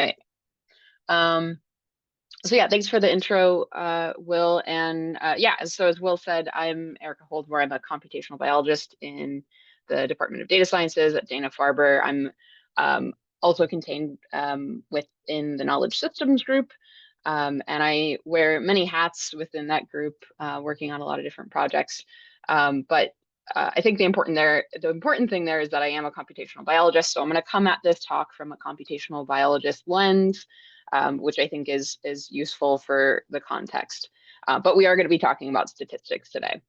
Okay. So yeah, thanks for the intro, Will. And yeah, so as Will said, I'm Erica Holdmore. I'm a computational biologist in the Department of Data Sciences at Dana-Farber. I'm also contained within the Knowledge Systems group. And I wear many hats within that group, working on a lot of different projects. But I think the important thing there is that I am a computational biologist. So I'm going to come at this talk from a computational biologist lens, which I think is useful for the context. But we are going to be talking about statistics today.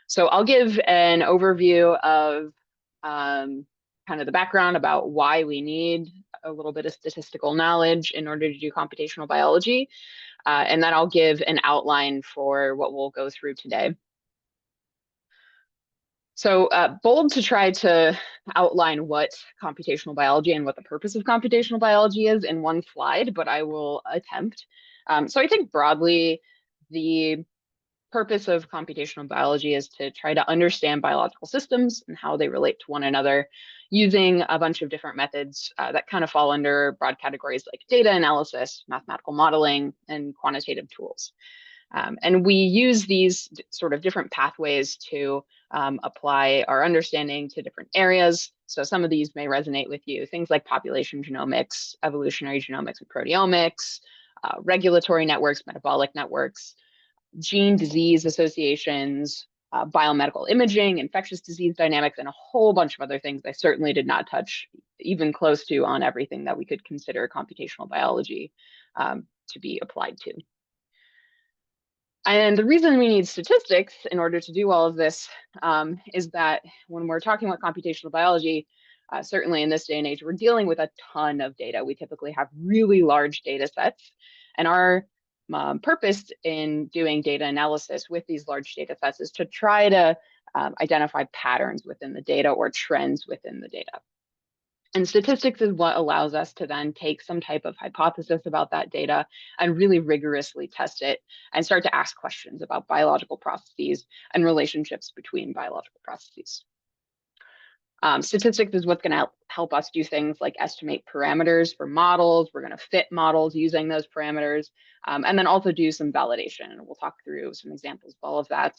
So I'll give an overview of kind of the background about why we need a little bit of statistical knowledge in order to do computational biology. And then I'll give an outline for what we'll go through today. So bold to try to outline what computational biology and what the purpose of computational biology is in one slide, but I will attempt. So I think broadly, the purpose of computational biology is to try to understand biological systems and how they relate to one another using a bunch of different methods that kind of fall under broad categories like data analysis, mathematical modeling, and quantitative tools. And we use these sort of different pathways to apply our understanding to different areas. So some of these may resonate with you, things like population genomics, evolutionary genomics and proteomics, regulatory networks, metabolic networks, gene disease associations, biomedical imaging, infectious disease dynamics, and a whole bunch of other things I certainly did not touch even close to on everything that we could consider computational biology to be applied to. And the reason we need statistics in order to do all of this is that when we're talking about computational biology, certainly in this day and age, we're dealing with a ton of data. We typically have really large data sets, and our purpose in doing data analysis with these large data sets is to try to identify patterns within the data or trends within the data. And statistics is what allows us to then take some type of hypothesis about that data and really rigorously test it and start to ask questions about biological processes and relationships between biological processes. Statistics is what's going to help us do things like estimate parameters for models. We're going to fit models using those parameters, and then also do some validation. And we'll talk through some examples of all of that.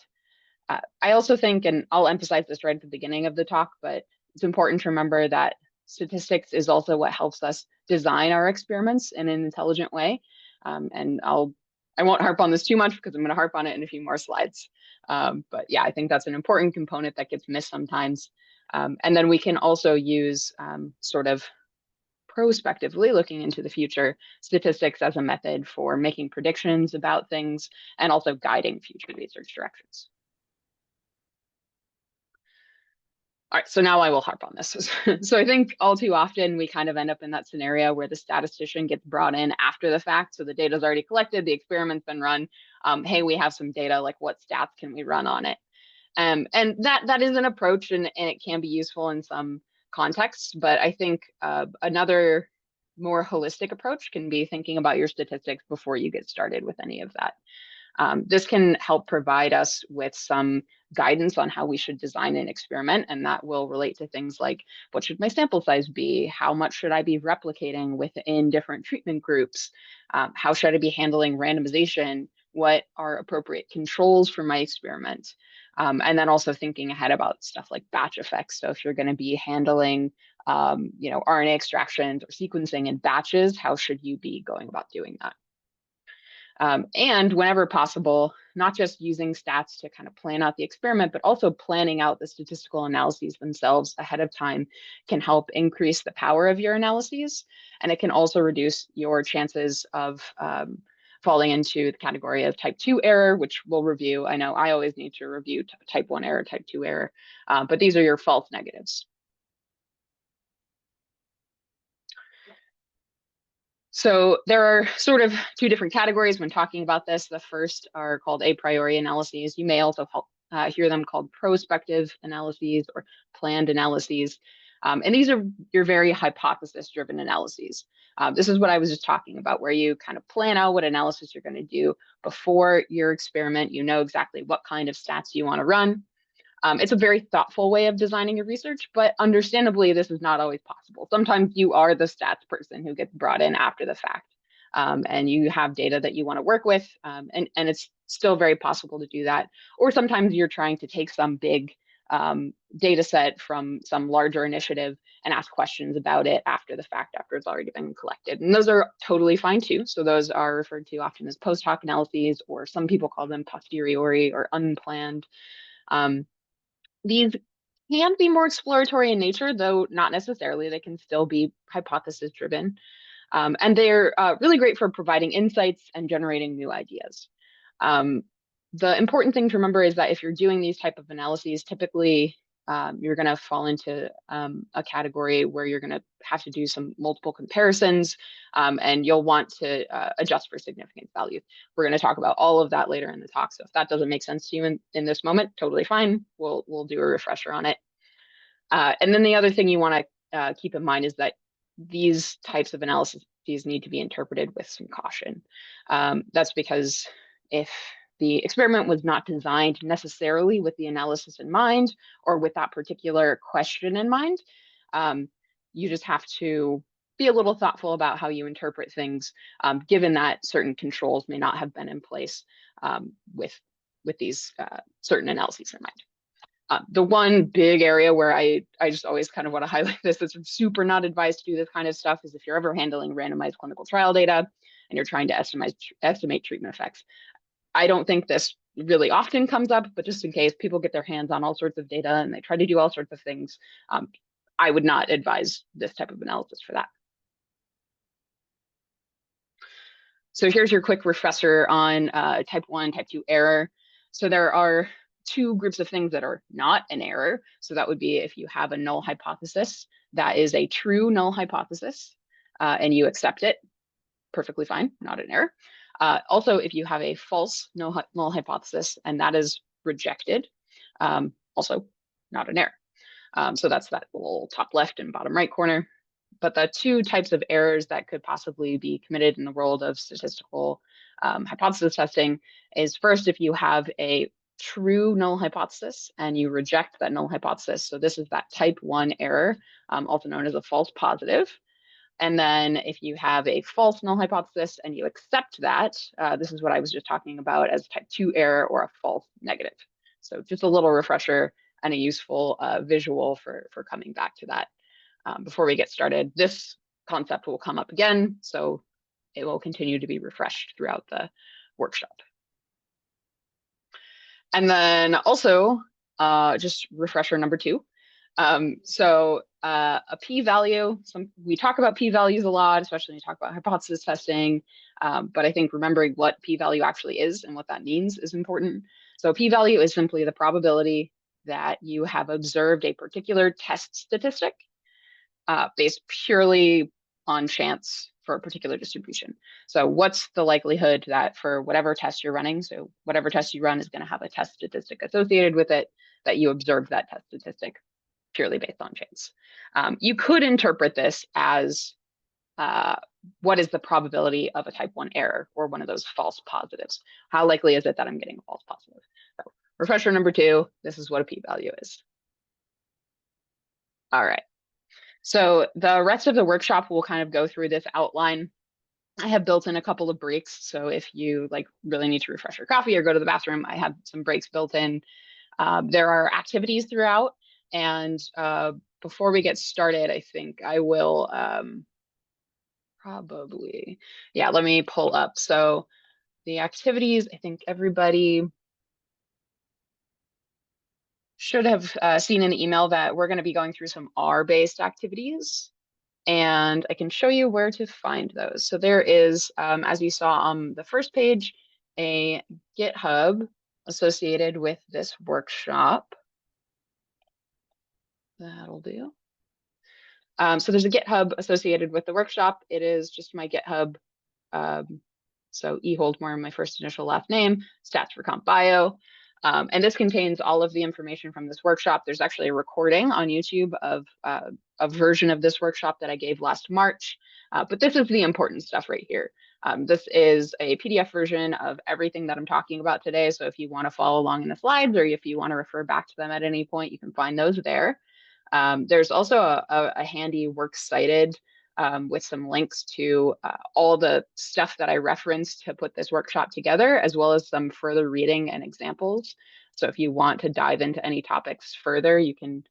I also think, and I'll emphasize this right at the beginning of the talk, but it's important to remember that statistics is also what helps us design our experiments in an intelligent way. And I won't harp on this too much because I'm going to harp on it in a few more slides. But yeah, I think that's an important component that gets missed sometimes. And then we can also use sort of prospectively looking into the future, statistics as a method for making predictions about things and also guiding future research directions. All right, so now I will harp on this. So I think all too often we kind of end up in that scenario where the statistician gets brought in after the fact. So the data's already collected, the experiment's been run. Hey, we have some data, like what stats can we run on it? And that is an approach and it can be useful in some contexts, but I think another more holistic approach can be thinking about your statistics before you get started with any of that. This can help provide us with some guidance on how we should design an experiment, and that will relate to things like what should my sample size be? How much should I be replicating within different treatment groups? How should I be handling randomization? What are appropriate controls for my experiment? And then also thinking ahead about stuff like batch effects. So if you're going to be handling RNA extractions or sequencing in batches, how should you be going about doing that? And whenever possible, not just using stats to kind of plan out the experiment, but also planning out the statistical analyses themselves ahead of time can help increase the power of your analyses. And it can also reduce your chances of falling into the category of type 2 error, which we'll review. I know I always need to review type 1 error, type 2 error, but these are your false negatives. So there are sort of two different categories when talking about this. The first are called a priori analyses. You may also hear them called prospective analyses or planned analyses. And these are your very hypothesis-driven analyses. This is what I was just talking about, where you kind of plan out what analysis you're going to do before your experiment. You know exactly what kind of stats you want to run. It's a very thoughtful way of designing your research, but understandably, this is not always possible. Sometimes you are the stats person who gets brought in after the fact, and you have data that you want to work with, and it's still very possible to do that. Or sometimes you're trying to take some big data set from some larger initiative and ask questions about it after the fact, after it's already been collected. And those are totally fine too. So those are referred to often as post hoc analyses, or some people call them posteriori or unplanned. These can be more exploratory in nature, though not necessarily. They can still be hypothesis driven. And they're really great for providing insights and generating new ideas. The important thing to remember is that if you're doing these type of analyses, typically you're going to fall into a category where you're going to have to do some multiple comparisons, and you'll want to adjust for significance value. We're going to talk about all of that later in the talk. So if that doesn't make sense to you in this moment, totally fine. We'll do a refresher on it. And then the other thing you want to keep in mind is that these types of analyses need to be interpreted with some caution. That's because if the experiment was not designed necessarily with the analysis in mind or with that particular question in mind, you just have to be a little thoughtful about how you interpret things, given that certain controls may not have been in place with these certain analyses in mind. The one big area where I just always kind of want to highlight this, that's super not advised to do this kind of stuff, is if you're ever handling randomized clinical trial data and you're trying to estimate treatment effects. I don't think this really often comes up, but just in case, people get their hands on all sorts of data and they try to do all sorts of things, I would not advise this type of analysis for that. So here's your quick refresher on type 1, type 2 error. So there are two groups of things that are not an error. So that would be if you have a null hypothesis that is a true null hypothesis and you accept it, perfectly fine, not an error. Also, if you have a false null hypothesis and that is rejected, also not an error. So that's that little top left and bottom right corner. But the two types of errors that could possibly be committed in the world of statistical hypothesis testing is, first, if you have a true null hypothesis and you reject that null hypothesis. So this is that type 1 error, also known as a false positive. And then if you have a false null hypothesis and you accept that, this is what I was just talking about as type 2 error or a false negative. So just a little refresher and a useful visual for coming back to that. Before we get started, this concept will come up again, so it will continue to be refreshed throughout the workshop. And then also, just refresher number 2. A p-value, we talk about p-values a lot, especially when you talk about hypothesis testing, but I think remembering what p-value actually is and what that means is important. So p-value is simply the probability that you have observed a particular test statistic based purely on chance for a particular distribution. So what's the likelihood that for whatever test you're running, so whatever test you run is going to have a test statistic associated with it, that you observe that test statistic purely based on chance. You could interpret this as what is the probability of a type 1 error or one of those false positives? How likely is it that I'm getting a false positive? So refresher number 2, this is what a p-value is. All right. So the rest of the workshop will kind of go through this outline. I have built in a couple of breaks. So if you really need to refresh your coffee or go to the bathroom, I have some breaks built in. There are activities throughout. And before we get started, I think I will probably, yeah, let me pull up. So the activities, I think everybody should have seen in the email that we're going to be going through some R-based activities, and I can show you where to find those. So there is, as you saw on the first page, a GitHub associated with this workshop. That'll do. So there's a GitHub associated with the workshop. It is just my GitHub. So Holdmore, my first initial last name, stats for comp bio. And this contains all of the information from this workshop. There's actually a recording on YouTube of a version of this workshop that I gave last March, but this is the important stuff right here. This is a PDF version of everything that I'm talking about today. So if you want to follow along in the slides, or if you want to refer back to them at any point, you can find those there. There's also a handy works cited with some links to all the stuff that I referenced to put this workshop together, as well as some further reading and examples. So if you want to dive into any topics further, you can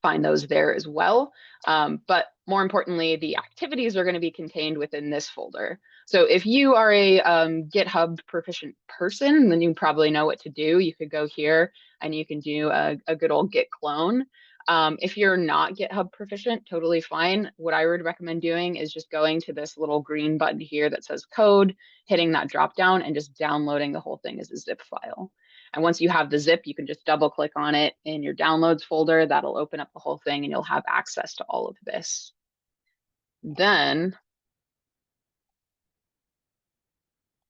find those there as well. But more importantly, the activities are going to be contained within this folder. So if you are a GitHub proficient person, then you probably know what to do. You could go here and you can do a good old Git clone. If you're not GitHub proficient, totally fine. What I would recommend doing is just going to this little green button here that says code, hitting that drop down and just downloading the whole thing as a zip file. And once you have the zip, you can just double click on it in your downloads folder. That'll open up the whole thing and you'll have access to all of this. Then,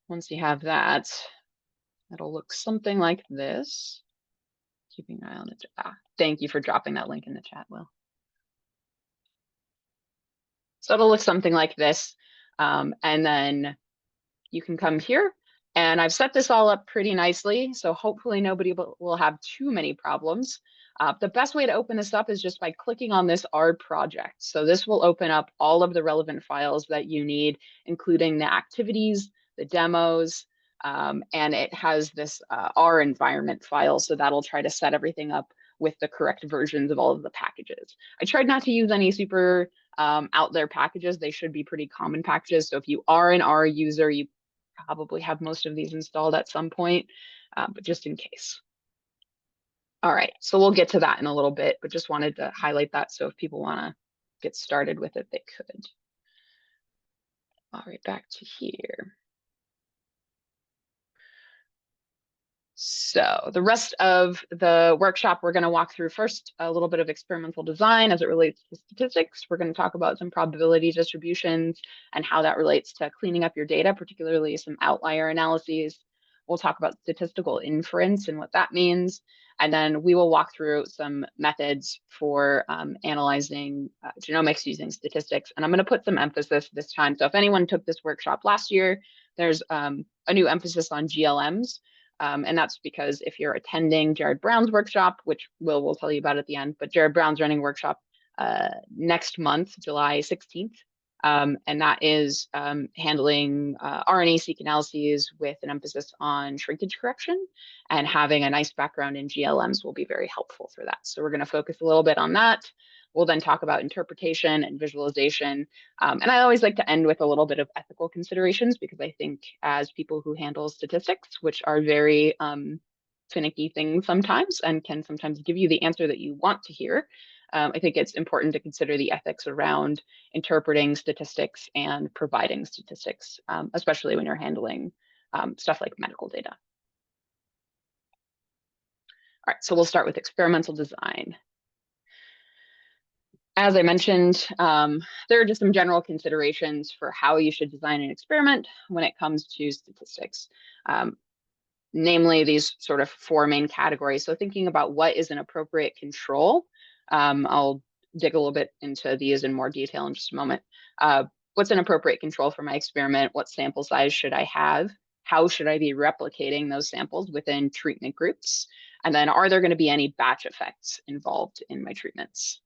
once you have that, it'll look something like this. Keeping an eye on it. Thank you for dropping that link in the chat, Will. So it'll look something like this. And then you can come here. And I've set this all up pretty nicely, so hopefully nobody will have too many problems. The best way to open this up is just by clicking on this R project. So this will open up all of the relevant files that you need, including the activities, the demos, and it has this R environment file, so that'll try to set everything up with the correct versions of all of the packages. I tried not to use any super out there packages. They should be pretty common packages. So if you are an R user, you probably have most of these installed at some point, but just in case. All right, so we'll get to that in a little bit, but just wanted to highlight that. So if people want to get started with it, they could. All right, back to here. So the rest of the workshop, we're going to walk through first a little bit of experimental design as it relates to statistics. We're going to talk about some probability distributions and how that relates to cleaning up your data, particularly some outlier analyses. We'll talk about statistical inference and what that means. And then we will walk through some methods for analyzing genomics using statistics. And I'm going to put some emphasis this time. So if anyone took this workshop last year, there's a new emphasis on GLMs. And that's because if you're attending Jared Brown's workshop, which we'll tell you about at the end, but Jared Brown's running a workshop next month, July 16th. And that is handling RNA-seq analyses with an emphasis on shrinkage correction, and having a nice background in GLMs will be very helpful for that. So we're going to focus a little bit on that. We'll then talk about interpretation and visualization. And I always like to end with a little bit of ethical considerations, because I think as people who handle statistics, which are very finicky things sometimes and can sometimes give you the answer that you want to hear, I think it's important to consider the ethics around interpreting statistics and providing statistics, especially when you're handling stuff like medical data. All right, so we'll start with experimental design. As I mentioned, there are just some general considerations for how you should design an experiment when it comes to statistics, namely these sort of four main categories. So thinking about what is an appropriate control. I'll dig a little bit into these in more detail in just a moment. What's an appropriate control for my experiment? What sample size should I have? How should I be replicating those samples within treatment groups? And then are there going to be any batch effects involved in my treatments?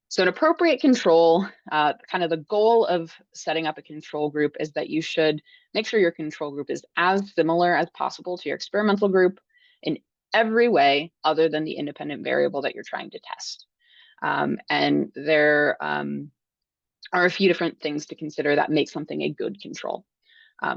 So an appropriate control, kind of the goal of setting up a control group is that you should make sure your control group is as similar as possible to your experimental group in every way other than the independent variable that you're trying to test. And there are a few different things to consider that make something a good control.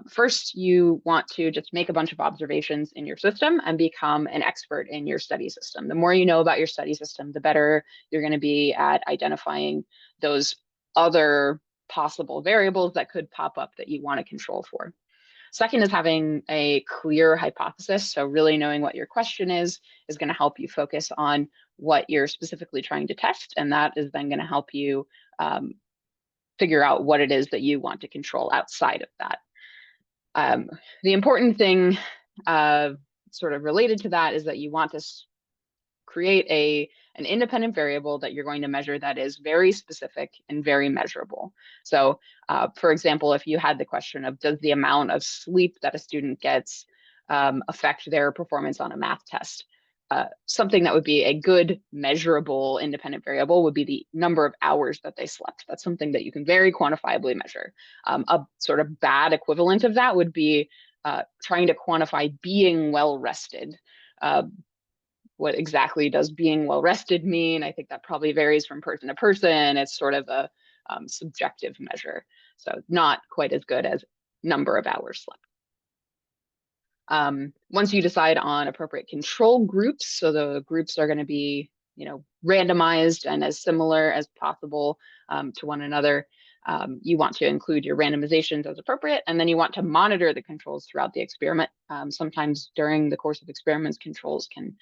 First, you want to just make a bunch of observations in your system and become an expert in your study system. The more you know about your study system, the better you're going to be at identifying those other possible variables that could pop up that you want to control for. Second is having a clear hypothesis. So really knowing what your question is going to help you focus on what you're specifically trying to test. And that is then going to help you figure out what it is that you want to control outside of that. The important thing sort of related to that is that you want to create an independent variable that you're going to measure that is very specific and very measurable. So, for example, if you had the question of does the amount of sleep that a student gets affect their performance on a math test? Something that would be a good measurable independent variable would be the number of hours that they slept. That's something that you can very quantifiably measure. A sort of bad equivalent of that would be trying to quantify being well rested. What exactly does being well rested mean? I think that probably varies from person to person. It's sort of a subjective measure. So not quite as good as number of hours slept. Once you decide on appropriate control groups, so the groups are going to be, randomized and as similar as possible to one another. You want to include your randomizations as appropriate, and then you want to monitor the controls throughout the experiment. Sometimes during the course of experiments, controls can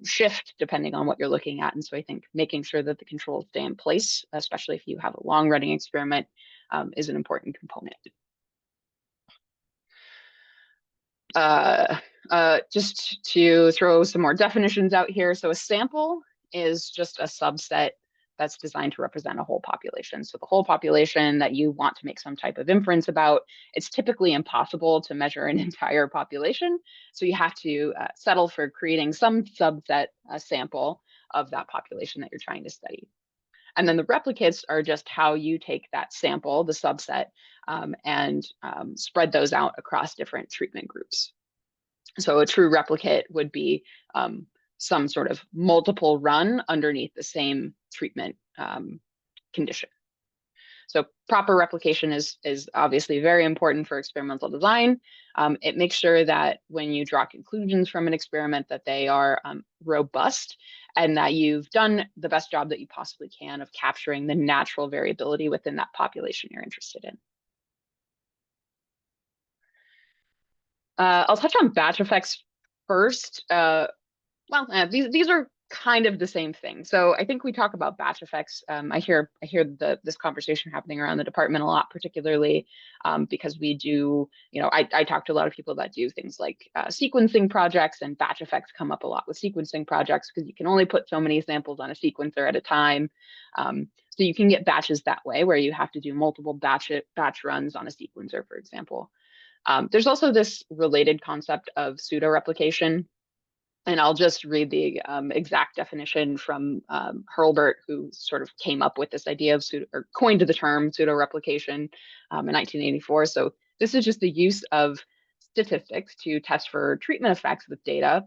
shift depending on what you're looking at. And so I think making sure that the controls stay in place, especially if you have a long running experiment, is an important component. Just to throw some more definitions out here. So a sample is just a subset that's designed to represent a whole population. So the whole population that you want to make some type of inference about, it's typically impossible to measure an entire population. So you have to settle for creating some subset, a sample of that population that you're trying to study. And then the replicates are just how you take that sample, the subset, and spread those out across different treatment groups. So a true replicate would be some sort of multiple run underneath the same treatment condition. So proper replication is obviously very important for experimental design. It makes sure that when you draw conclusions from an experiment that they are robust and that you've done the best job that you possibly can of capturing the natural variability within that population you're interested in. I'll touch on batch effects first. These are kind of the same thing. So I think we talk about batch effects. I hear this conversation happening around the department a lot, particularly because we do, I talk to a lot of people that do things like sequencing projects, and batch effects come up a lot with sequencing projects because you can only put so many samples on a sequencer at a time. So you can get batches that way where you have to do multiple batch runs on a sequencer, for example. There's also this related concept of pseudo-replication. And I'll just read the exact definition from Hurlburt, who sort of came up with this idea of or coined the term pseudo-replication in 1984. So this is just the use of statistics to test for treatment effects with data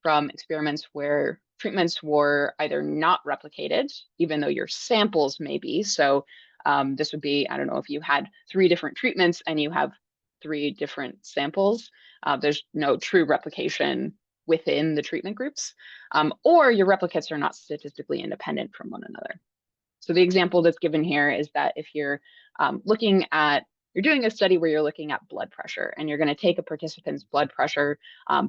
from experiments where treatments were either not replicated, even though your samples may be. So this would be, I don't know, if you had 3 different treatments and you have 3 different samples, there's no true replication within the treatment groups, or your replicates are not statistically independent from one another. So the example that's given here is that if you're you're doing a study where you're looking at blood pressure, and you're going to take a participant's blood pressure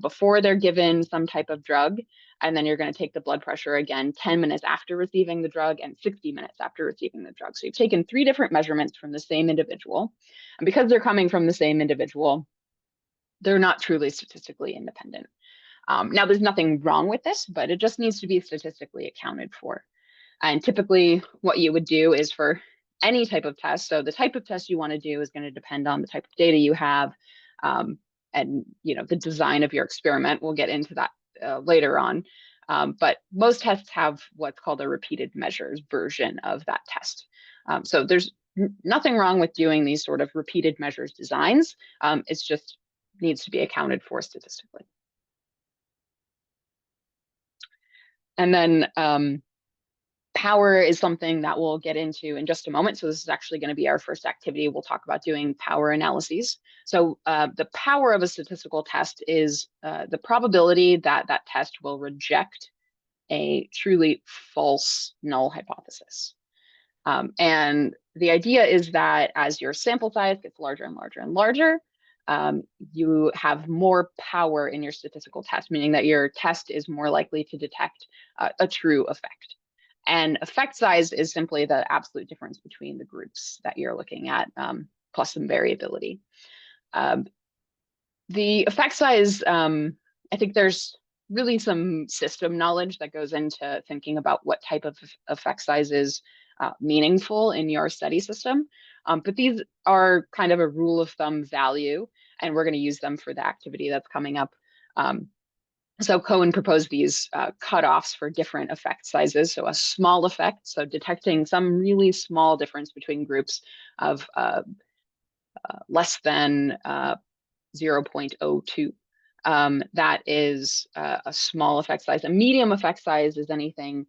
before they're given some type of drug, and then you're going to take the blood pressure again 10 minutes after receiving the drug and 60 minutes after receiving the drug. So you've taken 3 different measurements from the same individual, and because they're coming from the same individual, they're not truly statistically independent. Now, there's nothing wrong with this, but it just needs to be statistically accounted for. And typically what you would do is for any type of test, so the type of test you want to do is going to depend on the type of data you have, and the design of your experiment. We'll get into that later on. But most tests have what's called a repeated measures version of that test. So there's nothing wrong with doing these sort of repeated measures designs. It's just needs to be accounted for statistically. And then power is something that we'll get into in just a moment. So this is actually going to be our first activity. We'll talk about doing power analyses. So the power of a statistical test is the probability that that test will reject a truly false null hypothesis. And the idea is that as your sample size gets larger and larger and larger, you have more power in your statistical test, meaning that your test is more likely to detect a true effect. And effect size is simply the absolute difference between the groups that you're looking at, plus some variability. The effect size, I think there's really some system knowledge that goes into thinking about what type of effect size is meaningful in your study system. But these are kind of a rule of thumb value, and we're going to use them for the activity that's coming up. So Cohen proposed these cutoffs for different effect sizes. So a small effect, so detecting some really small difference between groups of less than 0.02. That is a small effect size. A medium effect size is anything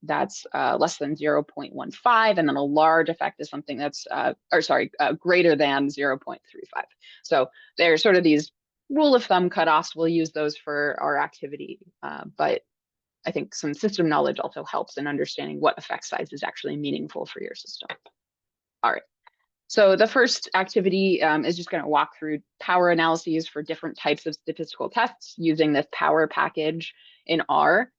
that's less than 0.15, and then a large effect is something that's, greater than 0.35. So there's sort of these rule of thumb cutoffs. We'll use those for our activity, but I think some system knowledge also helps in understanding what effect size is actually meaningful for your system. All right. So the first activity is just going to walk through power analyses for different types of statistical tests using this power package in R.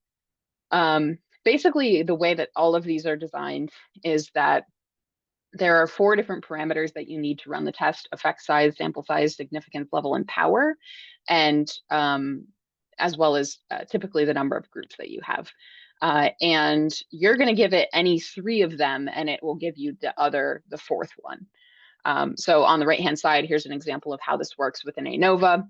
Basically, the way that all of these are designed is that there are 4 different parameters that you need to run the test: effect size, sample size, significance level, and power, and as well as typically the number of groups that you have. And you're going to give it any 3 of them, and it will give you the 4th one. So on the right-hand side, here's an example of how this works with an ANOVA.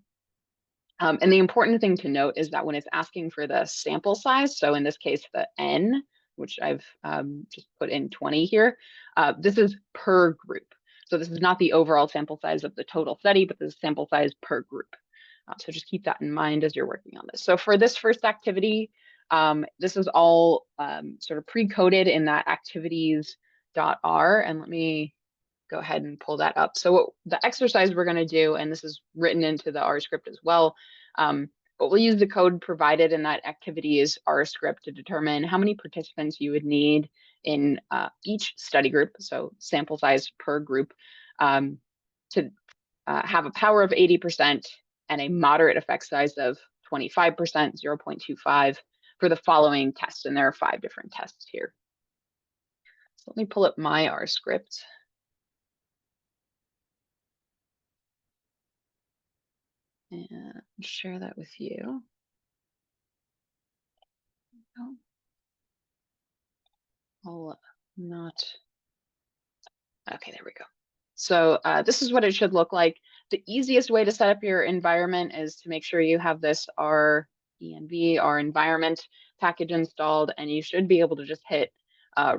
And the important thing to note is that when it's asking for the sample size, so in this case, the N, which I've just put in 20 here, this is per group. So this is not the overall sample size of the total study, but this is sample size per group. So just keep that in mind as you're working on this. So for this first activity, this is all sort of pre-coded in that activities.r. And let me go ahead and pull that up. So what the exercise we're going to do, and this is written into the R script as well, but we'll use the code provided in that activities R script to determine how many participants you would need in each study group, so sample size per group, to have a power of 80% and a moderate effect size of 25%, 0.25, for the following tests. And there are 5 different tests here. So let me pull up my R script. And share that with you. Oh, I'll not. Okay, there we go. So this is what it should look like. The easiest way to set up your environment is to make sure you have this R-env, R environment package installed, and you should be able to just hit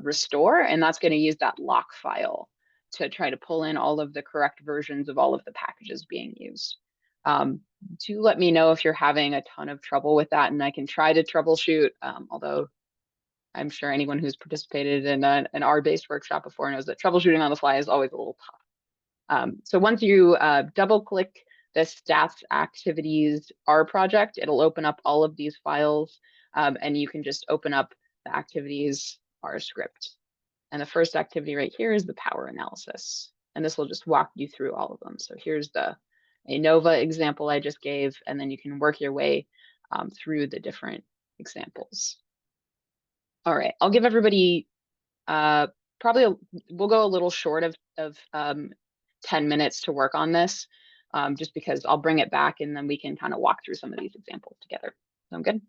restore, and that's going to use that lock file to try to pull in all of the correct versions of all of the packages being used. Do let me know if you're having a ton of trouble with that, and I can try to troubleshoot, although I'm sure anyone who's participated in an R-based workshop before knows that troubleshooting on the fly is always a little tough. So once you double click the stats activities R project, it'll open up all of these files, and you can just open up the activities R script. And the first activity right here is the power analysis. And this will just walk you through all of them. So here's the ANOVA example I just gave, and then you can work your way through the different examples. All right, I'll give everybody we'll go a little short of 10 minutes to work on this, just because I'll bring it back and then we can kind of walk through some of these examples together. Sound good?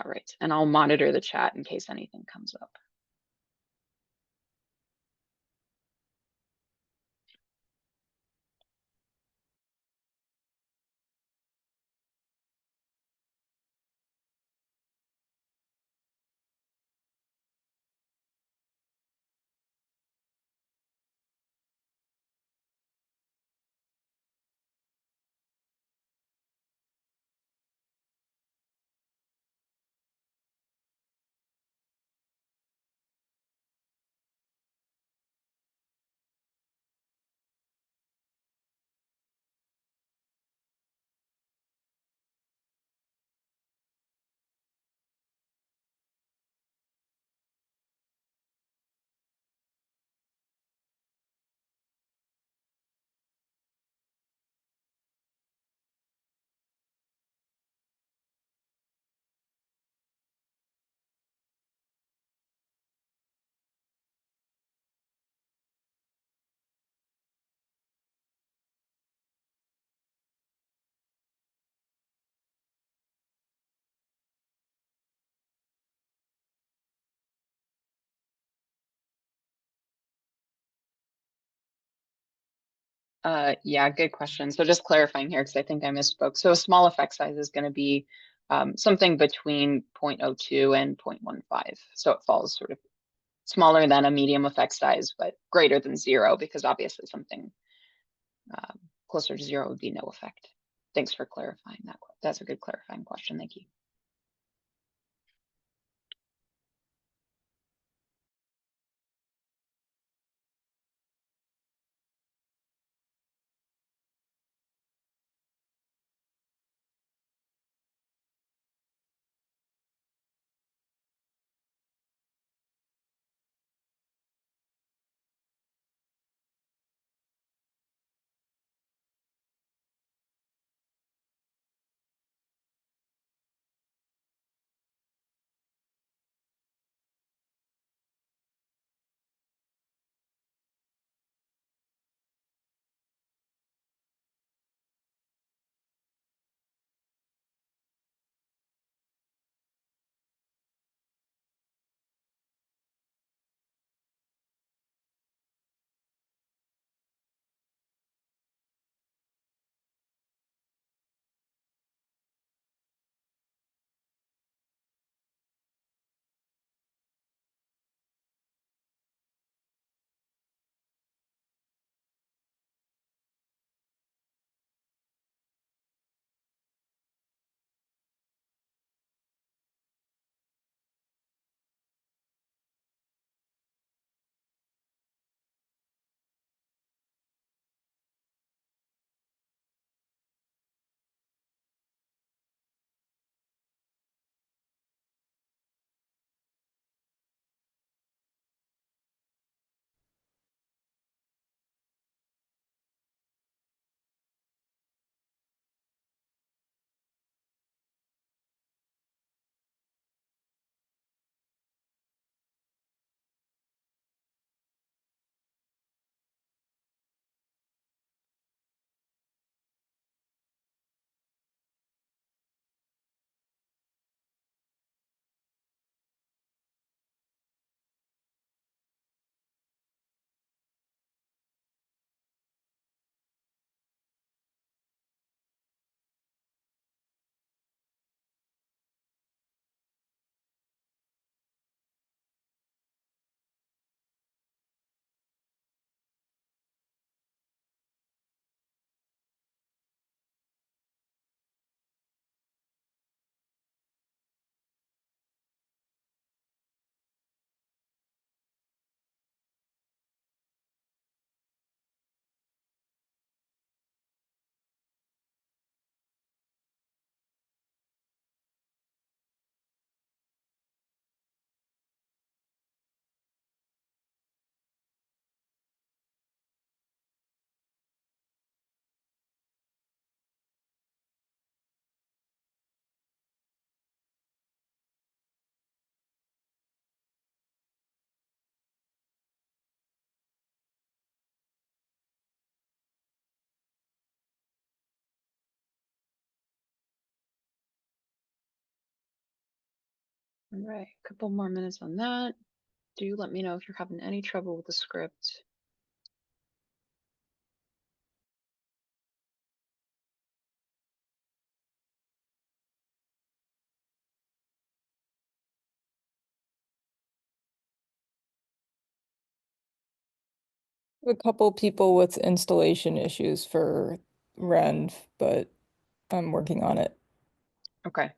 All right, and I'll monitor the chat in case anything comes up. Yeah, good question. So just clarifying here, because I think I misspoke. So a small effect size is going to be something between 0.02 and 0.15. So it falls sort of smaller than a medium effect size, but greater than zero, because obviously something closer to zero would be no effect. Thanks for clarifying that. That's a good clarifying question. Thank you. All right, a couple more minutes on that. Do let me know if you're having any trouble with the script. A couple people with installation issues for Rend, but I'm working on it. Okay.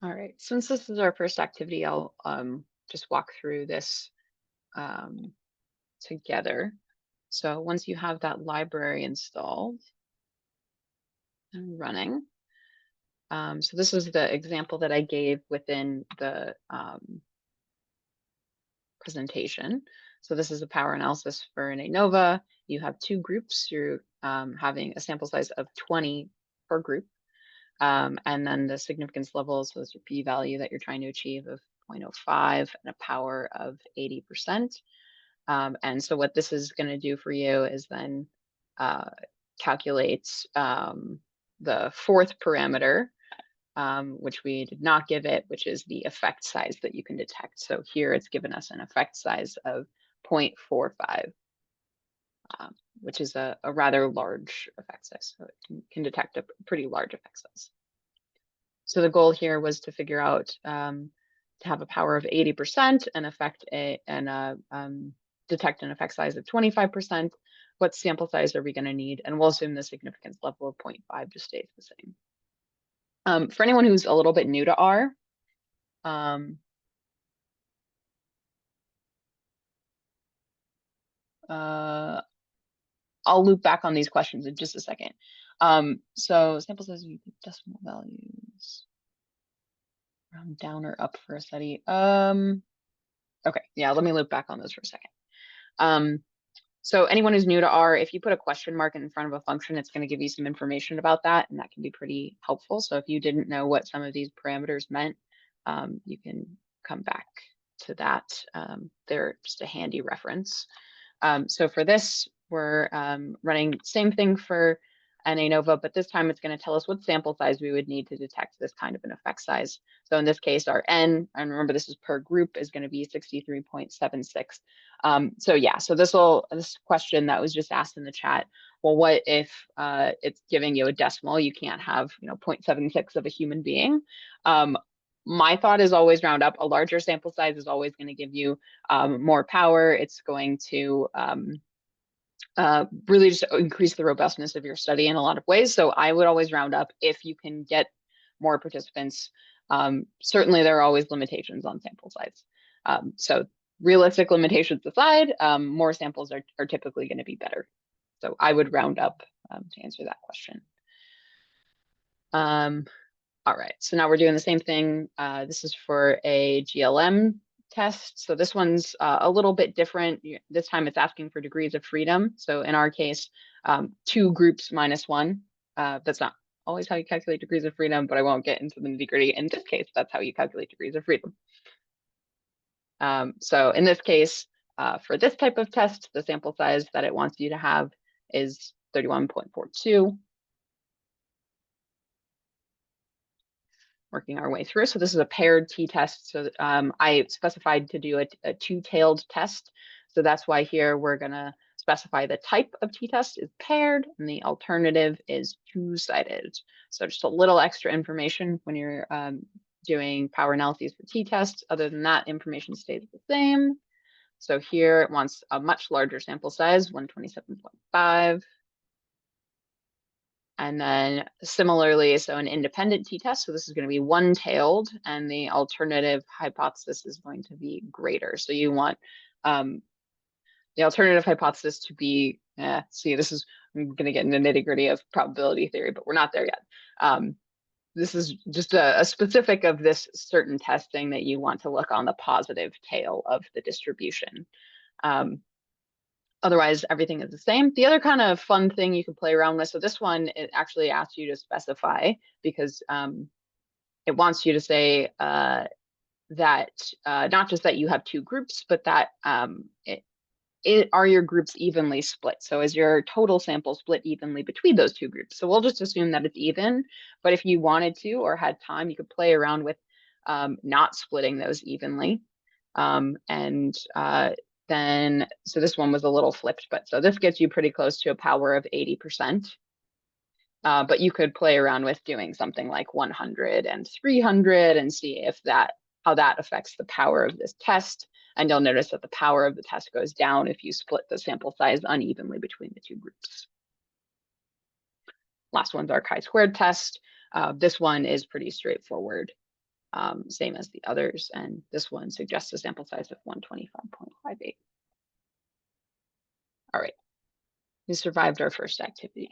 All right, since this is our first activity, I'll just walk through this um, together. So once you have that library installed and running, so this is the example that I gave within the presentation. So this is a power analysis for an ANOVA. You have two groups. You're having a sample size of 20 per group. And then the significance level, so is your p-value that you're trying to achieve of 0.05 and a power of 80%. And so what this is going to do for you is then calculate the fourth parameter, which we did not give it, which is the effect size that you can detect. So here it's given us an effect size of 0.45, which is a rather large effect size. So it can detect a pretty large effect size. So the goal here was to figure out to have a power of 80% and detect an effect size of 25%. What sample size are we going to need? And we'll assume the significance level of 0.5 just stays the same. For anyone who's a little bit new to R, I'll loop back on these questions in just a second. So sample size of decimal values, round down or up for a study. Okay, yeah, let me loop back on those for a second. So anyone who's new to R, if you put a question mark in front of a function, it's going to give you some information about that, and that can be pretty helpful. So if you didn't know what some of these parameters meant, you can come back to that. They're just a handy reference. So for this, we're running same thing for an ANOVA, but this time it's going to tell us what sample size we would need to detect this kind of an effect size. So in this case, our N, and remember this is per group, is going to be 63.76. So yeah, so this question that was just asked in the chat, well, what if it's giving you a decimal? You can't have 0.76 of a human being. My thought is always round up. A larger sample size is always going to give you more power. It's going to really just increase the robustness of your study in a lot of ways. So I would always round up if you can get more participants. Certainly, there are always limitations on sample size. So realistic limitations aside, more samples are typically going to be better. So I would round up to answer that question. All right, so now we're doing the same thing. This is for a GLM test. So this one's a little bit different. This time it's asking for degrees of freedom. So in our case, 2 groups minus 1. That's not always how you calculate degrees of freedom, but I won't get into the nitty-gritty. In this case, that's how you calculate degrees of freedom. So in this case, for this type of test, the sample size that it wants you to have is 31.42. Working our way through. So this is a paired t-test. So I specified to do a two-tailed test. So that's why here we're going to specify the type of t-test is paired and the alternative is two-sided. So just a little extra information when you're doing power analyses for t-tests. Other than that, information stays the same. So here it wants a much larger sample size, 127.5. And then similarly, so an independent t-test, so this is going to be one-tailed, and the alternative hypothesis is going to be greater. So you want the alternative hypothesis to be, see, this is, I'm going to get into nitty-gritty of probability theory, but we're not there yet. This is just a specific of this certain testing that you want to look on the positive tail of the distribution. Otherwise, everything is the same. The other kind of fun thing you can play around with, so this one, it actually asks you to specify because it wants you to say that not just that you have 2 groups, but that are your groups evenly split? So is your total sample split evenly between those 2 groups? So we'll just assume that it's even, but if you wanted to or had time, you could play around with not splitting those evenly. Then, so this one was a little flipped, but so this gets you pretty close to a power of 80%. But you could play around with doing something like 100 and 300 and see if how that affects the power of this test. And you'll notice that the power of the test goes down if you split the sample size unevenly between the 2 groups. Last one's our chi-squared test. This one is pretty straightforward. same as the others. And this one suggests a sample size of 125.58. All right, we survived our first activity.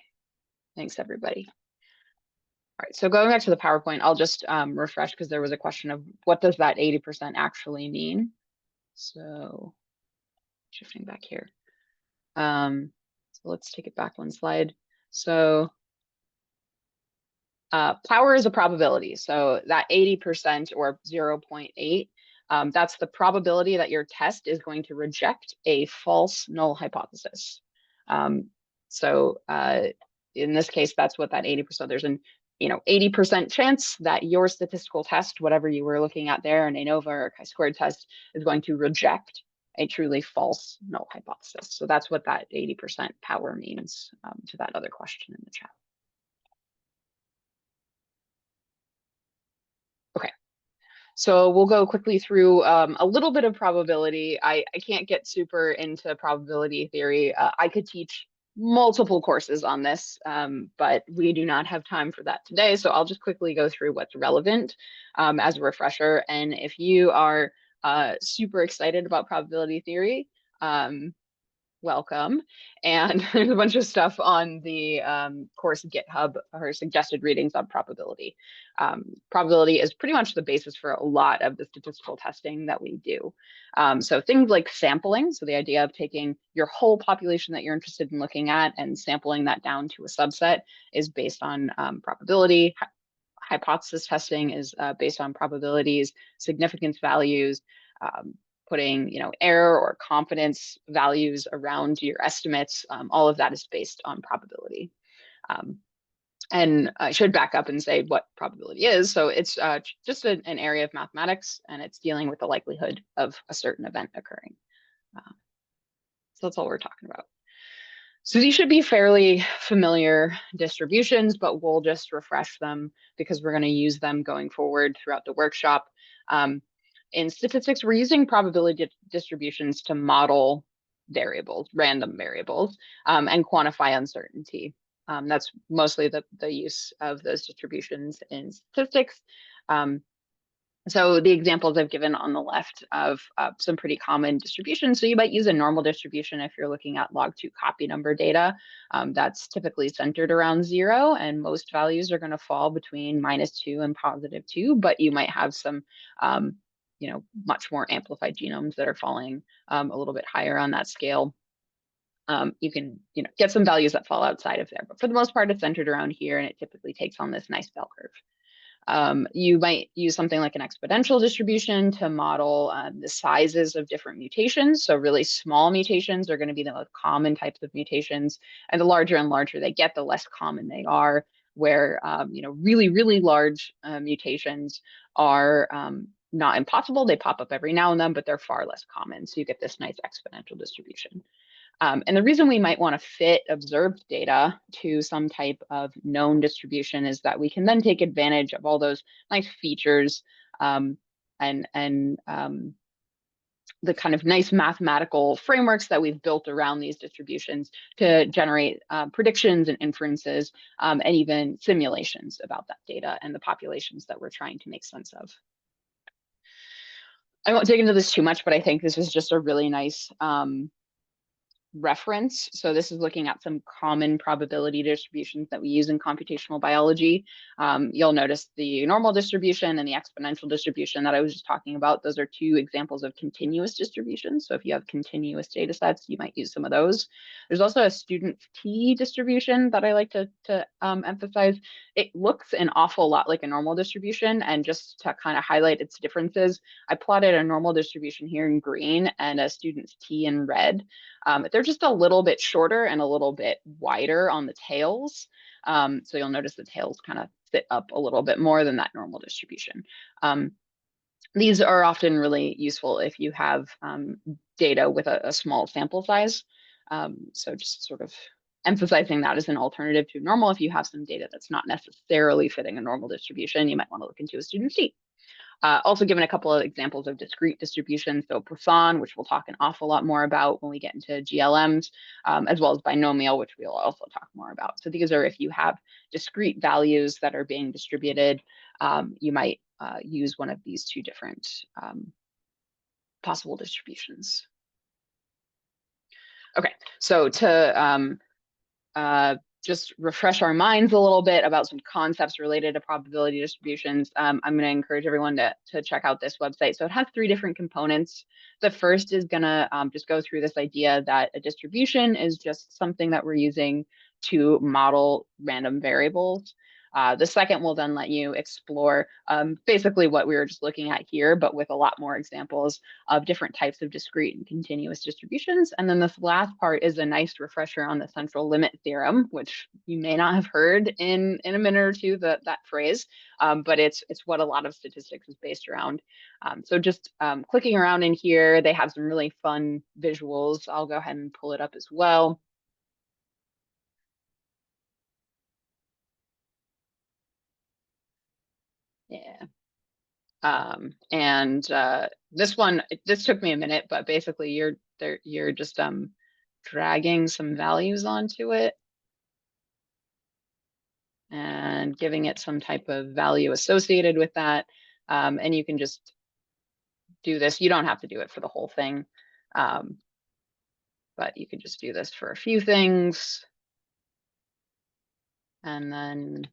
Thanks, everybody. All right, so going back to the PowerPoint, I'll just refresh because there was a question of what does that 80% actually mean? So shifting back here. So let's take it back one slide. So power is a probability. So that 80% or 0.8, that's the probability that your test is going to reject a false null hypothesis. So in this case, that's what that 80%, there's an 80% chance that your statistical test, whatever you were looking at there, an ANOVA or a chi-squared test, is going to reject a truly false null hypothesis. So that's what that 80% power means to that other question in the chat. Okay, so we'll go quickly through a little bit of probability. I can't get super into probability theory. I could teach multiple courses on this, but we do not have time for that today. So I'll just quickly go through what's relevant as a refresher. And if you are super excited about probability theory, welcome. And there's a bunch of stuff on the course GitHub or suggested readings on probability. Probability is pretty much the basis for a lot of the statistical testing that we do. So things like sampling, so the idea of taking your whole population that you're interested in looking at and sampling that down to a subset is based on probability. Hypothesis testing is based on probabilities, significance values, putting error or confidence values around your estimates. All of that is based on probability. And I should back up and say what probability is. So it's just an area of mathematics, and it's dealing with the likelihood of a certain event occurring. So that's all we're talking about. So these should be fairly familiar distributions, but we'll just refresh them because we're going to use them going forward throughout the workshop. In statistics, we're using probability distributions to model variables, random variables, and quantify uncertainty. That's mostly the use of those distributions in statistics. So the examples I've given on the left of some pretty common distributions. So you might use a normal distribution if you're looking at log2 copy number data. That's typically centered around 0, and most values are going to fall between -2 and +2, but you might have some much more amplified genomes that are falling a little bit higher on that scale. You can get some values that fall outside of there, but for the most part, it's centered around here, and it typically takes on this nice bell curve. You might use something like an exponential distribution to model the sizes of different mutations. So really small mutations are going to be the most common types of mutations, and the larger and larger they get, the less common they are, where really, really large mutations are not impossible. They pop up every now and then, but they're far less common. So you get this nice exponential distribution. And the reason we might want to fit observed data to some type of known distribution is that we can then take advantage of all those nice features and the kind of nice mathematical frameworks that we've built around these distributions to generate predictions and inferences and even simulations about that data and the populations that we're trying to make sense of. I won't dig into this too much, but I think this is just a really nice reference. So this is looking at some common probability distributions that we use in computational biology. You'll notice the normal distribution and the exponential distribution that I was just talking about. Those are two examples of continuous distributions. So if you have continuous data sets, you might use some of those. There's also a student t distribution that I like to emphasize. It looks an awful lot like a normal distribution, and just to kind of highlight its differences, I plotted a normal distribution here in green and a student's t in red. They're just a little bit shorter and a little bit wider on the tails. So you'll notice the tails kind of sit up a little bit more than that normal distribution. These are often really useful if you have data with a small sample size. So just sort of emphasizing that as an alternative to normal. If you have some data that's not necessarily fitting a normal distribution, you might want to look into a student t. Also given a couple of examples of discrete distributions, so Poisson, which we'll talk an awful lot more about when we get into GLMs, as well as binomial, which we'll also talk more about. So these are if you have discrete values that are being distributed, you might use one of these two different possible distributions. Okay, so to just refresh our minds a little bit about some concepts related to probability distributions, I'm going to encourage everyone to check out this website. So it has 3 different components. The first is going to just go through this idea that a distribution is just something that we're using to model random variables. The second will then let you explore basically what we were just looking at here, but with a lot more examples of different types of discrete and continuous distributions. And then this last part is a nice refresher on the central limit theorem, which you may not have heard in a minute or two, that phrase, but it's what a lot of statistics is based around. So just clicking around in here, they have some really fun visuals. I'll go ahead and pull it up as well. Yeah. And this one, this took me a minute, but basically you're just dragging some values onto it and giving it some type of value associated with that. And you can just do this. You don't have to do it for the whole thing, but you could just do this for a few things. And then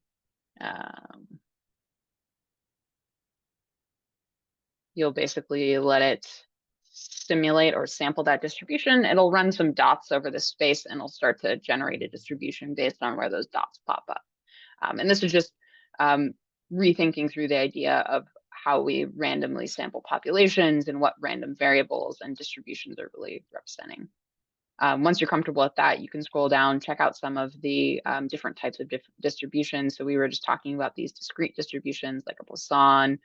you'll basically let it simulate or sample that distribution. It'll run some dots over the space and it'll start to generate a distribution based on where those dots pop up. And this is just rethinking through the idea of how we randomly sample populations and what random variables and distributions are really representing. Once you're comfortable with that, you can scroll down, check out some of the different types of distributions. So we were just talking about these discrete distributions like a Poisson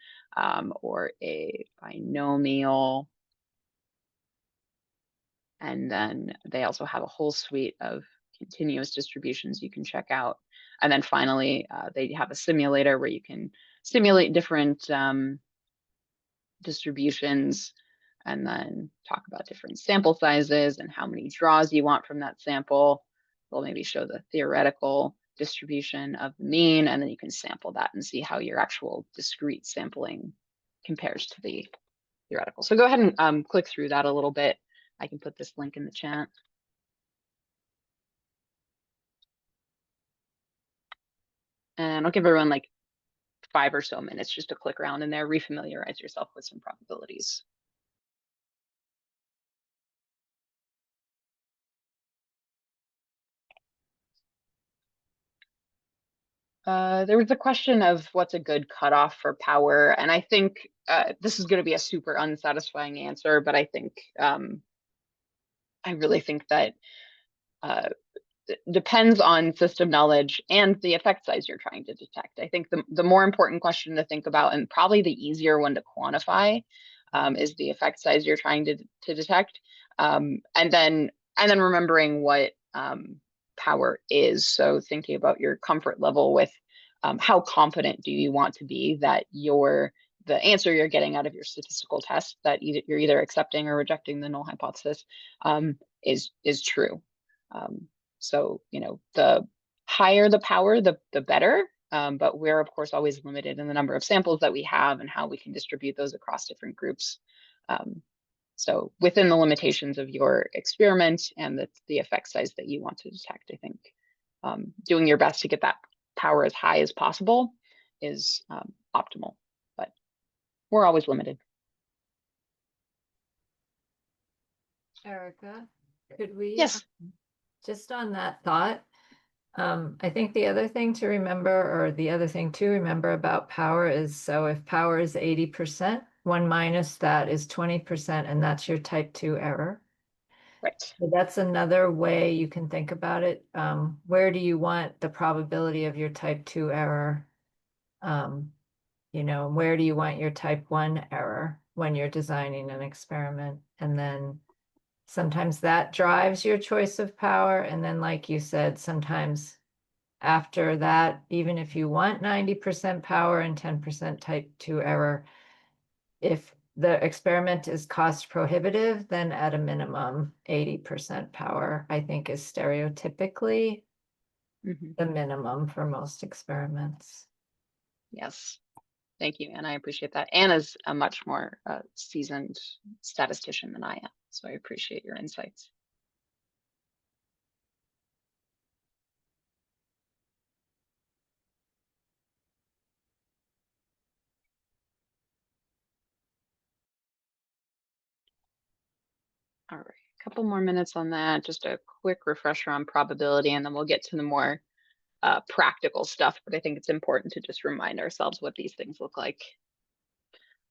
or a binomial. And then they also have a whole suite of continuous distributions you can check out. And then finally, they have a simulator where you can simulate different distributions and then talk about different sample sizes and how many draws you want from that sample. They'll maybe show the theoretical distribution of the mean, and then you can sample that and see how your actual discrete sampling compares to the theoretical. So go ahead and click through that a little bit. I can put this link in the chat. And I'll give everyone like 5 or so minutes just to click around in there, refamiliarize yourself with some probabilities. There was a question of what's a good cutoff for power, and I think this is going to be a super unsatisfying answer, but I think I really think that it depends on system knowledge and the effect size you're trying to detect. I think the more important question to think about, and probably the easier one to quantify, is the effect size you're trying to detect, and then remembering what power is. So thinking about your comfort level with how confident do you want to be that the answer you're getting out of your statistical test, that you're either accepting or rejecting the null hypothesis, is true. So, the higher the power, the better. But we're, of course, always limited in the number of samples that we have and how we can distribute those across different groups. So within the limitations of your experiment and the effect size that you want to detect, I think doing your best to get that power as high as possible is optimal. But we're always limited. Erica, could we? Yes. Just on that thought, I think the other thing to remember about power is, so if power is 80%, 1 minus that is 20%, and that's your type 2 error. Right. So that's another way you can think about it. Where do you want the probability of your type 2 error? Where do you want your type 1 error when you're designing an experiment? And then sometimes that drives your choice of power. And then, like you said, sometimes after that, even if you want 90% power and 10% type 2 error, if the experiment is cost prohibitive, then at a minimum, 80% power, I think, is stereotypically the minimum for most experiments. Yes. Thank you, Anna. I appreciate that. Anna's a much more seasoned statistician than I am, so I appreciate your insights. All right, a couple more minutes on that. Just a quick refresher on probability, and then we'll get to the more practical stuff. But I think it's important to just remind ourselves what these things look like.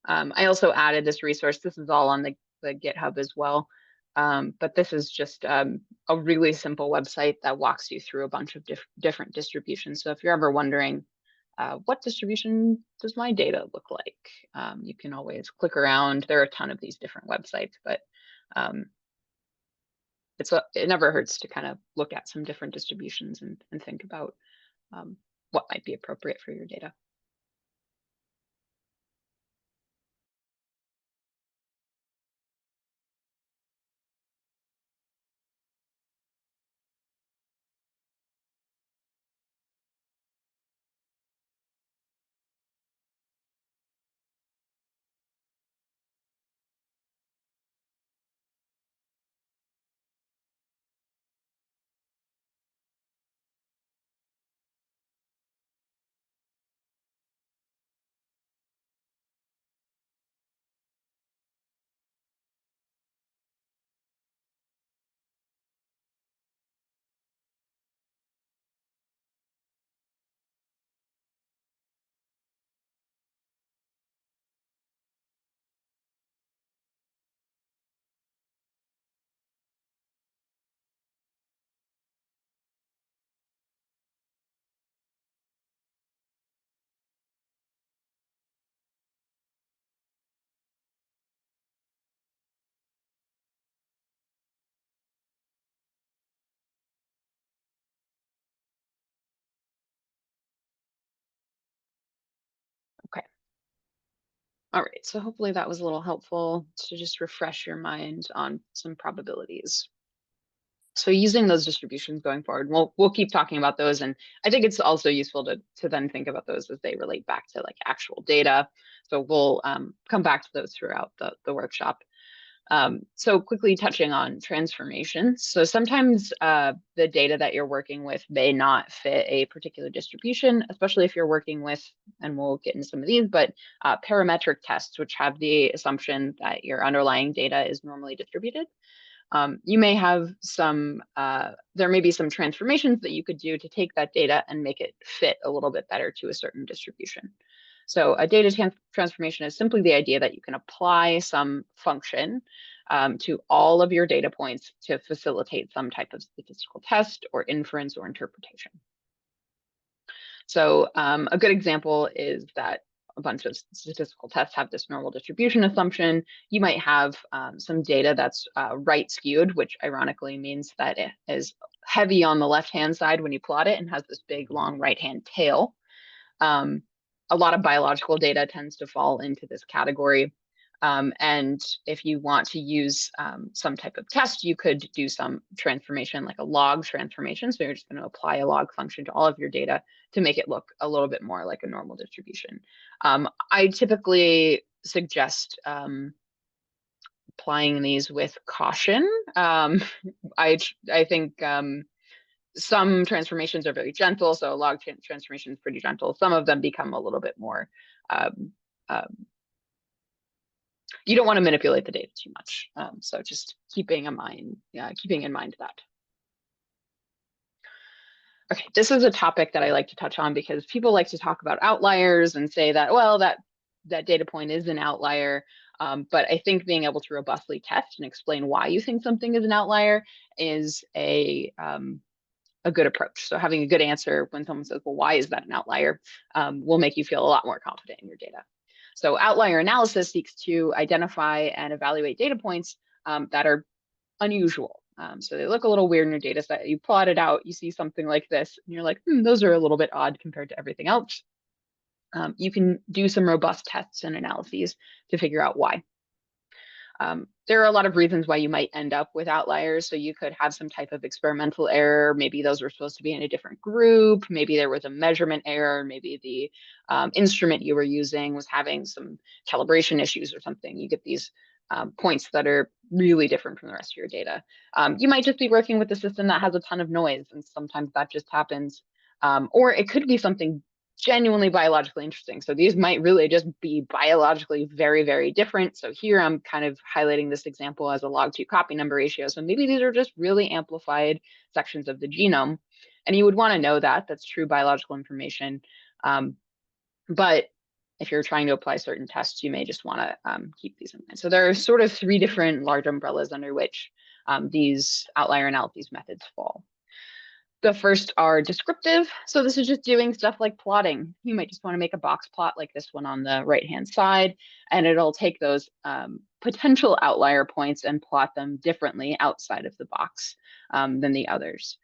I also added this resource. This is all on the GitHub as well. But this is just a really simple website that walks you through a bunch of different distributions. So if you're ever wondering, what distribution does my data look like? You can always click around. There are a ton of these different websites, but it never hurts to kind of look at some different distributions and think about what might be appropriate for your data. Okay. All right, so hopefully that was a little helpful to just refresh your mind on some probabilities. So using those distributions going forward, we'll keep talking about those, and I think it's also useful to then think about those as they relate back to like actual data. So we'll come back to those throughout the workshop. So quickly touching on transformations. So sometimes the data that you're working with may not fit a particular distribution, especially if you're working with, and we'll get into some of these, but parametric tests, which have the assumption that your underlying data is normally distributed. You may have some, there may be some transformations that you could do to take that data and make it fit a little bit better to a certain distribution. So a data transformation is simply the idea that you can apply some function to all of your data points to facilitate some type of statistical test or inference or interpretation. So a good example is that a bunch of statistical tests have this normal distribution assumption. You might have some data that's right skewed, which ironically means that it is heavy on the left-hand side when you plot it and has this big, long right-hand tail. A lot of biological data tends to fall into this category. And if you want to use some type of test, you could do some transformation, like a log transformation. So you're just going to apply a log function to all of your data to make it look a little bit more like a normal distribution. I typically suggest applying these with caution. I think some transformations are very gentle, so a log transformation is pretty gentle. Some of them become a little bit more you don't want to manipulate the data too much. So just keeping in mind that. Okay, this is a topic that I like to touch on because people like to talk about outliers and say that, well, that data point is an outlier. But I think being able to robustly test and explain why you think something is an outlier is a good approach. So having a good answer when someone says, well, why is that an outlier, will make you feel a lot more confident in your data. So outlier analysis seeks to identify and evaluate data points that are unusual. So they look a little weird in your data set. You plot it out, you see something like this, and you're like, those are a little bit odd compared to everything else. You can do some robust tests and analyses to figure out why. There are a lot of reasons why you might end up with outliers. So you could have some type of experimental error. Maybe those were supposed to be in a different group. Maybe there was a measurement error. Maybe the instrument you were using was having some calibration issues or something. You get these points that are really different from the rest of your data. You might just be working with a system that has a ton of noise, and sometimes that just happens. Or it could be something genuinely biologically interesting. So these might really just be biologically very, very different. So here I'm kind of highlighting this example as a log2 copy number ratio. So maybe these are just really amplified sections of the genome. And you would want to know that. That's true biological information. But if you're trying to apply certain tests, you may just want to keep these in mind. So there are sort of 3 different large umbrellas under which these outlier analyses methods fall. The first are descriptive. So this is just doing stuff like plotting. You might just want to make a box plot like this one on the right-hand side, and it'll take those potential outlier points and plot them differently outside of the box than the others.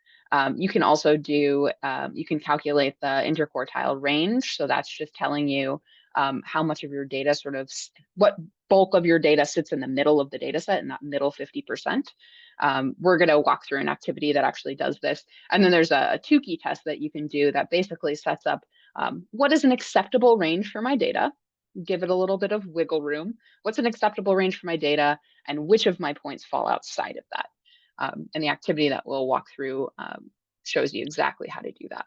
You can also do, you can calculate the interquartile range. So that's just telling you how much of your data what bulk of your data sits in the middle of the data set, in that middle 50%. We're going to walk through an activity that actually does this. And then there's a Tukey test that you can do that basically sets up what is an acceptable range for my data, give it a little bit of wiggle room. What's an acceptable range for my data, and which of my points fall outside of that? And the activity that we'll walk through shows you exactly how to do that.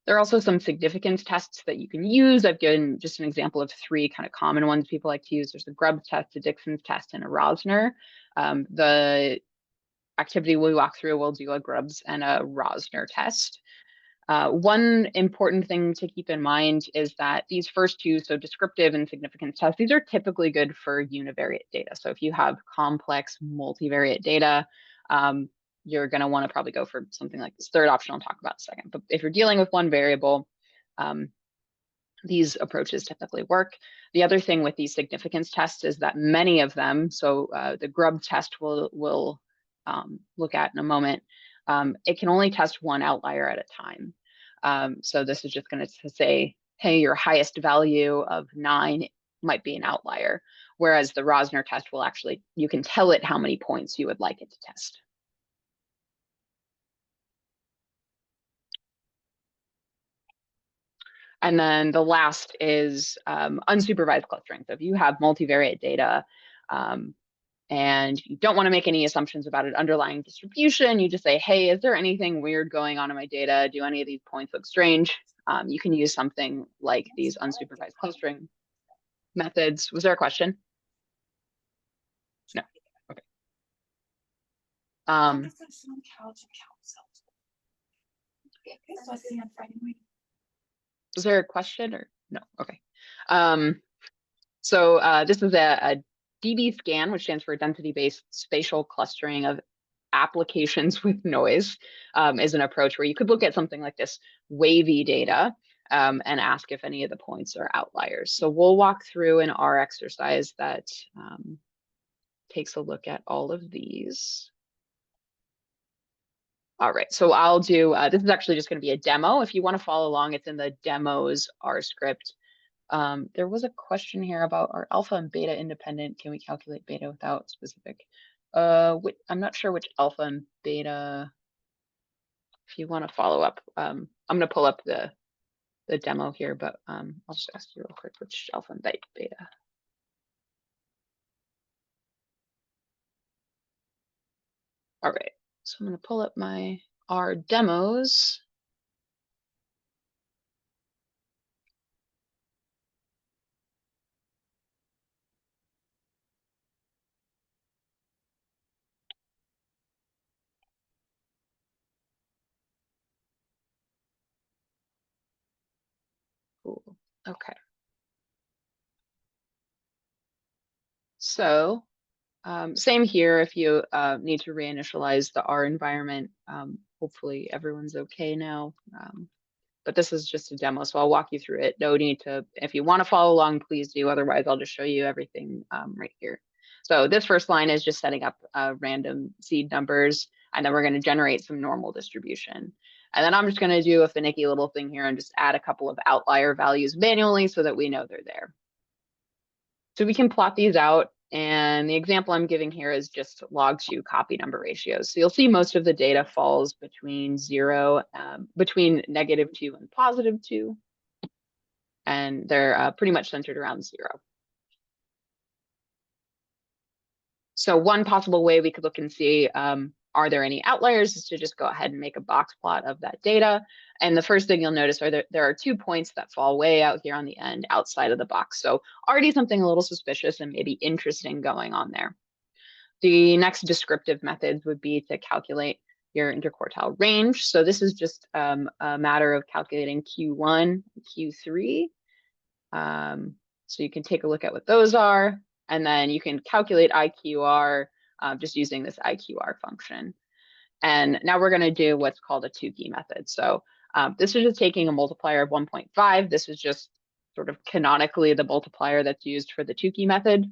There are also some significance tests that you can use. I've given just an example of 3 kind of common ones people like to use. There's a Grubbs test, a Dixon's test, and a Rosner. The activity we walk through will do a Grubbs and a Rosner test. One important thing to keep in mind is that these first 2, so descriptive and significance tests, these are typically good for univariate data. So if you have complex multivariate data, you're going to want to probably go for something like this third option I'll talk about in a second. But if you're dealing with one variable, these approaches typically work. The other thing with these significance tests is that many of them, so the Grubbs test we'll look at in a moment, it can only test one outlier at a time. So this is just going to say, hey, your highest value of 9 might be an outlier, whereas the Rosner test will actually, you can tell it how many points you would like it to test. And then the last is unsupervised clustering. So if you have multivariate data and you don't want to make any assumptions about an underlying distribution, you just say, hey, is there anything weird going on in my data? Do any of these points look strange? You can use something like these unsupervised clustering methods. Was there a question? No. Okay. Was there a question or no? Okay. So this is a DB scan, which stands for density-based spatial clustering of applications with noise, is an approach where you could look at something like this wavy data and ask if any of the points are outliers. So we'll walk through an R exercise that takes a look at all of these. All right, so I'll do, this is actually just going to be a demo. If you want to follow along, it's in the demos R script. There was a question here about, are alpha and beta independent? Can we calculate beta without specific? I'm not sure which alpha and beta. If you want to follow up, I'm going to pull up the demo here, but I'll just ask you real quick which alpha and beta. All right, so I'm going to pull up my R demos. Cool. Okay. So same here. If you need to reinitialize the R environment, hopefully everyone's okay now. But this is just a demo, so I'll walk you through it. No need to, if you want to follow along, please do. Otherwise, I'll just show you everything right here. So this first line is just setting up random seed numbers, and then we're going to generate some normal distribution. And then I'm just going to do a finicky little thing here and just add a couple of outlier values manually so that we know they're there. So we can plot these out And the example I'm giving here is just log2 copy number ratios. So you'll see most of the data falls between between -2 and +2. And they're pretty much centered around 0. So one possible way we could look and see, are there any outliers, is to just go ahead and make a box plot of that data. And the first thing you'll notice are there are 2 points that fall way out here on the end outside of the box. So already something a little suspicious and maybe interesting going on there. The next descriptive methods would be to calculate your interquartile range. So this is just a matter of calculating Q1, Q3. So you can take a look at what those are, and then you can calculate IQR just using this IQR function. And now we're going to do what's called a Tukey method. So this is just taking a multiplier of 1.5. This is just sort of canonically the multiplier that's used for the Tukey method.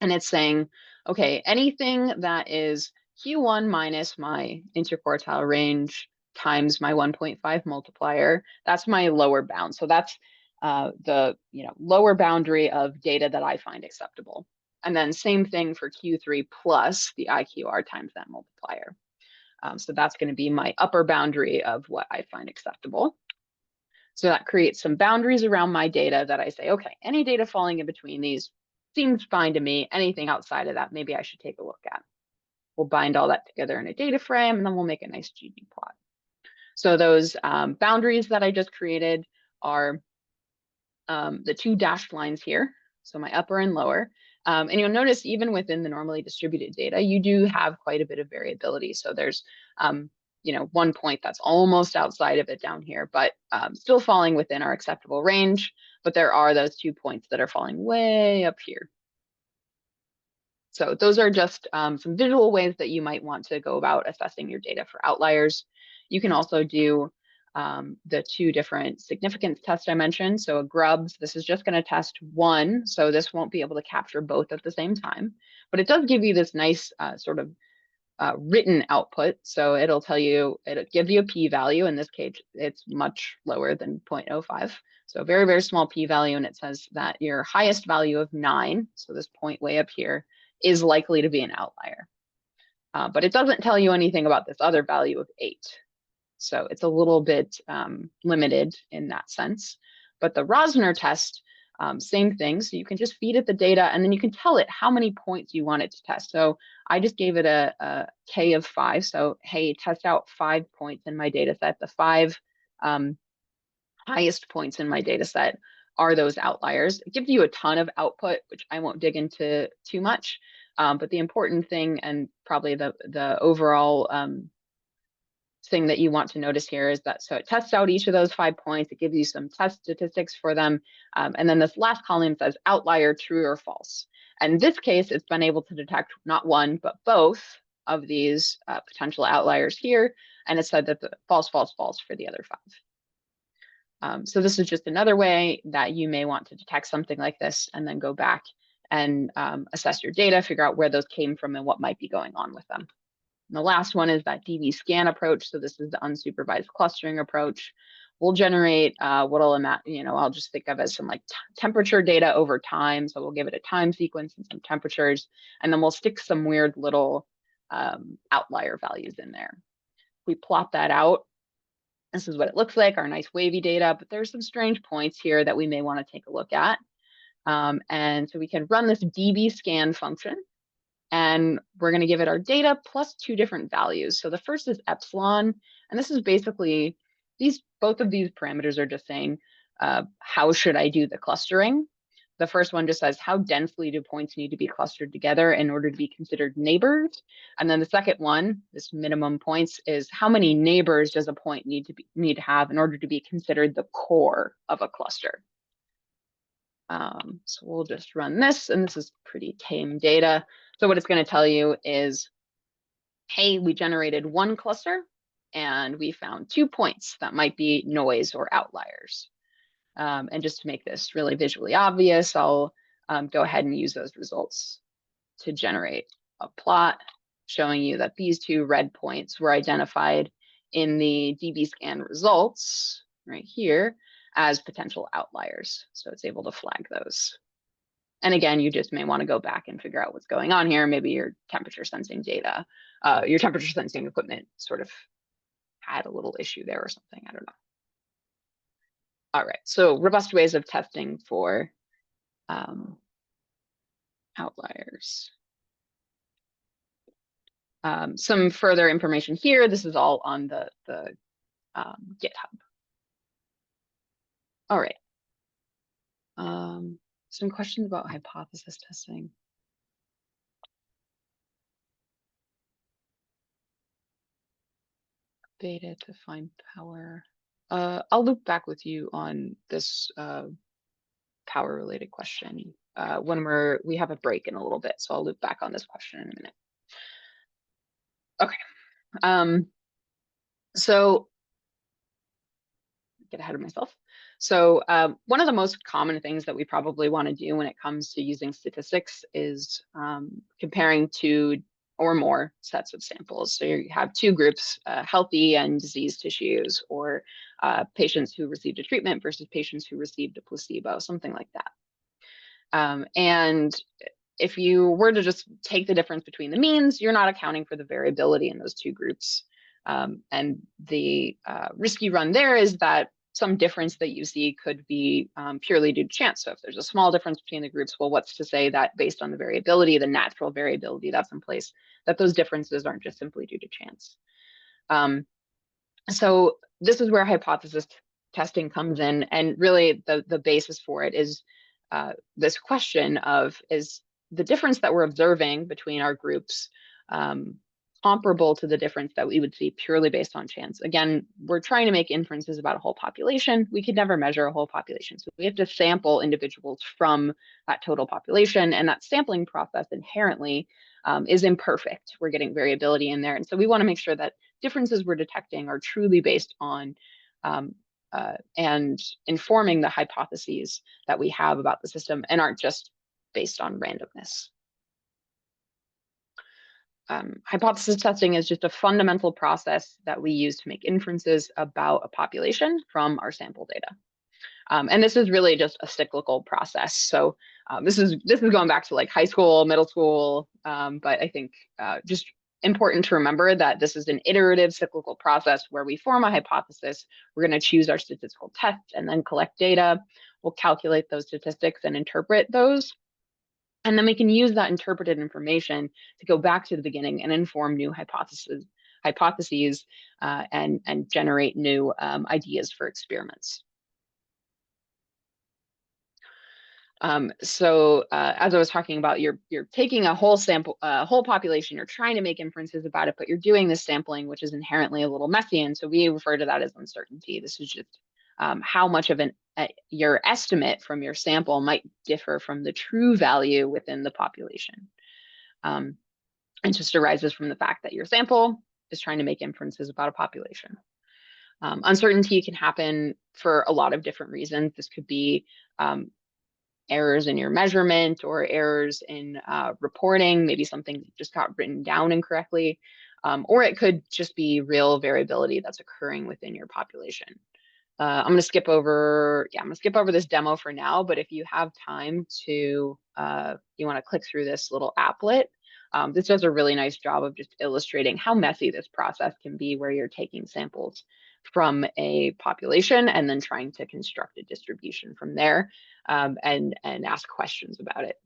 And it's saying, okay, anything that is Q1 minus my interquartile range times my 1.5 multiplier, that's my lower bound. So that's the lower boundary of data that I find acceptable. And then same thing for Q3 plus the IQR times that multiplier. So that's going to be my upper boundary of what I find acceptable. So that creates some boundaries around my data that I say, okay, any data falling in between these seems fine to me. Anything outside of that, maybe I should take a look at. We'll bind all that together in a data frame, and then we'll make a nice GD plot. So those boundaries that I just created are the 2 dashed lines here, so my upper and lower. And you'll notice even within the normally distributed data, you do have quite a bit of variability. So there's 1 point that's almost outside of it down here, but still falling within our acceptable range. But there are those 2 points that are falling way up here. So those are just some visual ways that you might want to go about assessing your data for outliers. You can also do the 2 different significance tests I mentioned. So a grubs, this is just going to test 1. So this won't be able to capture both at the same time. But it does give you this nice sort of written output. So it'll give you a p-value. In this case, it's much lower than 0.05. So very, very small p-value. And it says that your highest value of 9, so this point way up here, is likely to be an outlier. But it doesn't tell you anything about this other value of 8. So it's a little bit limited in that sense. But the Rosner test, same thing. So you can just feed it the data, and then you can tell it how many points you want it to test. So I just gave it a K of 5. So hey, test out 5 points in my data set. The 5 highest points in my data set are those outliers. It gives you a ton of output, which I won't dig into too much. But the important thing, and probably the overall thing that you want to notice here, is that so it tests out each of those 5 points. It gives you some test statistics for them. And then this last column says outlier, true or false. And in this case, it's been able to detect not one, but both of these potential outliers here. And it said that the false, false, false for the other 5. So this is just another way that you may want to detect something like this and then go back and assess your data, figure out where those came from and what might be going on with them. And the last one is that DB scan approach. So this is the unsupervised clustering approach. We'll generate what I'll just think of as some like temperature data over time. So we'll give it a time sequence and some temperatures, and then we'll stick some weird little outlier values in there. If we plot that out, this is what it looks like, our nice wavy data, but there's some strange points here that we may want to take a look at. And so we can run this DB scan function, and we're going to give it our data plus 2 different values. So the first is epsilon, and this is basically both of these parameters are just saying, how should I do the clustering? The first one just says, how densely do points need to be clustered together in order to be considered neighbors? And then the second one, this minimum points, is how many neighbors does a point need to have in order to be considered the core of a cluster? So we'll just run this, and this is pretty tame data. So what it's going to tell you is, hey, we generated 1 cluster, and we found 2 points that might be noise or outliers. And just to make this really visually obvious, I'll go ahead and use those results to generate a plot showing you that these 2 red points were identified in the DB scan results right here as potential outliers. So it's able to flag those. And again, you just may want to go back and figure out what's going on here. Maybe your temperature sensing data, your temperature sensing equipment sort of had a little issue there or something. I don't know. All right, so robust ways of testing for outliers. Some further information here. This is all on the GitHub. All right. Some questions about hypothesis testing. Beta to find power. I'll loop back with you on this power related question when we have a break in a little bit. So I'll loop back on this question in a minute. Okay. So get ahead of myself. So one of the most common things that we probably want to do when it comes to using statistics is comparing two or more sets of samples. So you have two groups, healthy and diseased tissues, or patients who received a treatment versus patients who received a placebo, something like that. And if you were to just take the difference between the means, you're not accounting for the variability in those two groups. And the risk you run there is that some difference that you see could be purely due to chance. So if there's a small difference between the groups, well, what's to say that based on the variability, the natural variability that's in place, that those differences aren't just simply due to chance. So this is where hypothesis testing comes in. And really the basis for it is this question of, is the difference that we're observing between our groups comparable to the difference that we would see purely based on chance? Again, we're trying to make inferences about a whole population. We could never measure a whole population. So we have to sample individuals from that total population. And that sampling process inherently is imperfect. We're getting variability in there. And so we want to make sure that differences we're detecting are truly based on and informing the hypotheses that we have about the system and aren't just based on randomness. Hypothesis testing is just a fundamental process that we use to make inferences about a population from our sample data. And this is really just a cyclical process. So this is going back to like high school, middle school, but I think just important to remember that this is an iterative cyclical process where we form a hypothesis. We're going to choose our statistical test and then collect data. We'll calculate those statistics and interpret those. And then we can use that interpreted information to go back to the beginning and inform new hypotheses and generate new ideas for experiments. So as I was talking about, you're taking a whole sample, a whole population, you're trying to make inferences about it, but you're doing this sampling, which is inherently a little messy. And so we refer to that as uncertainty. This is just how much of your estimate from your sample might differ from the true value within the population. It just arises from the fact that your sample is trying to make inferences about a population. Uncertainty can happen for a lot of different reasons. This could be errors in your measurement or errors in reporting, maybe something just got written down incorrectly, or it could just be real variability that's occurring within your population. I'm going to skip over, this demo for now, but if you have time to, you want to click through this little applet, this does a really nice job of just illustrating how messy this process can be, where you're taking samples from a population and then trying to construct a distribution from there and ask questions about it.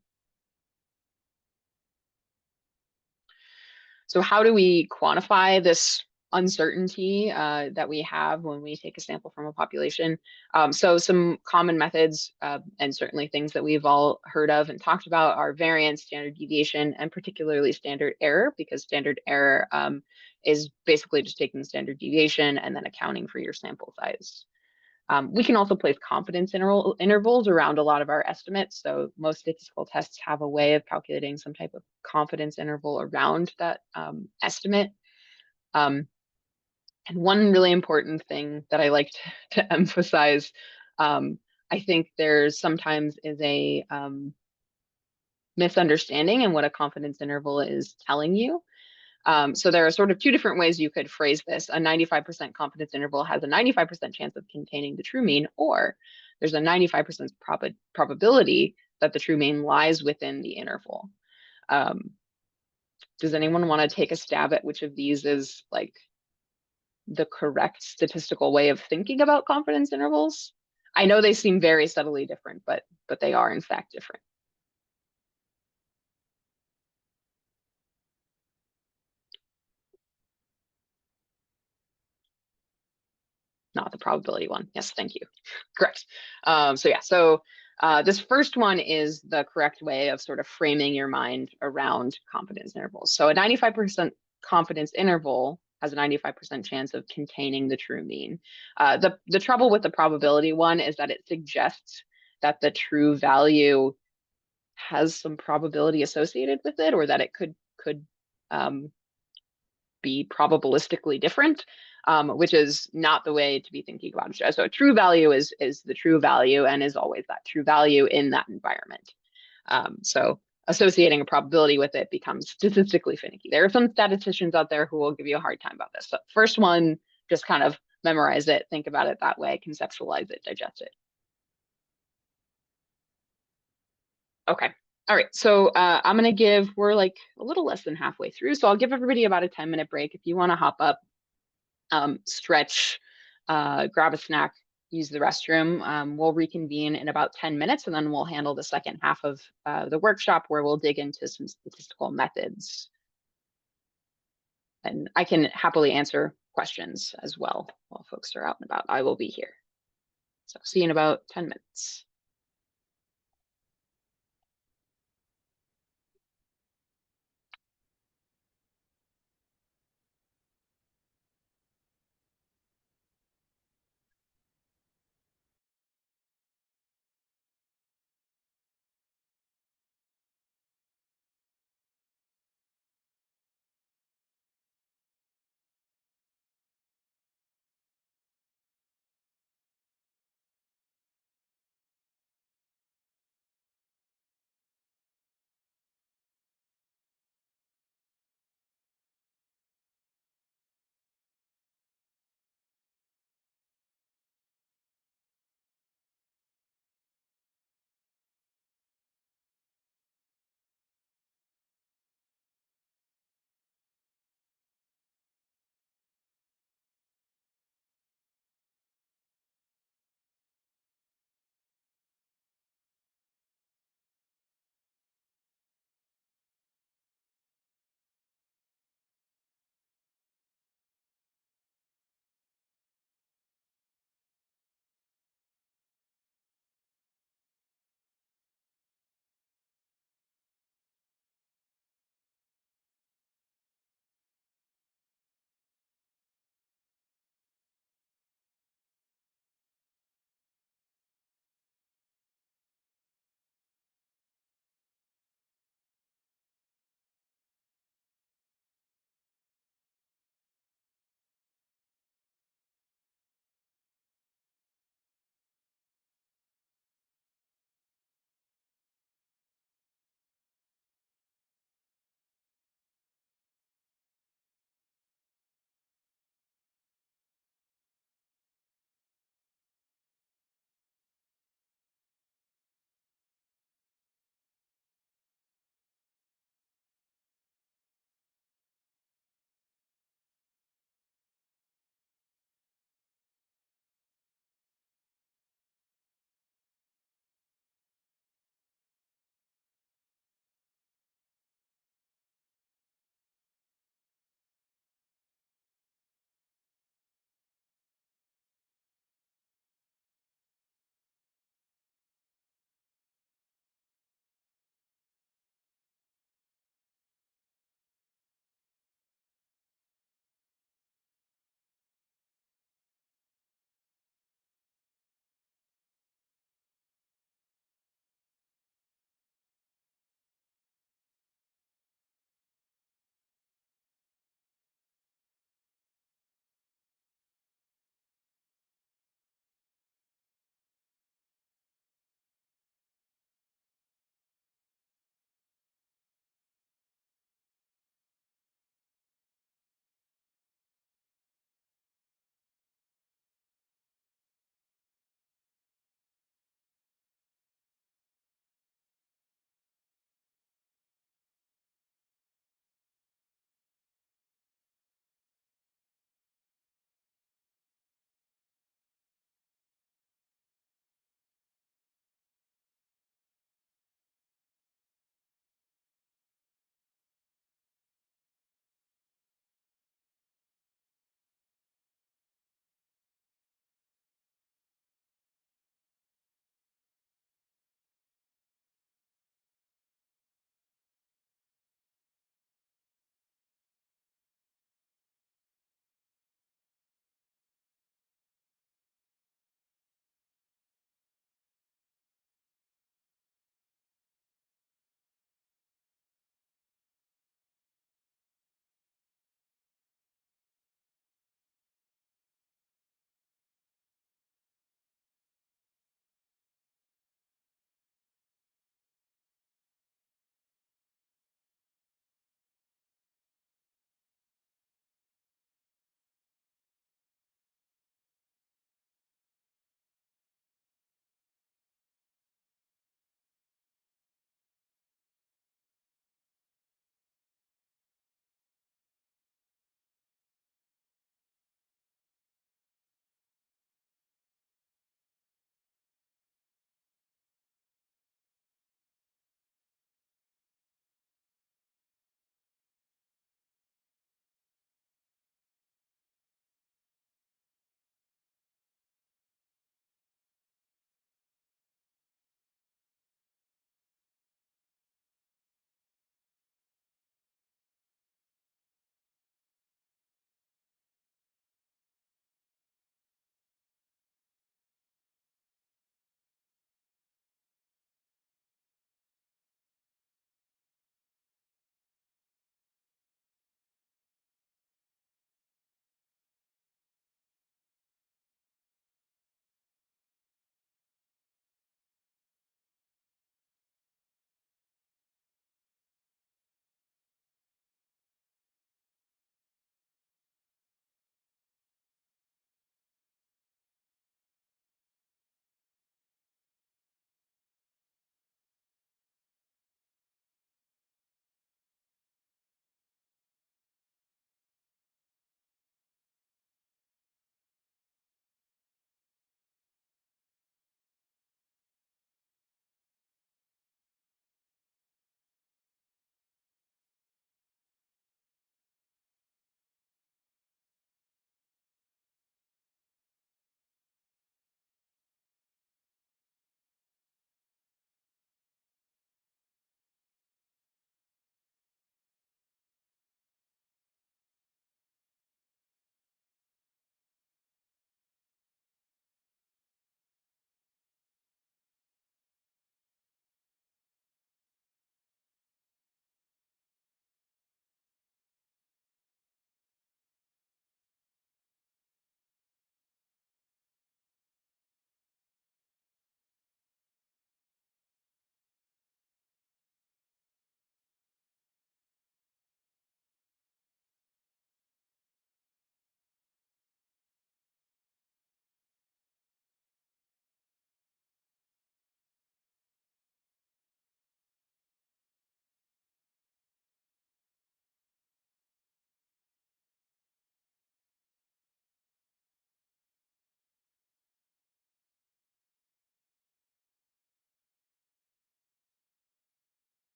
So how do we quantify this uncertainty that we have when we take a sample from a population? So some common methods and certainly things that we've all heard of and talked about are variance, standard deviation, and particularly standard error, because standard error is basically just taking standard deviation and then accounting for your sample size. We can also place confidence intervals around a lot of our estimates. So most statistical tests have a way of calculating some type of confidence interval around that estimate. And one really important thing that I like to emphasize, I think there's sometimes is a misunderstanding in what a confidence interval is telling you. So there are sort of two different ways you could phrase this. A 95% confidence interval has a 95% chance of containing the true mean, or there's a 95% probability that the true mean lies within the interval. Does anyone want to take a stab at which of these is like the correct statistical way of thinking about confidence intervals? I know they seem very subtly different, but they are in fact different. Not the probability one. Yes, thank you. Correct. This first one is the correct way of sort of framing your mind around confidence intervals. So a 95% confidence interval has a 95% chance of containing the true mean. The trouble with the probability one is that it suggests that the true value has some probability associated with it, or that it could um, be probabilistically different, which is not the way to be thinking about it. So true value is the true value and is always that true value in that environment. So associating a probability with it becomes statistically finicky. There are some statisticians out there who will give you a hard time about this. So first one, just kind of memorize it, think about it that way, conceptualize it, digest it. Okay. All right. So I'm going to we're like a little less than halfway through. So I'll give everybody about a 10-minute break. If you want to hop up, stretch, grab a snack, use the restroom. We'll reconvene in about 10 minutes, and then we'll handle the second half of the workshop where we'll dig into some statistical methods. And I can happily answer questions as well while folks are out and about. I will be here. So see you in about 10 minutes.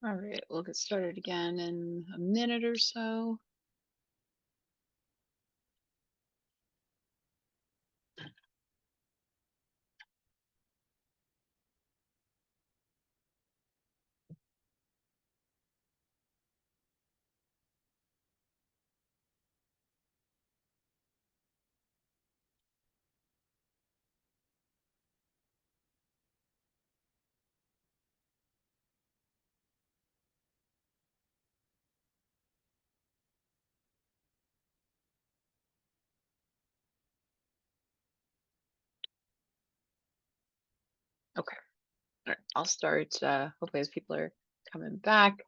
All right, we'll get started again in a minute or so. Okay, all right, I'll start, hopefully as people are coming back,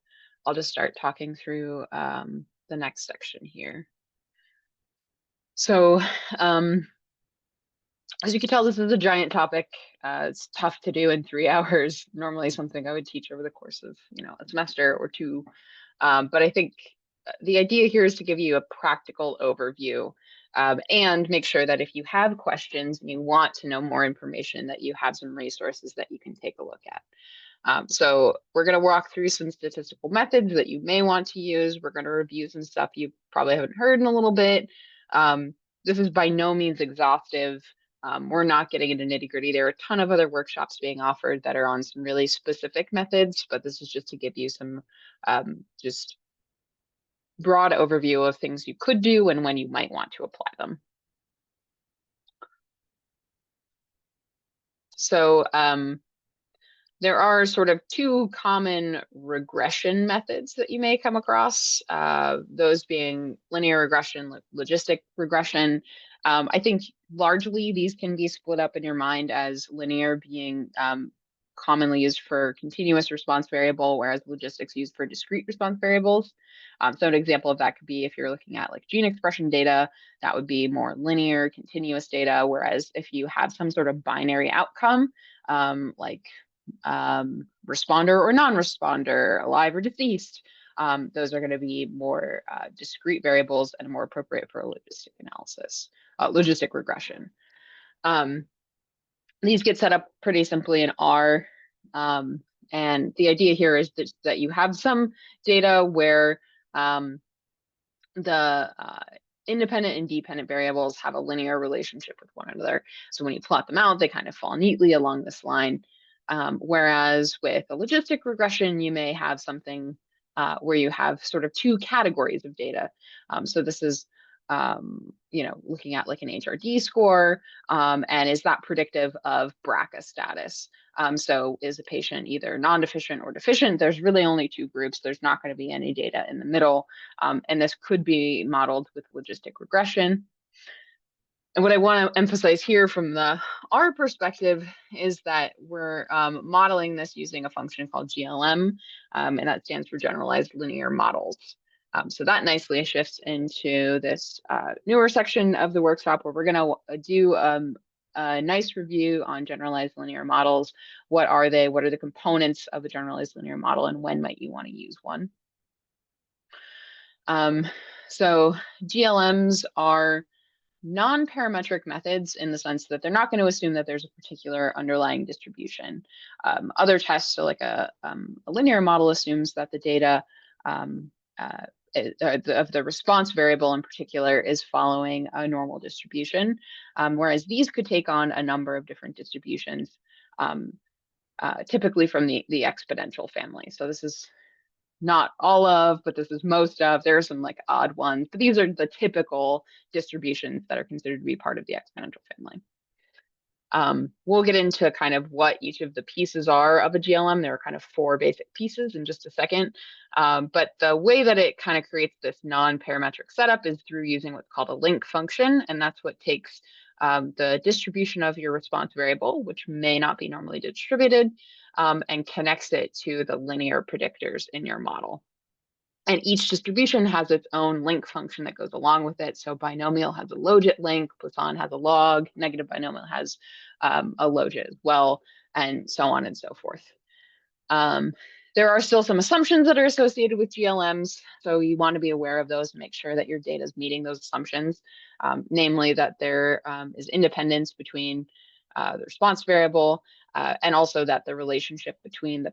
I'll just start talking through the next section here. So, as you can tell, this is a giant topic. It's tough to do in 3 hours. Normally something I would teach over the course of, a semester or two. But I think the idea here is to give you a practical overview, and make sure that if you have questions and you want to know more information, that you have some resources that you can take a look at. So we're going to walk through some statistical methods that you may want to use. We're going to review some stuff you probably haven't heard in a little bit. This is by no means exhaustive. We're not getting into nitty gritty. There are a ton of other workshops being offered that are on some really specific methods, but this is just to give you some just broad overview of things you could do and when you might want to apply them. So there are sort of 2 common regression methods that you may come across, those being linear regression, logistic regression. I think largely these can be split up in your mind as linear being commonly used for continuous response variable, whereas logistics used for discrete response variables. So an example of that could be if you're looking at like gene expression data, that would be more linear, continuous data, whereas if you have some sort of binary outcome, like responder or non-responder, alive or deceased, those are going to be more discrete variables and more appropriate for logistic analysis, logistic regression. These get set up pretty simply in R. And the idea here is that you have some data where the independent and dependent variables have a linear relationship with one another. So when you plot them out, they kind of fall neatly along this line. Whereas with a logistic regression, you may have something where you have sort of 2 categories of data. So this is looking at like an HRD score, and is that predictive of BRCA status? So is a patient either non-deficient or deficient? There's really only 2 groups. There's not going to be any data in the middle. And this could be modeled with logistic regression. And what I want to emphasize here from the R perspective is that we're modeling this using a function called GLM, and that stands for generalized linear models. So that nicely shifts into this newer section of the workshop where we're going to do a nice review on generalized linear models. What are they? What are the components of a generalized linear model, and when might you want to use one? So GLMs are non-parametric methods in the sense that they're not going to assume that there's a particular underlying distribution. Other tests, so like a linear model, assumes that the data of the response variable in particular is following a normal distribution, whereas these could take on a number of different distributions, typically from the exponential family. So this is not all of, but this is most of. There are some like odd ones, but these are the typical distributions that are considered to be part of the exponential family. We'll get into kind of what each of the pieces are of a GLM. There are kind of 4 basic pieces in just a second. But the way that it kind of creates this non-parametric setup is through using what's called a link function. And that's what takes the distribution of your response variable, which may not be normally distributed, and connects it to the linear predictors in your model. And each distribution has its own link function that goes along with it. So binomial has a logit link, Poisson has a log, negative binomial has a logit as well, and so on and so forth. There are still some assumptions that are associated with GLMs, so you want to be aware of those and make sure that your data is meeting those assumptions, namely that there is independence between the response variable, and also that the relationship between the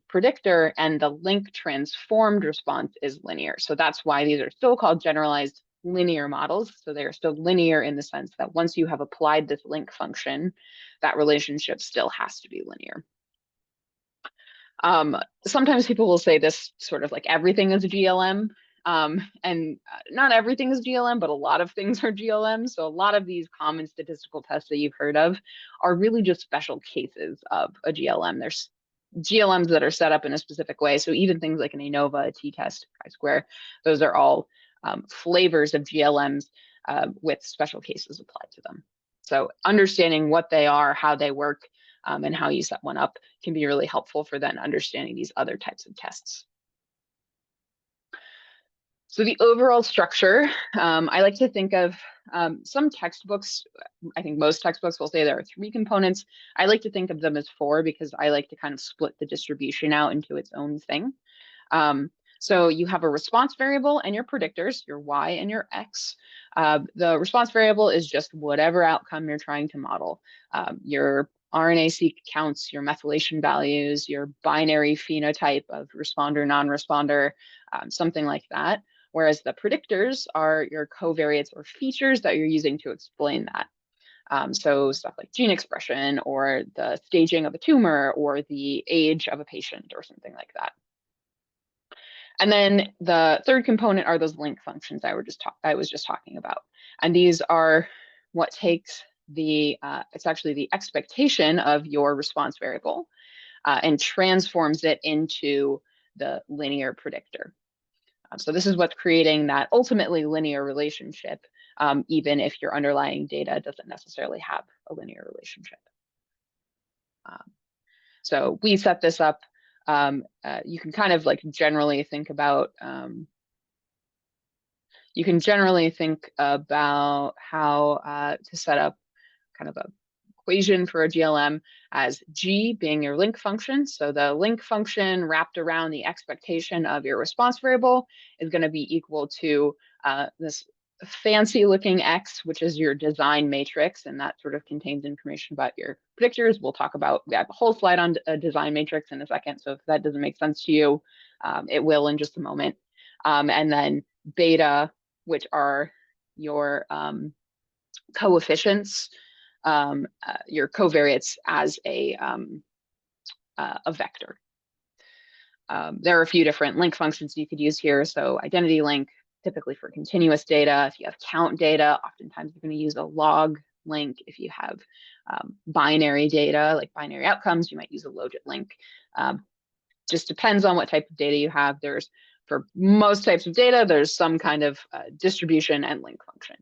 predictor and the link transformed response is linear. So that's why these are still called generalized linear models. So they are still linear in the sense that once you have applied this link function, that relationship still has to be linear. Sometimes people will say this sort of like everything is a GLM, and not everything is GLM, but a lot of things are GLM. So a lot of these common statistical tests that you've heard of are really just special cases of a GLM. There's GLMs that are set up in a specific way. So even things like an ANOVA, a t-test, chi-square, those are all flavors of GLMs with special cases applied to them. So understanding what they are, how they work, and how you set one up can be really helpful for then understanding these other types of tests. So the overall structure, I like to think of some textbooks, I think most textbooks will say there are 3 components. I like to think of them as 4 because I like to kind of split the distribution out into its own thing. So you have a response variable and your predictors, your y and your x. The response variable is just whatever outcome you're trying to model. Your RNA-seq counts, your methylation values, your binary phenotype of responder, non-responder, something like that. Whereas the predictors are your covariates or features that you're using to explain that. So stuff like gene expression or the staging of a tumor or the age of a patient or something like that. And then the third component are those link functions I was just talking about. And these are what takes the, it's actually the expectation of your response variable and transforms it into the linear predictor. So this is what's creating that ultimately linear relationship, even if your underlying data doesn't necessarily have a linear relationship. So we set this up. You can kind of like generally think about, you can generally think about how to set up kind of a equation for a GLM as G being your link function. So the link function wrapped around the expectation of your response variable is going to be equal to this fancy looking X, which is your design matrix, and that sort of contains information about your predictors. We'll talk about, we have a whole slide on a design matrix in a second, so if that doesn't make sense to you, it will in just a moment. And then beta, which are your coefficients, your covariates as a vector. There are a few different link functions you could use here. So identity link, typically for continuous data. If you have count data, oftentimes you're going to use a log link. If you have binary data, like binary outcomes, you might use a logit link. Just depends on what type of data you have. There's, for most types of data, there's some kind of distribution and link function.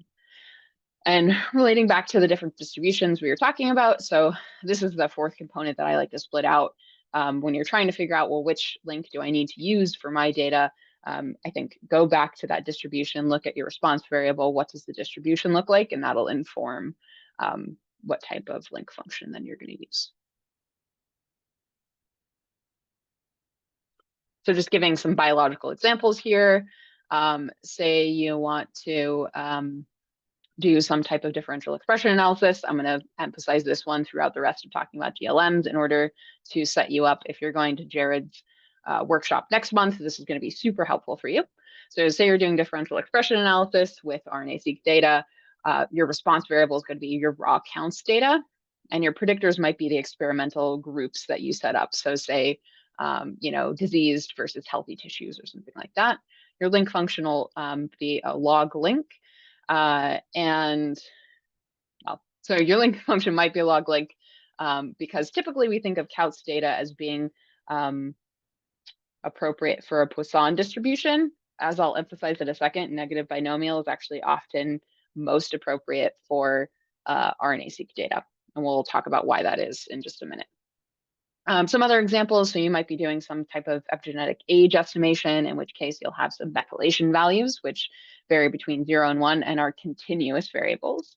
And relating back to the different distributions we were talking about, so this is the 4th component that I like to split out. When you're trying to figure out, well, which link do I need to use for my data? I think go back to that distribution, look at your response variable, what does the distribution look like? And that'll inform what type of link function then you're going to use. So just giving some biological examples here. Say you want to do some type of differential expression analysis. I'm going to emphasize this one throughout the rest of talking about GLMs in order to set you up. If you're going to Jared's workshop next month, this is going to be super helpful for you. So say you're doing differential expression analysis with RNA-seq data, your response variable is going to be your raw counts data, and your predictors might be the experimental groups that you set up. So say, you know, diseased versus healthy tissues or something like that. Your link function will be a log link. And well, so your link function might be a log link because typically we think of counts data as being appropriate for a Poisson distribution. As I'll emphasize in a second, negative binomial is actually often most appropriate for RNA-seq data. And we'll talk about why that is in just a minute. Some other examples, so you might be doing some type of epigenetic age estimation, in which case you'll have some methylation values, which vary between 0 and 1 and are continuous variables.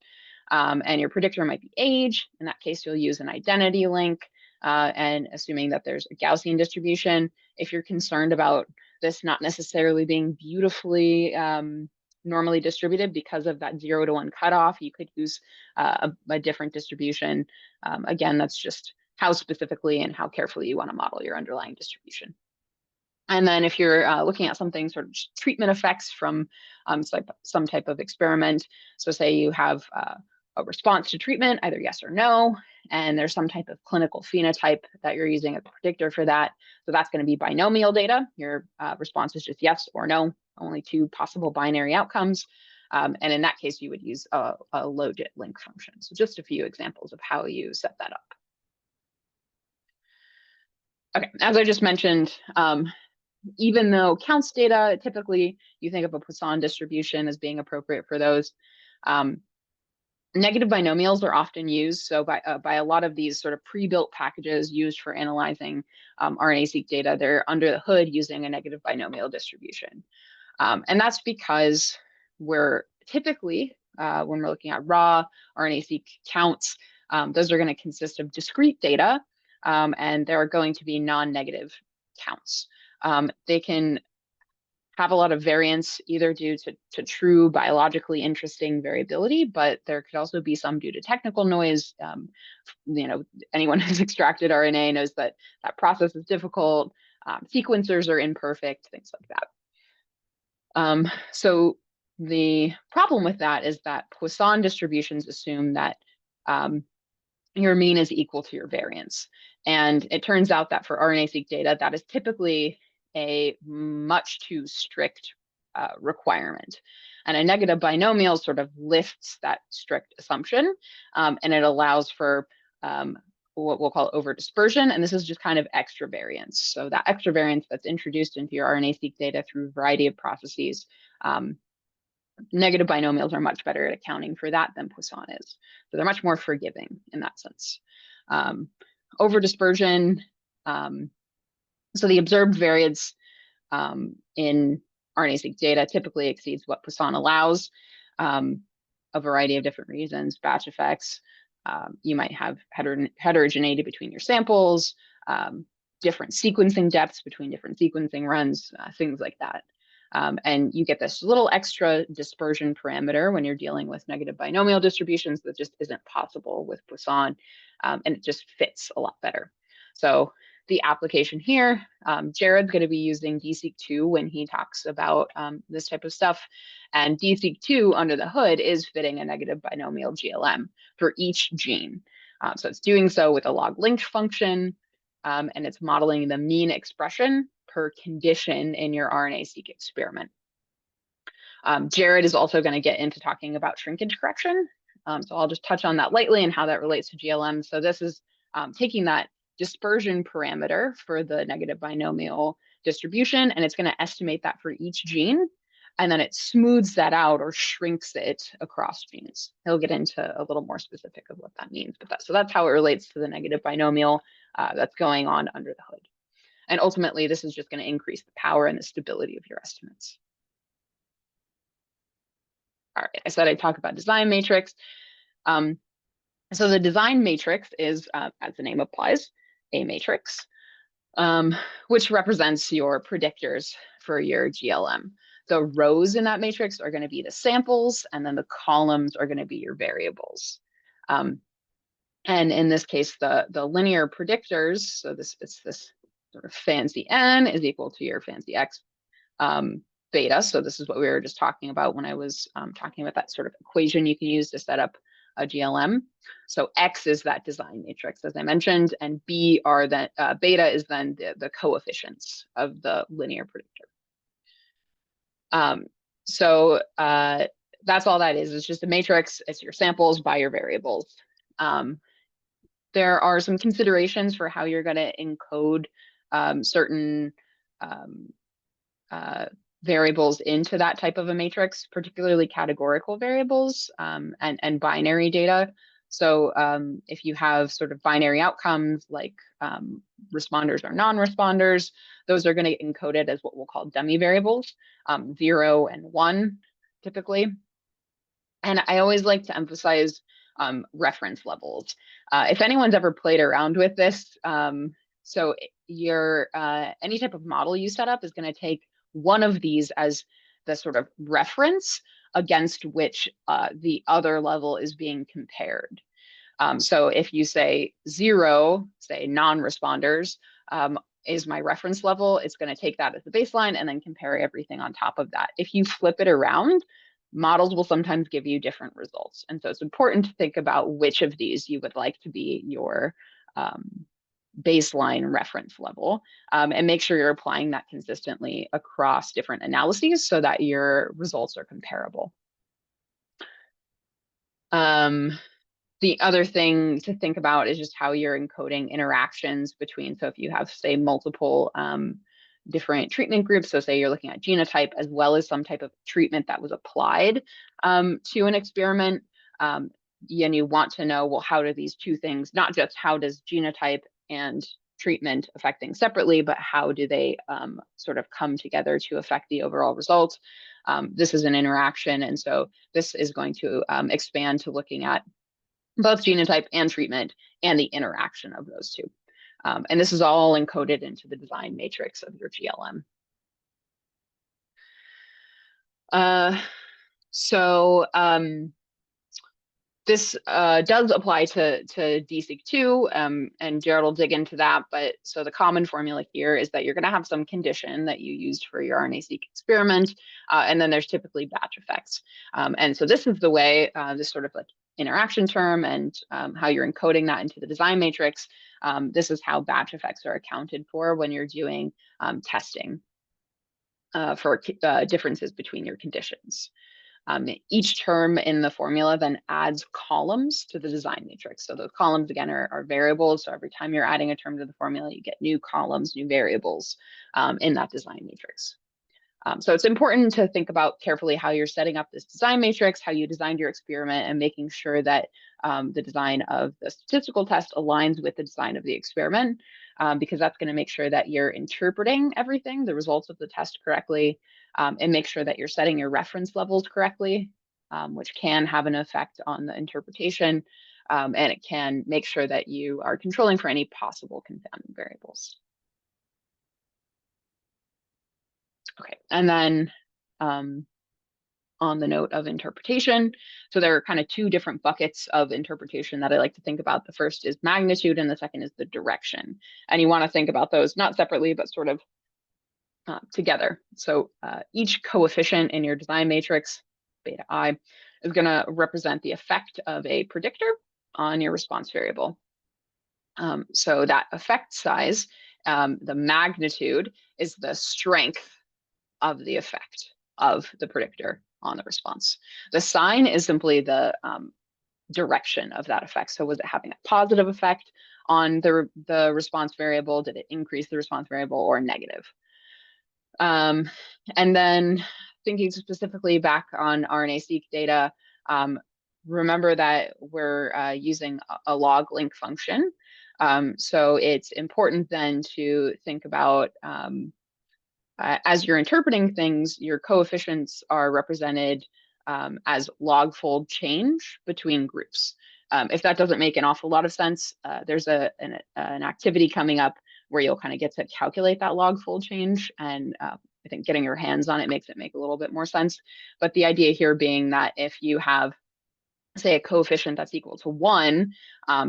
And your predictor might be age. In that case, you'll use an identity link. And assuming that there's a Gaussian distribution, if you're concerned about this not necessarily being beautifully normally distributed because of that 0 to 1 cutoff. You could use a different distribution. Again, that's just how specifically and how carefully you want to model your underlying distribution. And then if you're looking at something sort of treatment effects from some type of experiment, so say you have a response to treatment, either yes or no, and there's some type of clinical phenotype that you're using as a predictor for that. So that's going to be binomial data. Your response is just yes or no, only 2 possible binary outcomes. And in that case, you would use a logit link function. So just a few examples of how you set that up. Okay, as I just mentioned, even though counts data, typically you think of a Poisson distribution as being appropriate for those. Negative binomials are often used, so by a lot of these sort of pre-built packages used for analyzing RNA-seq data, they're under the hood using a negative binomial distribution. And that's because we're typically, when we're looking at raw RNA-seq counts, those are going to consist of discrete data, and there are going to be non-negative counts. They can have a lot of variance either due to true biologically interesting variability, but there could also be some due to technical noise. You know, anyone who's extracted RNA knows that that process is difficult. Sequencers are imperfect, things like that. So the problem with that is that Poisson distributions assume that your mean is equal to your variance. And it turns out that for RNA-seq data, that is typically a much too strict requirement. And a negative binomial sort of lifts that strict assumption, and it allows for what we'll call overdispersion. And this is just kind of extra variance. So that extra variance that's introduced into your RNA-seq data through a variety of processes, negative binomials are much better at accounting for that than Poisson is. So they're much more forgiving in that sense. Overdispersion, so the observed variance in RNA-seq data typically exceeds what Poisson allows. A variety of different reasons, batch effects. You might have heterogeneity between your samples, different sequencing depths between different sequencing runs, things like that. And you get this little extra dispersion parameter when you're dealing with negative binomial distributions that just isn't possible with Poisson, and it just fits a lot better. So the application here, Jared's going to be using DSeq2 when he talks about this type of stuff. And DSeq2 under the hood is fitting a negative binomial GLM for each gene. So it's doing so with a log linked function, and it's modeling the mean expression per condition in your RNA-seq experiment. Jared is also going to get into talking about shrinkage correction. So I'll just touch on that lightly and how that relates to GLM. So this is taking that dispersion parameter for the negative binomial distribution, and it's going to estimate that for each gene, and then it smooths that out or shrinks it across genes. He'll get into a little more specific of what that means, but so that's how it relates to the negative binomial that's going on under the hood. And ultimately, this is just going to increase the power and the stability of your estimates. All right, I said I'd talk about design matrix. So the design matrix is, as the name implies, a matrix, which represents your predictors for your GLM. The rows in that matrix are going to be the samples, and then the columns are going to be your variables. And in this case, the linear predictors, so it's this sort of fancy n is equal to your fancy x beta. So this is what we were just talking about when I was talking about that sort of equation you can use to set up a GLM. So X is that design matrix, as I mentioned, and B are that beta is then the coefficients of the linear predictor. So that's all that is. It's just a matrix. It's your samples by your variables. There are some considerations for how you're going to encode certain variables into that type of a matrix, particularly categorical variables and binary data. So if you have sort of binary outcomes like responders or non-responders, those are going to get encoded as what we'll call dummy variables, 0 and 1 typically. And I always like to emphasize reference levels. If anyone's ever played around with this, so your any type of model you set up is going to take one of these as the sort of reference against which the other level is being compared. So if you say 0, say non-responders, is my reference level, it's going to take that as the baseline and then compare everything on top of that. If you flip it around, models will sometimes give you different results. And so it's important to think about which of these you would like to be your baseline reference level, and make sure you're applying that consistently across different analyses so that your results are comparable. The other thing to think about is just how you're encoding interactions between, so if you have, say, multiple different treatment groups, so say you're looking at genotype as well as some type of treatment that was applied to an experiment, and you want to know, well, how do these two things, not just how does genotype and treatment affect things separately, but how do they sort of come together to affect the overall result? This is an interaction, and so this is going to expand to looking at both genotype and treatment and the interaction of those two. And this is all encoded into the design matrix of your GLM. This does apply to DSeq2, and Jared will dig into that, but so the common formula here is that you're gonna have some condition that you used for your RNA-seq experiment, and then there's typically batch effects. And so this is the way, this sort of like interaction term and how you're encoding that into the design matrix. This is how batch effects are accounted for when you're doing testing for differences between your conditions. Each term in the formula then adds columns to the design matrix. So those columns, again, are variables. So every time you're adding a term to the formula, you get new columns, new variables in that design matrix. So it's important to think about carefully how you're setting up this design matrix, how you designed your experiment, and making sure that the design of the statistical test aligns with the design of the experiment, because that's going to make sure that you're interpreting everything, the results of the test correctly, and make sure that you're setting your reference levels correctly, which can have an effect on the interpretation, and it can make sure that you are controlling for any possible confounding variables. Okay, and then on the note of interpretation, so there are kind of two different buckets of interpretation that I like to think about. The first is magnitude and the second is the direction. And you want to think about those not separately, but sort of together. So each coefficient in your design matrix, beta I, is going to represent the effect of a predictor on your response variable. So that effect size, the magnitude, is the strength of the effect of the predictor on the response. The sign is simply the direction of that effect. So was it having a positive effect on the response variable? Did it increase the response variable, or negative? And then thinking specifically back on RNA-seq data, remember that we're using a log link function. So it's important then to think about, as you're interpreting things, your coefficients are represented as log fold change between groups. If that doesn't make an awful lot of sense, there's an activity coming up where you'll kind of get to calculate that log fold change. And I think getting your hands on it makes it make a little bit more sense. But the idea here being that if you have, say, a coefficient that's equal to 1,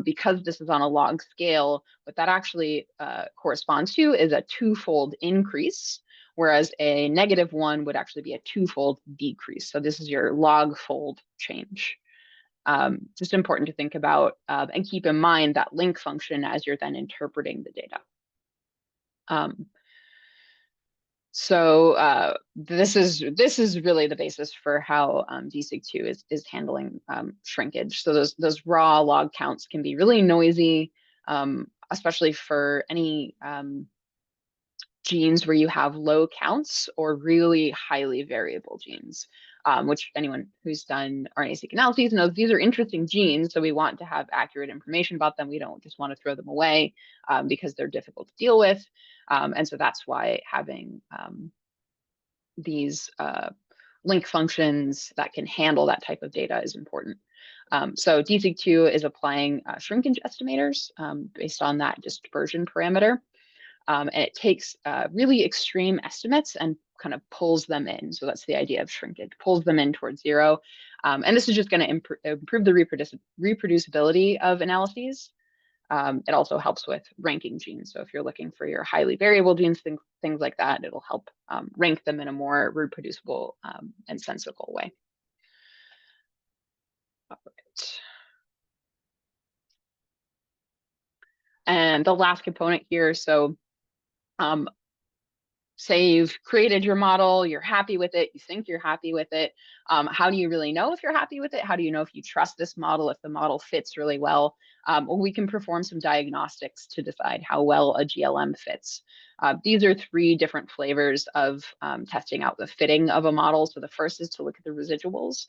because this is on a log scale, what that actually corresponds to is a twofold increase, whereas a -1 would actually be a twofold decrease. So this is your log fold change. Just important to think about and keep in mind that link function as you're then interpreting the data. So this is really the basis for how DSeq2 is handling shrinkage. So those raw log counts can be really noisy, especially for any genes where you have low counts or really highly variable genes, which anyone who's done RNA-seq analyses knows these are interesting genes, so we want to have accurate information about them. We don't just want to throw them away because they're difficult to deal with. And so that's why having these link functions that can handle that type of data is important. So DSeq2 is applying shrinkage estimators based on that dispersion parameter. And it takes really extreme estimates and kind of pulls them in. So that's the idea of shrinkage, pulls them in towards zero. And this is just going to improve the reproducibility of analyses. It also helps with ranking genes. So if you're looking for your highly variable genes, things like that, it'll help rank them in a more reproducible and sensical way. All right. And the last component here, so say you've created your model, you're happy with it, you think you're happy with it. How do you really know if you're happy with it? How do you know if you trust this model, if the model fits really well? Well, we can perform some diagnostics to decide how well a GLM fits. These are 3 different flavors of testing out the fitting of a model. So the first is to look at the residuals,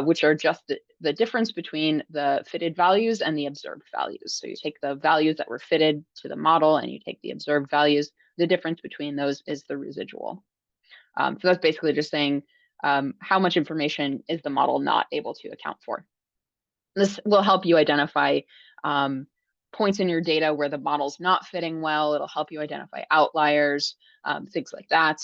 which are just the difference between the fitted values and the observed values. So you take the values that were fitted to the model and you take the observed values. The difference between those is the residual. So that's basically just saying how much information is the model not able to account for. This will help you identify points in your data where the model's not fitting well. It'll help you identify outliers, things like that.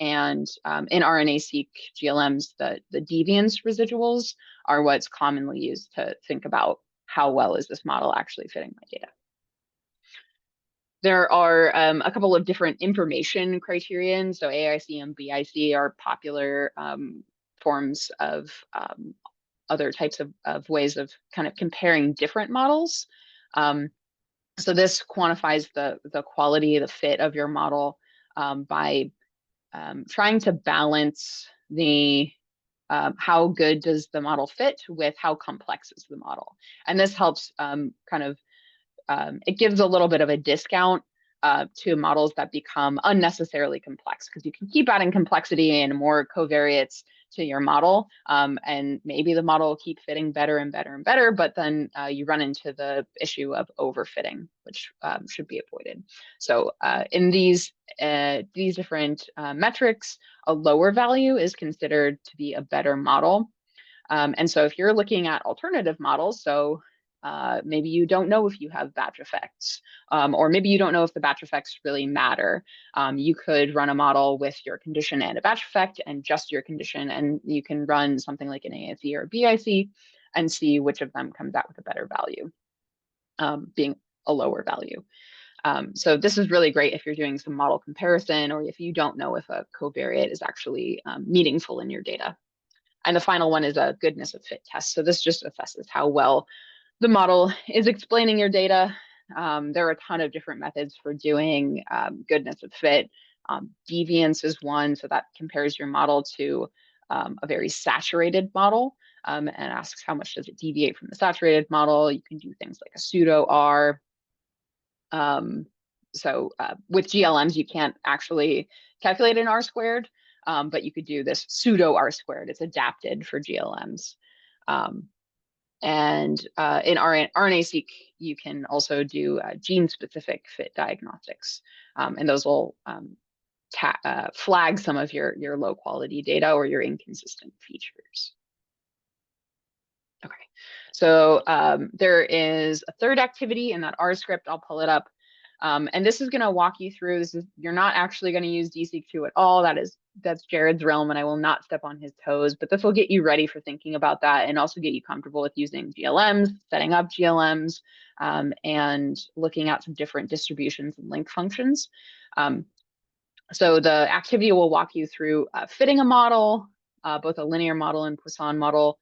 And in RNA-seq GLMs, the deviance residuals are what's commonly used to think about how well is this model actually fitting my data. There are a couple of different information criterion. So AIC and BIC are popular forms of other types of ways of kind of comparing different models. So this quantifies the quality, the fit of your model by trying to balance the how good does the model fit with how complex is the model. And this helps kind of it gives a little bit of a discount to models that become unnecessarily complex, because you can keep adding complexity and more covariates to your model, and maybe the model will keep fitting better and better and better, but then you run into the issue of overfitting, which should be avoided. So in these different metrics, a lower value is considered to be a better model. And so if you're looking at alternative models, so maybe you don't know if you have batch effects, or maybe you don't know if the batch effects really matter. You could run a model with your condition and a batch effect and just your condition, and you can run something like an AIC or a BIC and see which of them comes out with a better value, being a lower value. So this is really great if you're doing some model comparison, or if you don't know if a covariate is actually meaningful in your data. And the final one is a goodness of fit test. So this just assesses how well the model is explaining your data. There are a ton of different methods for doing goodness of fit. Deviance is one, so that compares your model to a very saturated model and asks how much does it deviate from the saturated model. You can do things like a pseudo R. So with GLMs, you can't actually calculate an R squared, but you could do this pseudo R squared. It's adapted for GLMs. And in RNA-seq, you can also do gene-specific fit diagnostics, and those will flag some of your low-quality data or your inconsistent features. Okay, so there is a third activity in that R script. I'll pull it up. And this is going to walk you through. You're not actually going to use DSeq2 at all. That's Jared's realm, and I will not step on his toes. But this will get you ready for thinking about that, and also get you comfortable with using GLMs, setting up GLMs, and looking at some different distributions and link functions. So the activity will walk you through fitting a model, both a linear model and Poisson model.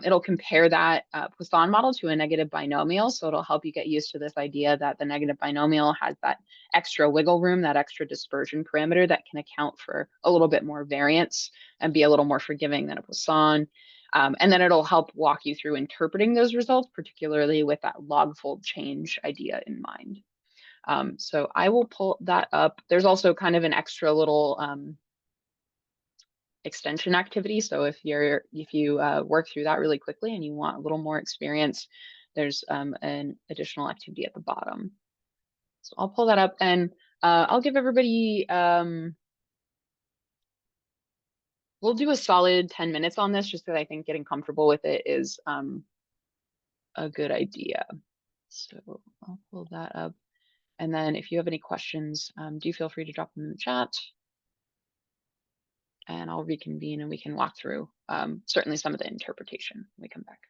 It'll compare that Poisson model to a negative binomial. So it'll help you get used to this idea that the negative binomial has that extra wiggle room, that extra dispersion parameter that can account for a little bit more variance and be a little more forgiving than a Poisson. And then it'll help walk you through interpreting those results, particularly with that log-fold change idea in mind. So I will pull that up. There's also kind of an extra little extension activity. So if you work through that really quickly and you want a little more experience, there's an additional activity at the bottom. So I'll pull that up, and I'll give everybody, we'll do a solid 10 minutes on this, just because I think getting comfortable with it is a good idea. So I'll pull that up. And then if you have any questions, do feel free to drop them in the chat. and I'll reconvene and we can walk through certainly some of the interpretation when we come back.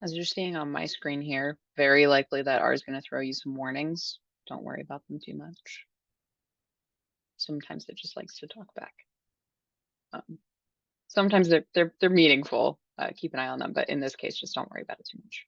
As you're seeing on my screen here, very likely that R is going to throw you some warnings. Don't worry about them too much. Sometimes it just likes to talk back. Sometimes they're meaningful. Keep an eye on them, but in this case, just don't worry about it too much.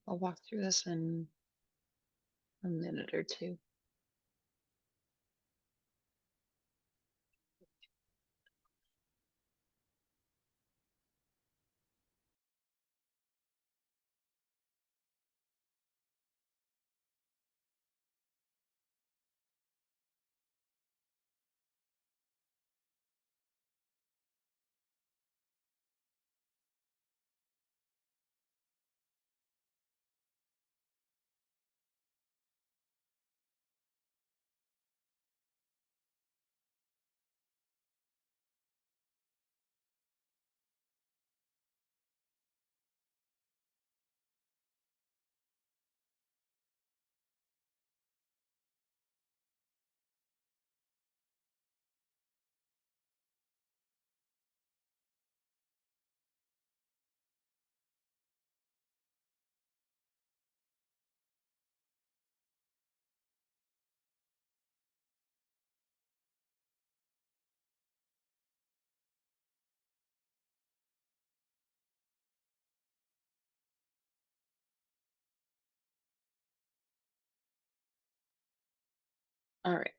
I'll walk through this in a minute or two. All right,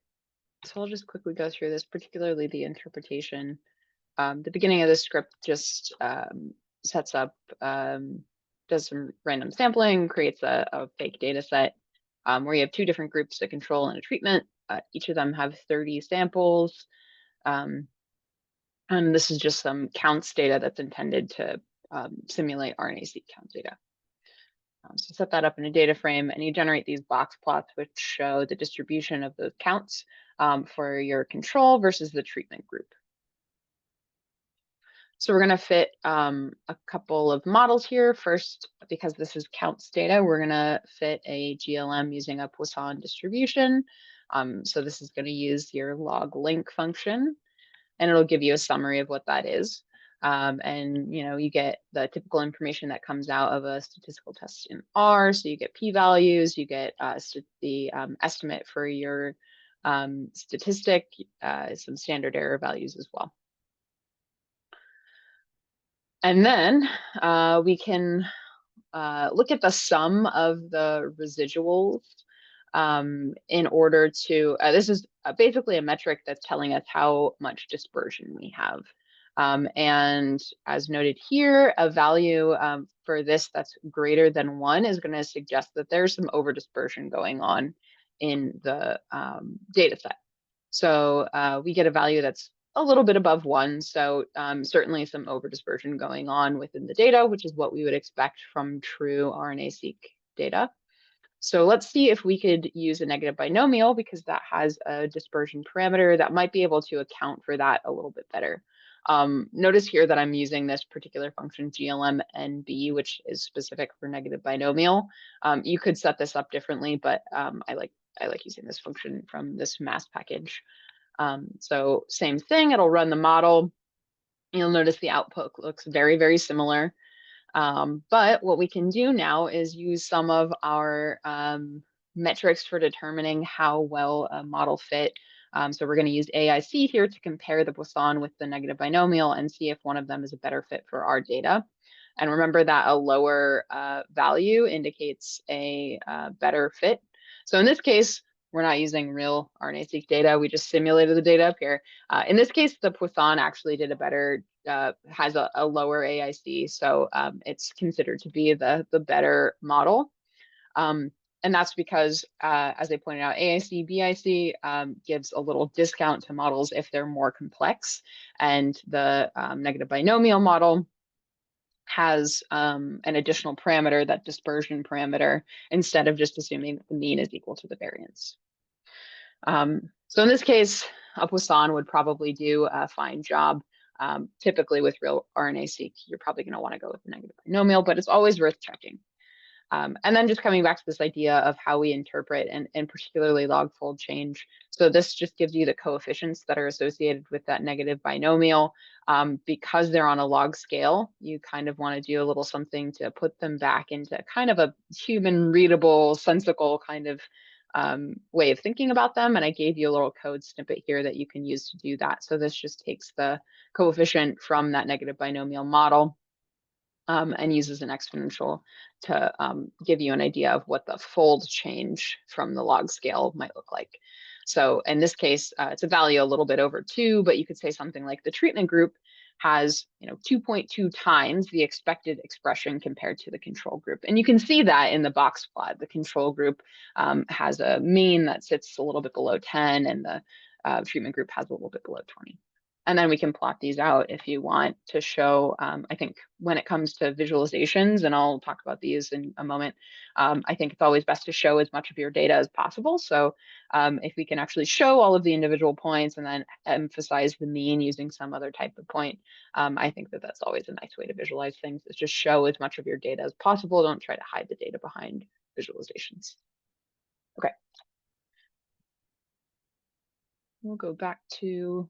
so I'll just quickly go through this, particularly the interpretation. The beginning of the script just sets up, does some random sampling, creates a fake data set where you have two different groups, a control and a treatment. Each of them have 30 samples. And this is just some counts data that's intended to simulate RNA-seq count data. So set that up in a data frame and you generate these box plots which show the distribution of those counts for your control versus the treatment group. So we're going to fit a couple of models here. First, because this is counts data, we're going to fit a GLM using a Poisson distribution. So this is going to use your log link function, and it'll give you a summary of what that is. And you get the typical information that comes out of a statistical test in R. So you get p-values, you get the estimate for your statistic, some standard error values as well. And then we can look at the sum of the residuals in order to, this is basically a metric that's telling us how much dispersion we have. And as noted here, a value for this that's greater than 1 is going to suggest that there's some over dispersion going on in the data set. So we get a value that's a little bit above 1. So certainly some over dispersion going on within the data, which is what we would expect from true RNA-seq data. So let's see if we could use a negative binomial, because that has a dispersion parameter that might be able to account for that a little bit better. Notice here that I'm using this particular function glmnb, which is specific for negative binomial. You could set this up differently, but I like using this function from this mass package. So same thing, it'll run the model. You'll notice the output looks very, very similar. But what we can do now is use some of our metrics for determining how well a model fit. So we're going to use AIC here to compare the Poisson with the negative binomial and see if one of them is a better fit for our data. And remember that a lower value indicates a better fit. So in this case, we're not using real RNA-seq data. We just simulated the data up here. In this case, the Poisson actually did a better, has a lower AIC. So it's considered to be the better model. And that's because, as I pointed out, AIC, BIC gives a little discount to models if they're more complex. And the negative binomial model has an additional parameter, that dispersion parameter, instead of just assuming that the mean is equal to the variance. So in this case, a Poisson would probably do a fine job. Typically with real RNA-seq, you're probably going to want to go with the negative binomial, but it's always worth checking. And then just coming back to this idea of how we interpret and particularly log fold change. So this just gives you the coefficients that are associated with that negative binomial. Because they're on a log scale, you kind of want to do a little something to put them back into kind of a human readable, sensical kind of way of thinking about them. And I gave you a little code snippet here that you can use to do that. So this just takes the coefficient from that negative binomial model and uses an exponential to give you an idea of what the fold change from the log scale might look like. So in this case, it's a value a little bit over 2, but you could say something like the treatment group has 2.2 times the expected expression compared to the control group. And you can see that in the box plot. The control group has a mean that sits a little bit below 10, and the treatment group has a little bit below 20. And then we can plot these out if you want to show, I think when it comes to visualizations, and I'll talk about these in a moment, I think it's always best to show as much of your data as possible. So if we can actually show all of the individual points and then emphasize the mean using some other type of point, I think that that's always a nice way to visualize things, is just show as much of your data as possible. Don't try to hide the data behind visualizations. Okay. We'll go back to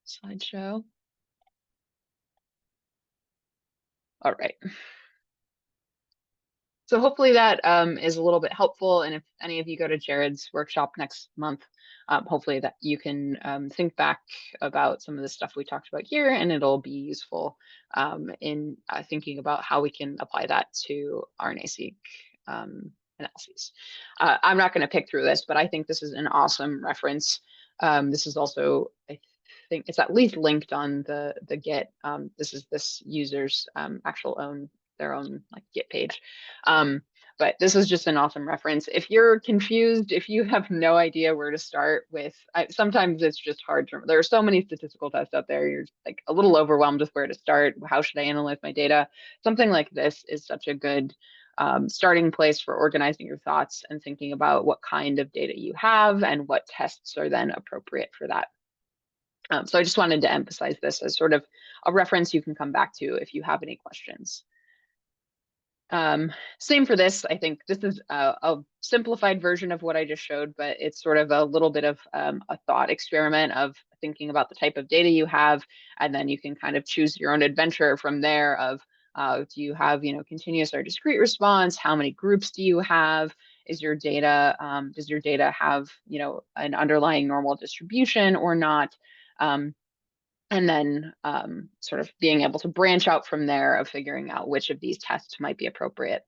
slideshow. All right. So hopefully that is a little bit helpful. And if any of you go to Jared's workshop next month, hopefully that you can think back about some of the stuff we talked about here, and it'll be useful in thinking about how we can apply that to RNA-seq analyses. I'm not going to pick through this, but I think this is an awesome reference. This is also, I think it's at least linked on the Git. This is this user's actual their own like Git page. But this is just an awesome reference. If you're confused, if you have no idea where to start with, sometimes it's just hard to, there are so many statistical tests out there, you're like a little overwhelmed with where to start. How should I analyze my data? Something like this is such a good starting place for organizing your thoughts and thinking about what kind of data you have and what tests are then appropriate for that. So I just wanted to emphasize this as sort of a reference you can come back to if you have any questions. Same for this. I think this is a simplified version of what I just showed, but it's sort of a little bit of a thought experiment of thinking about the type of data you have, and then you can kind of choose your own adventure from there of do you have, continuous or discrete response? How many groups do you have? Is your data, does your data have, an underlying normal distribution or not? And then sort of being able to branch out from there of figuring out which of these tests might be appropriate.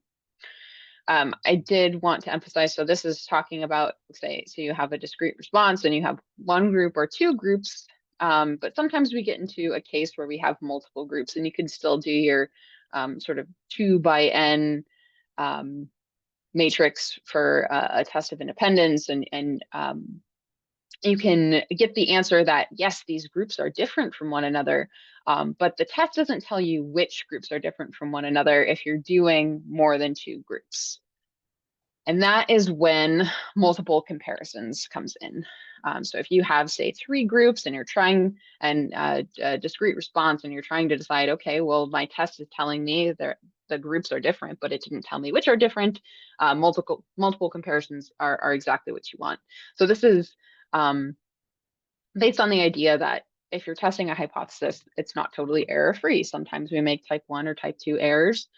I did want to emphasize, so this is talking about, say, so you have a discrete response and you have one group or two groups, but sometimes we get into a case where we have multiple groups, and you can still do your sort of 2 by n matrix for a test of independence, and you can get the answer that, yes, these groups are different from one another, but the test doesn't tell you which groups are different from one another if you're doing more than 2 groups. And that is when multiple comparisons comes in. So if you have, say, 3 groups and you're trying, and a discrete response, and you're trying to decide, okay, well, my test is telling me that the groups are different, but it didn't tell me which are different, multiple comparisons are exactly what you want. So this is based on the idea that if you're testing a hypothesis, it's not totally error-free. Sometimes we make type 1 or type 2 errors.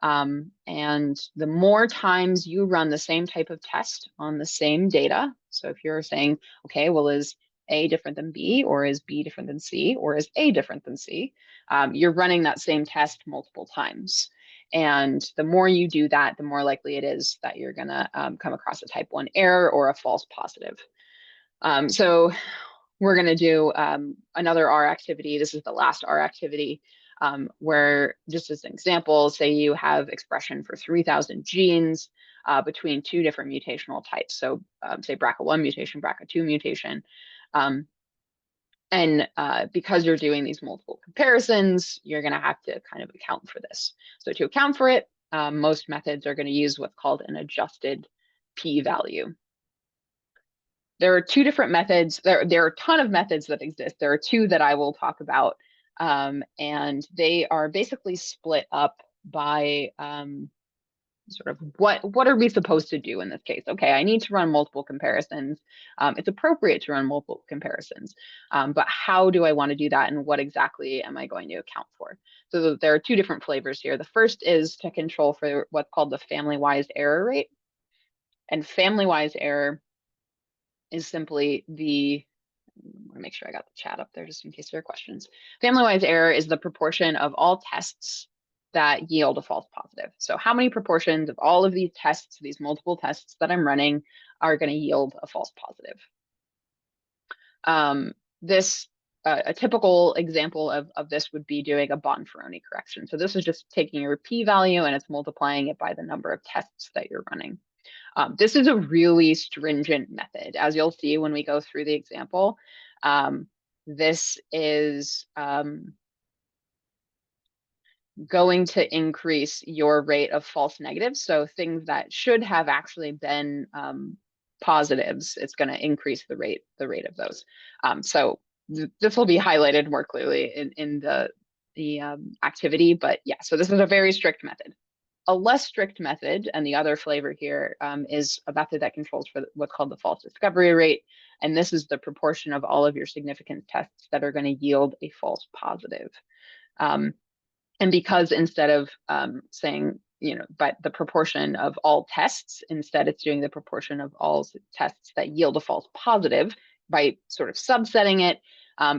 And the more times you run the same type of test on the same data, so if you're saying, okay, well, is A different than B, or is B different than C, or is A different than C, you're running that same test multiple times. And the more you do that, the more likely it is that you're going to come across a type 1 error or a false positive. So we're going to do another R activity. This is the last R activity, where, just as an example, say you have expression for 3,000 genes between 2 different mutational types. So say BRCA1 mutation, BRCA2 mutation. And because you're doing these multiple comparisons, you're going to have to kind of account for this. So to account for it, most methods are going to use what's called an adjusted p-value. There are 2 different methods. There are a ton of methods that exist. There are 2 that I will talk about, and they are basically split up by sort of what are we supposed to do in this case? Okay, I need to run multiple comparisons. It's appropriate to run multiple comparisons, but how do I want to do that, and what exactly am I going to account for? So there are 2 different flavors here. The first is to control for what's called the family-wise error rate, and family-wise error is simply the, want to make sure I got the chat up there just in case there are questions. Family-wise error is the proportion of all tests that yield a false positive. So how many proportions of all of these tests, these multiple tests that I'm running, are going to yield a false positive? This a typical example of this would be doing a Bonferroni correction. So this is just taking your p-value and it's multiplying it by the number of tests that you're running. This is a really stringent method, as you'll see when we go through the example. This is going to increase your rate of false negatives. So things that should have actually been positives, it's going to increase the rate of those. So this will be highlighted more clearly in the activity. But yeah, so this is a very strict method. A less strict method, and the other flavor here, is a method that controls for what's called the false discovery rate. And this is the proportion of all of your significance tests that are going to yield a false positive. And because instead of saying, but the proportion of all tests, instead it's doing the proportion of all tests that yield a false positive by sort of subsetting it.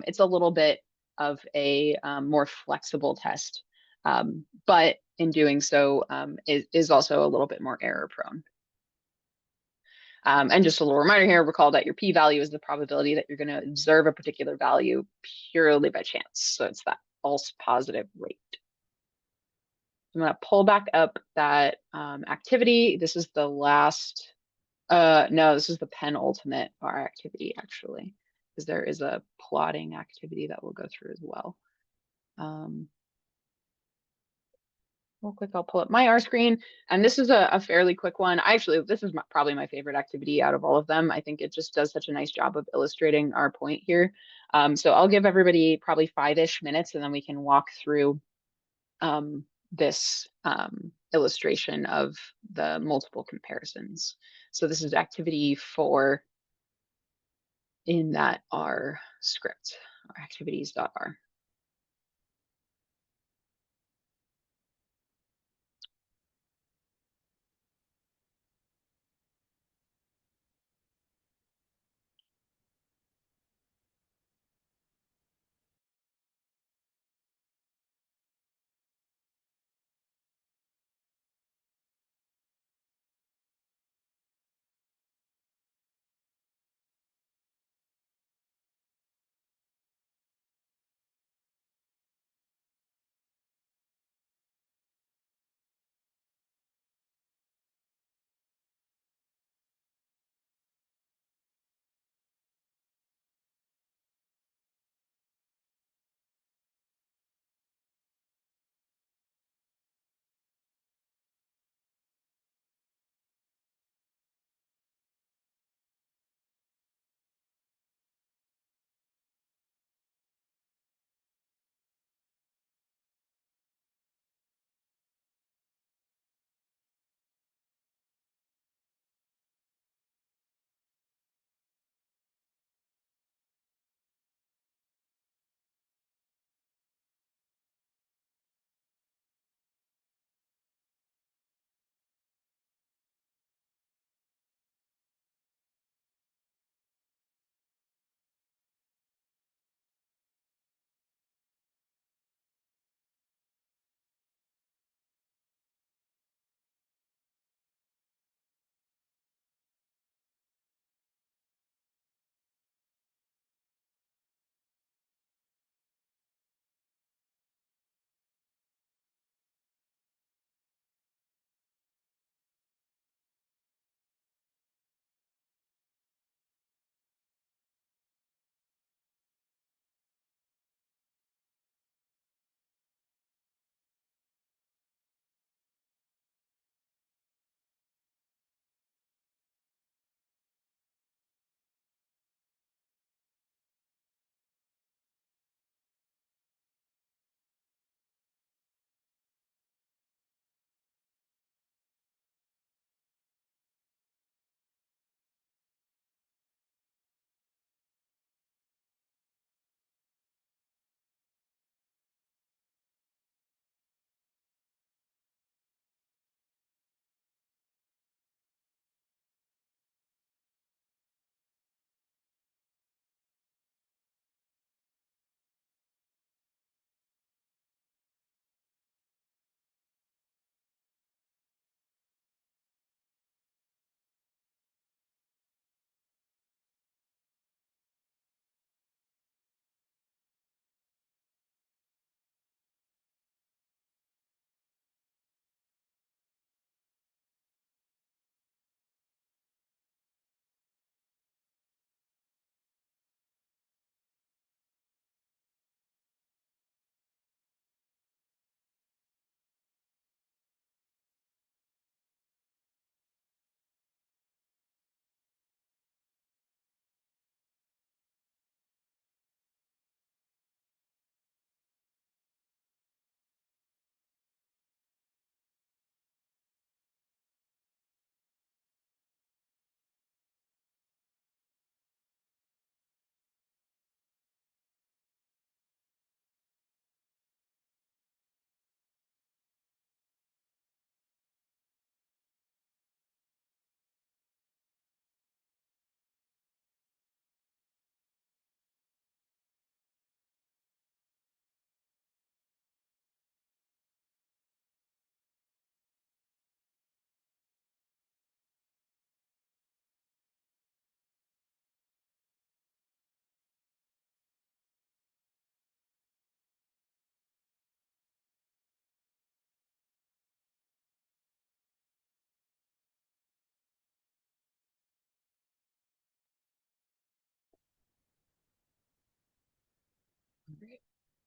It's a little bit of a more flexible test, but in doing so is also a little bit more error prone. And just a little reminder here, recall that your p-value is the probability that you're going to observe a particular value purely by chance. So it's that false positive rate. I'm going to pull back up that activity. This is the last, no, this is the penultimate bar activity, actually, because there is a plotting activity that we'll go through as well. Real quick, I'll pull up my R screen, and this is a fairly quick one. Actually, this is probably my favorite activity out of all of them. I think it just does such a nice job of illustrating our point here. So I'll give everybody probably 5-ish minutes, and then we can walk through this illustration of the multiple comparisons. So this is activity 4 in that R script, or activities.r.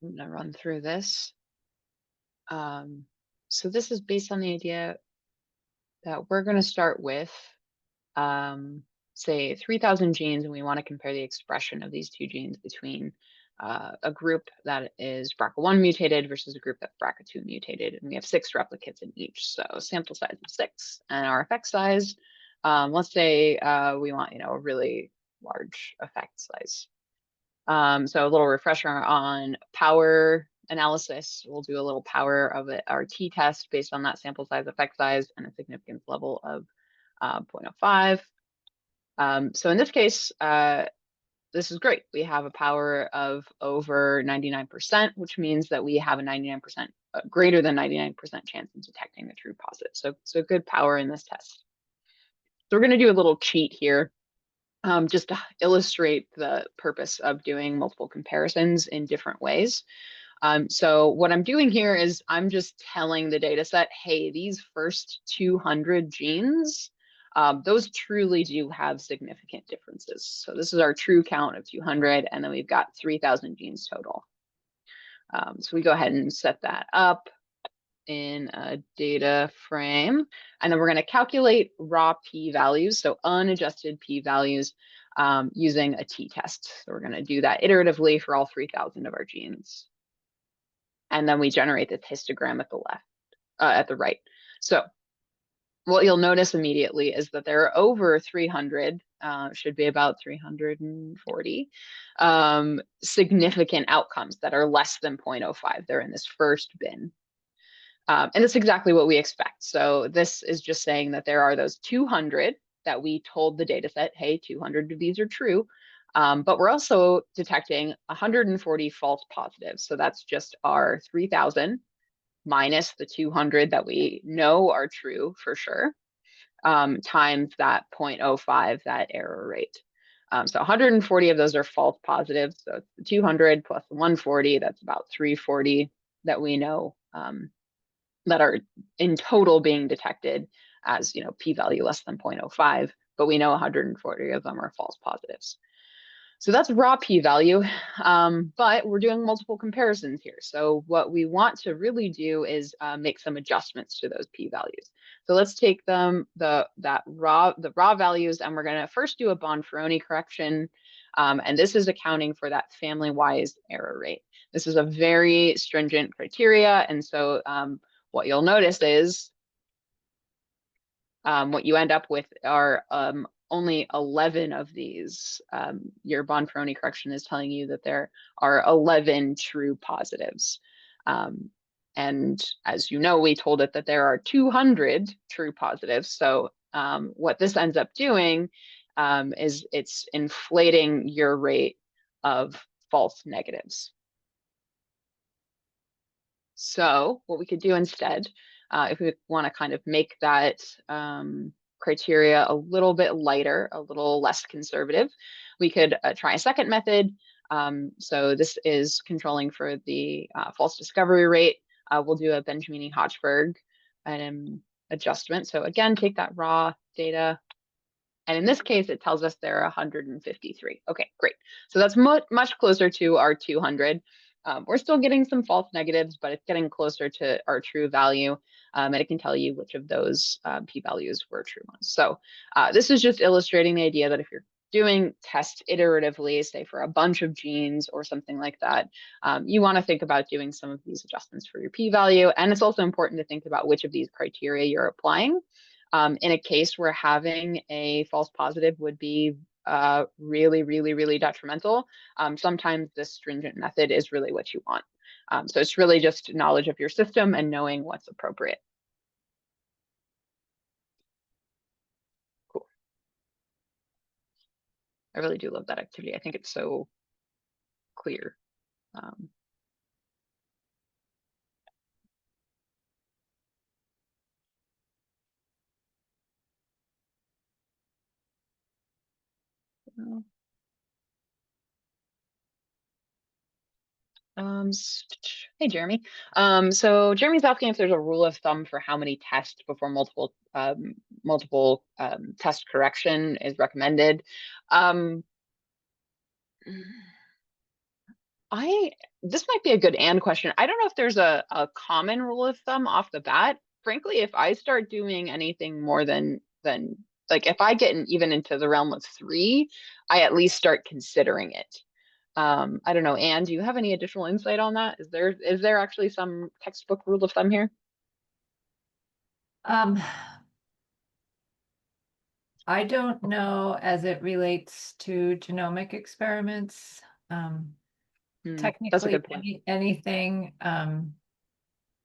I'm going to run through this. So this is based on the idea that we're going to start with, say, 3,000 genes, and we want to compare the expression of these two genes between a group that is BRCA1 mutated versus a group that's BRCA2 mutated. And we have 6 replicates in each. So sample size of 6 and our effect size. Let's say we want, a really large effect size. So a little refresher on power analysis. We'll do a little power of our t-test based on that sample size, effect size, and a significance level of 0.05. So in this case, this is great. We have a power of over 99%, which means that we have a 99%, greater than 99% chance of detecting the true positive. So good power in this test. So we're going to do a little cheat here, just to illustrate the purpose of doing multiple comparisons in different ways. So what I'm doing here is I'm just telling the data set, hey, these first 200 genes, those truly do have significant differences. So this is our true count of 200, and then we've got 3,000 genes total. So we go ahead and set that up in a data frame, and then we're going to calculate raw p-values, so unadjusted p-values, using a t-test. So we're going to do that iteratively for all 3,000 of our genes. And then we generate this histogram at the left, at the right. So what you'll notice immediately is that there are over 300, should be about 340, significant outcomes that are less than 0.05. They're in this first bin. And it's exactly what we expect. So this is just saying that there are those 200 that we told the data set, hey, 200 of these are true. But we're also detecting 140 false positives. So that's just our 3,000 minus the 200 that we know are true for sure, times that 0.05, that error rate. So 140 of those are false positives. So it's the 200 plus the 140, that's about 340 that we know that are in total being detected as, p-value less than 0.05, but we know 140 of them are false positives. So that's raw p-value, but we're doing multiple comparisons here. So what we want to really do is make some adjustments to those p-values. So let's take them, the raw values, and we're going to first do a Bonferroni correction, and this is accounting for that family-wise error rate. This is a very stringent criteria, and so what you'll notice is what you end up with are only 11 of these. Your Bonferroni correction is telling you that there are 11 true positives. And as you know, we told it that there are 200 true positives. So what this ends up doing is it's inflating your rate of false negatives. So what we could do instead, if we want to kind of make that criteria a little bit lighter, a little less conservative, we could try a second method. So this is controlling for the false discovery rate. We'll do a Benjamini-Hochberg adjustment. So again, take that raw data. And in this case, it tells us there are 153. Okay, great. So that's much closer to our 200. We're still getting some false negatives, but it's getting closer to our true value. And it can tell you which of those p-values were true ones. So this is just illustrating the idea that if you're doing tests iteratively, say for a bunch of genes or something like that, you want to think about doing some of these adjustments for your p-value. And it's also important to think about which of these criteria you're applying. In a case where having a false positive would be really, really, really detrimental, sometimes this stringent method is really what you want. So it's really just knowledge of your system and knowing what's appropriate. Cool. I really do love that activity. I think it's so clear. Hey, Jeremy. So Jeremy's asking if there's a rule of thumb for how many tests before multiple test correction is recommended. This might be a good and question. I don't know if there's a common rule of thumb off the bat. Frankly, if I start doing anything more than like if I get even into the realm of 3, I at least start considering it. I don't know, Anne, do you have any additional insight on that? Is there actually some textbook rule of thumb here? I don't know as it relates to genomic experiments. That's a Technically, good point. anything,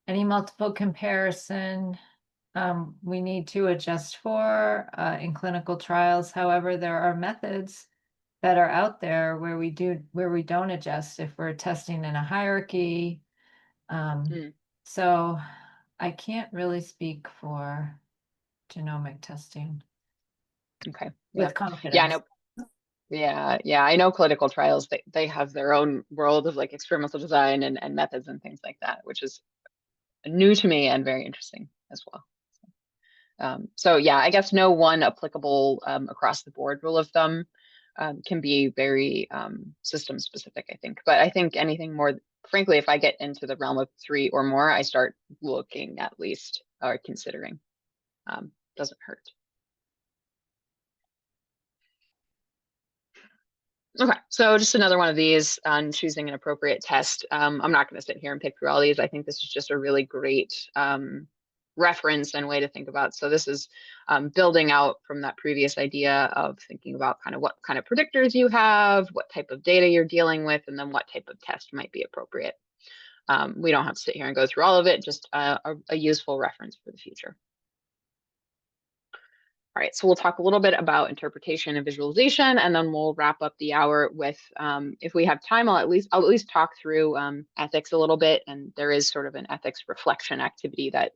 any multiple comparison, we need to adjust for in clinical trials. However, there are methods that are out there where we don't adjust if we're testing in a hierarchy. So I can't really speak for genomic testing. Okay. With Yeah. confidence. Yeah, I know. Yeah. I know clinical trials, they have their own world of like experimental design and methods and things like that, which is new to me and very interesting as well. So yeah, I guess no one applicable across the board rule of thumb can be very system specific, I think. But I think anything more, frankly, if I get into the realm of 3 or more, I start looking at least or considering. Doesn't hurt. Okay, so just another one of these on choosing an appropriate test. I'm not going to sit here and pick through all these. I think this is just a really great reference and way to think about. So this is building out from that previous idea of thinking about kind of what kind of predictors you have, what type of data you're dealing with, and then what type of test might be appropriate. We don't have to sit here and go through all of it, just a useful reference for the future. All right, so we'll talk a little bit about interpretation and visualization, and then we'll wrap up the hour with, if we have time, I'll at least talk through ethics a little bit, and there is sort of an ethics reflection activity that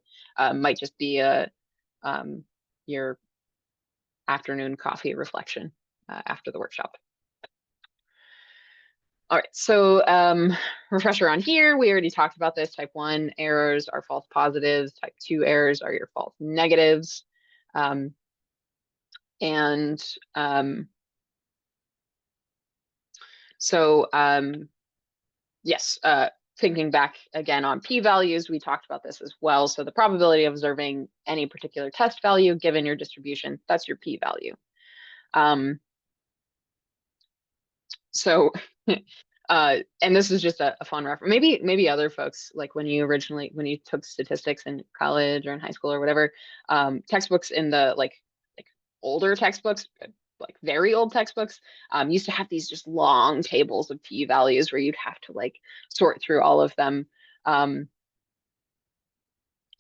might just be your afternoon coffee reflection after the workshop. All right, so refresher on here, we already talked about this. Type 1 errors are false positives. Type 2 errors are your false negatives. Yes, thinking back again on p-values, we talked about this as well. So the probability of observing any particular test value given your distribution, that's your p-value. And this is just a fun reference. Maybe other folks, like when you took statistics in college or in high school or whatever, textbooks in the like older textbooks, like very old textbooks, used to have these just long tables of p-values where you'd have to like sort through all of them.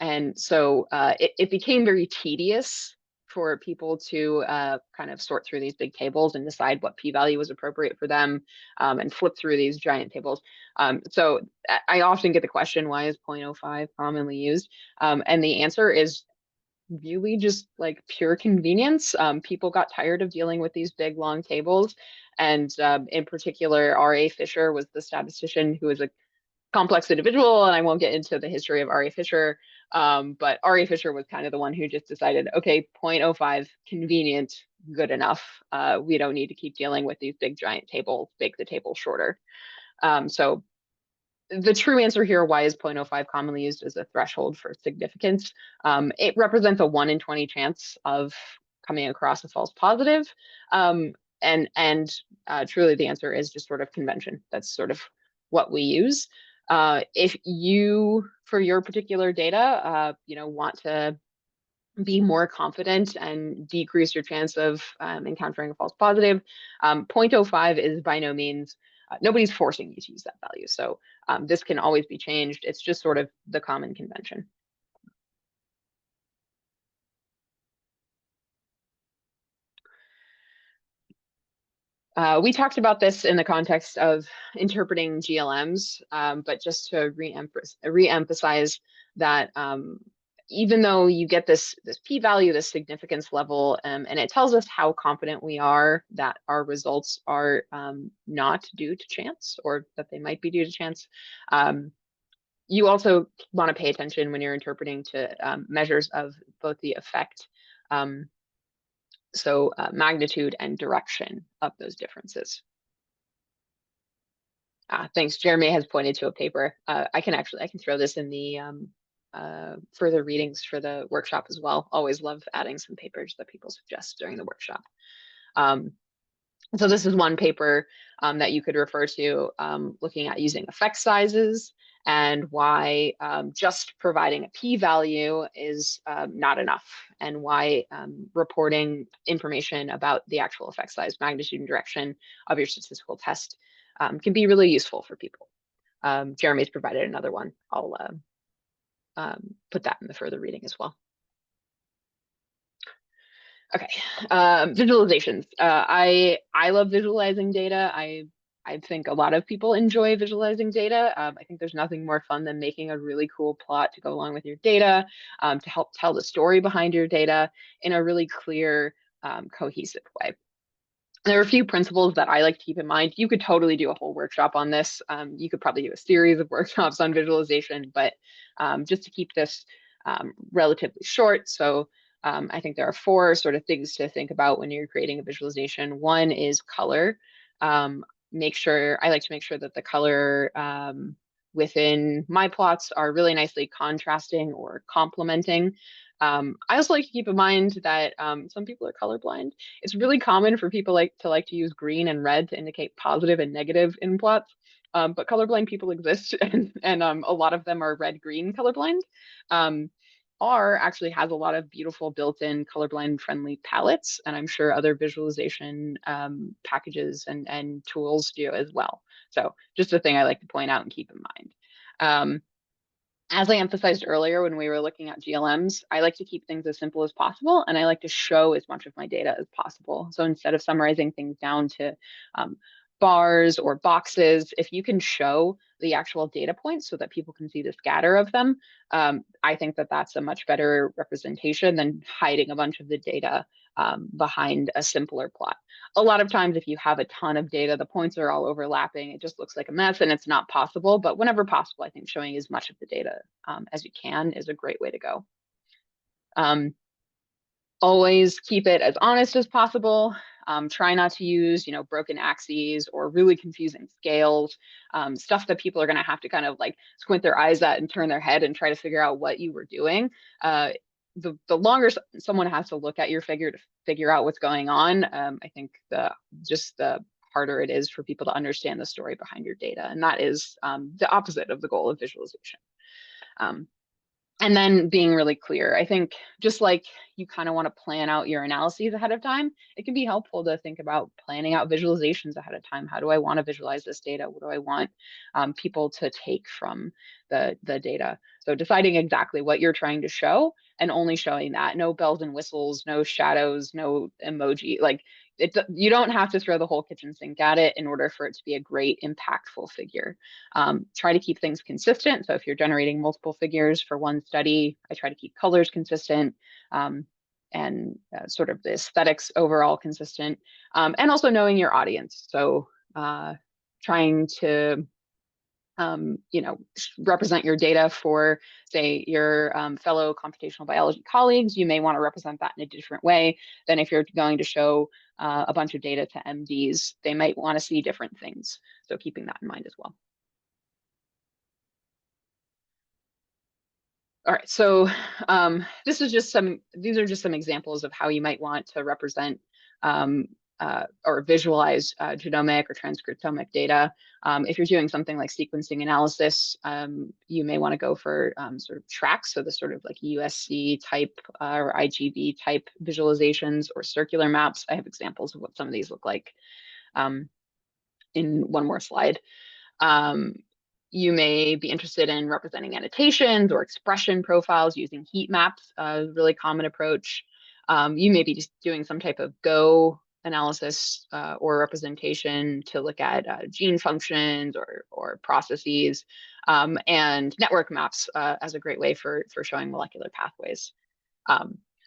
And so it became very tedious for people to kind of sort through these big tables and decide what p-value was appropriate for them, and flip through these giant tables. So I often get the question, why is 0.05 commonly used? And the answer is really just like pure convenience. People got tired of dealing with these big long tables. And in particular, R.A. Fisher was the statistician who was a complex individual, and I won't get into the history of R.A. Fisher, but R.A. Fisher was kind of the one who just decided, okay, 0.05, convenient, good enough. We don't need to keep dealing with these big giant tables, make the table shorter. So the true answer here, why is 0.05 commonly used as a threshold for significance? It represents a 1 in 20 chance of coming across a false positive. And truly the answer is just sort of convention. That's sort of what we use. If you, for your particular data, want to be more confident and decrease your chance of encountering a false positive, 0.05 is by no means, nobody's forcing you to use that value. So this can always be changed. It's just sort of the common convention. We talked about this in the context of interpreting GLMs, but just to re-emphasize that even though you get this p-value, this significance level, and it tells us how confident we are that our results are not due to chance, or that they might be due to chance, you also want to pay attention when you're interpreting to measures of both the effect, so magnitude and direction of those differences. Thanks. Jeremy has pointed to a paper. I can throw this in the further readings for the workshop as well. Always love adding some papers that people suggest during the workshop. So this is one paper that you could refer to, looking at using effect sizes and why just providing a p-value is not enough, and why reporting information about the actual effect size, magnitude, and direction of your statistical test can be really useful for people. Jeremy's provided another one. I'll put that in the further reading as well. Okay, visualizations. I love visualizing data. I think a lot of people enjoy visualizing data. I think there's nothing more fun than making a really cool plot to go along with your data, to help tell the story behind your data in a really clear, cohesive way. There are a few principles that I like to keep in mind. You could totally do a whole workshop on this. You could probably do a series of workshops on visualization, but just to keep this relatively short. So I think there are 4 sort of things to think about when you're creating a visualization. One is color. I like to make sure that the color within my plots are really nicely contrasting or complementing. I also like to keep in mind that some people are colorblind. It's really common for people to use green and red to indicate positive and negative in plots. But colorblind people exist, and a lot of them are red-green colorblind. R actually has a lot of beautiful built-in colorblind friendly palettes, and I'm sure other visualization packages and tools do as well. So just a thing I like to point out and keep in mind. As I emphasized earlier when we were looking at GLMs, I like to keep things as simple as possible, and I like to show as much of my data as possible. So instead of summarizing things down to bars or boxes, if you can show the actual data points so that people can see the scatter of them, I think that that's a much better representation than hiding a bunch of the data behind a simpler plot. A lot of times, if you have a ton of data, the points are all overlapping. It just looks like a mess and it's not possible. But whenever possible, I think showing as much of the data as you can is a great way to go. Always keep it as honest as possible. Try not to use, broken axes or really confusing scales, stuff that people are going to have to kind of like squint their eyes at and turn their head and try to figure out what you were doing. The longer someone has to look at your figure to figure out what's going on, I think the harder it is for people to understand the story behind your data. And that is the opposite of the goal of visualization. And then being really clear. I think just like you kind of want to plan out your analyses ahead of time, it can be helpful to think about planning out visualizations ahead of time. How do I want to visualize this data? What do I want people to take from the data? So deciding exactly what you're trying to show and only showing that. No bells and whistles, no shadows, no emoji. Like you don't have to throw the whole kitchen sink at it in order for it to be a great, impactful figure. Try to keep things consistent. So if you're generating multiple figures for one study, I try to keep colors consistent and sort of the aesthetics overall consistent, and also knowing your audience. So trying to represent your data for, say, your fellow computational biology colleagues. You may want to represent that in a different way than if you're going to show a bunch of data to MDs. They might want to see different things. So keeping that in mind as well. All right, so these are just some examples of how you might want to represent or visualize genomic or transcriptomic data. If you're doing something like sequencing analysis, you may want to go for sort of tracks, so the sort of like USC type or IGV type visualizations or circular maps. I have examples of what some of these look like in one more slide. You may be interested in representing annotations or expression profiles using heat maps, a really common approach. You may be just doing some type of Go analysis or representation to look at gene functions or processes, and network maps as a great way for showing molecular pathways.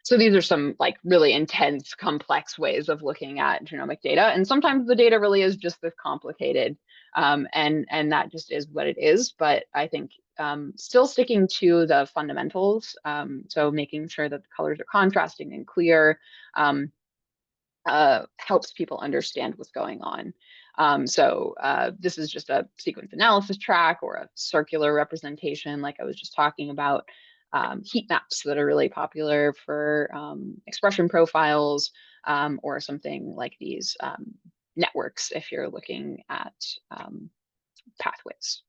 So these are some like really intense, complex ways of looking at genomic data. And sometimes the data really is just this complicated, and that just is what it is. But I think still sticking to the fundamentals, so making sure that the colors are contrasting and clear, helps people understand what's going on. This is just a sequence analysis track or a circular representation, like I was just talking about. Heat maps that are really popular for expression profiles, or something like these networks if you're looking at pathways.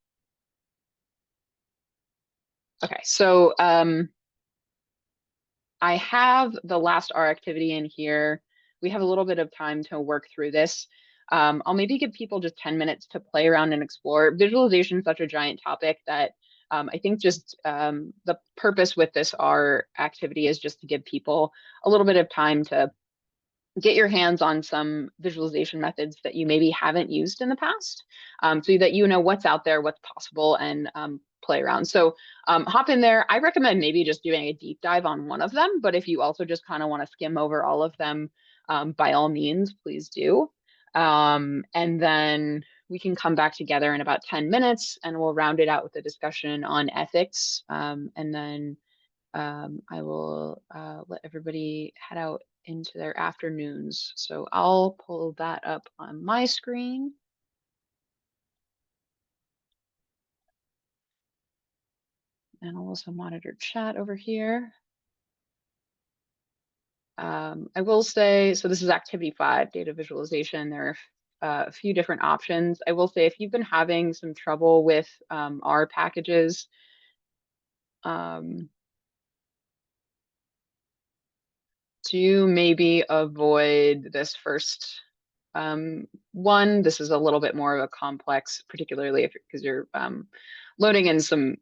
Okay, so I have the last R activity in here. We have a little bit of time to work through this. I'll maybe give people just 10 minutes to play around and explore. Visualization is such a giant topic that I think just the purpose with this R activity is just to give people a little bit of time to get your hands on some visualization methods that you maybe haven't used in the past, so that you know what's out there, what's possible, and play around. So hop in there. I recommend maybe just doing a deep dive on one of them, but if you also just kind of want to skim over all of them, by all means, please do. And then we can come back together in about 10 minutes and we'll round it out with a discussion on ethics. And then I will let everybody head out into their afternoons. So I'll pull that up on my screen. And I'll also monitor chat over here. I will say, so this is activity 5, data visualization. There are a few different options. I will say if you've been having some trouble with R packages, to maybe avoid this first one. This is a little bit more of a complex, particularly if because you're loading in some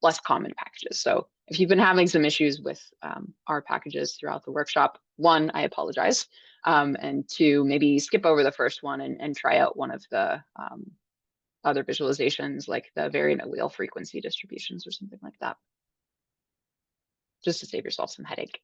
less common packages. So if you've been having some issues with R packages throughout the workshop, 1, I apologize, and 2, maybe skip over the first one and try out one of the other visualizations, like the variant allele frequency distributions or something like that, just to save yourself some headache.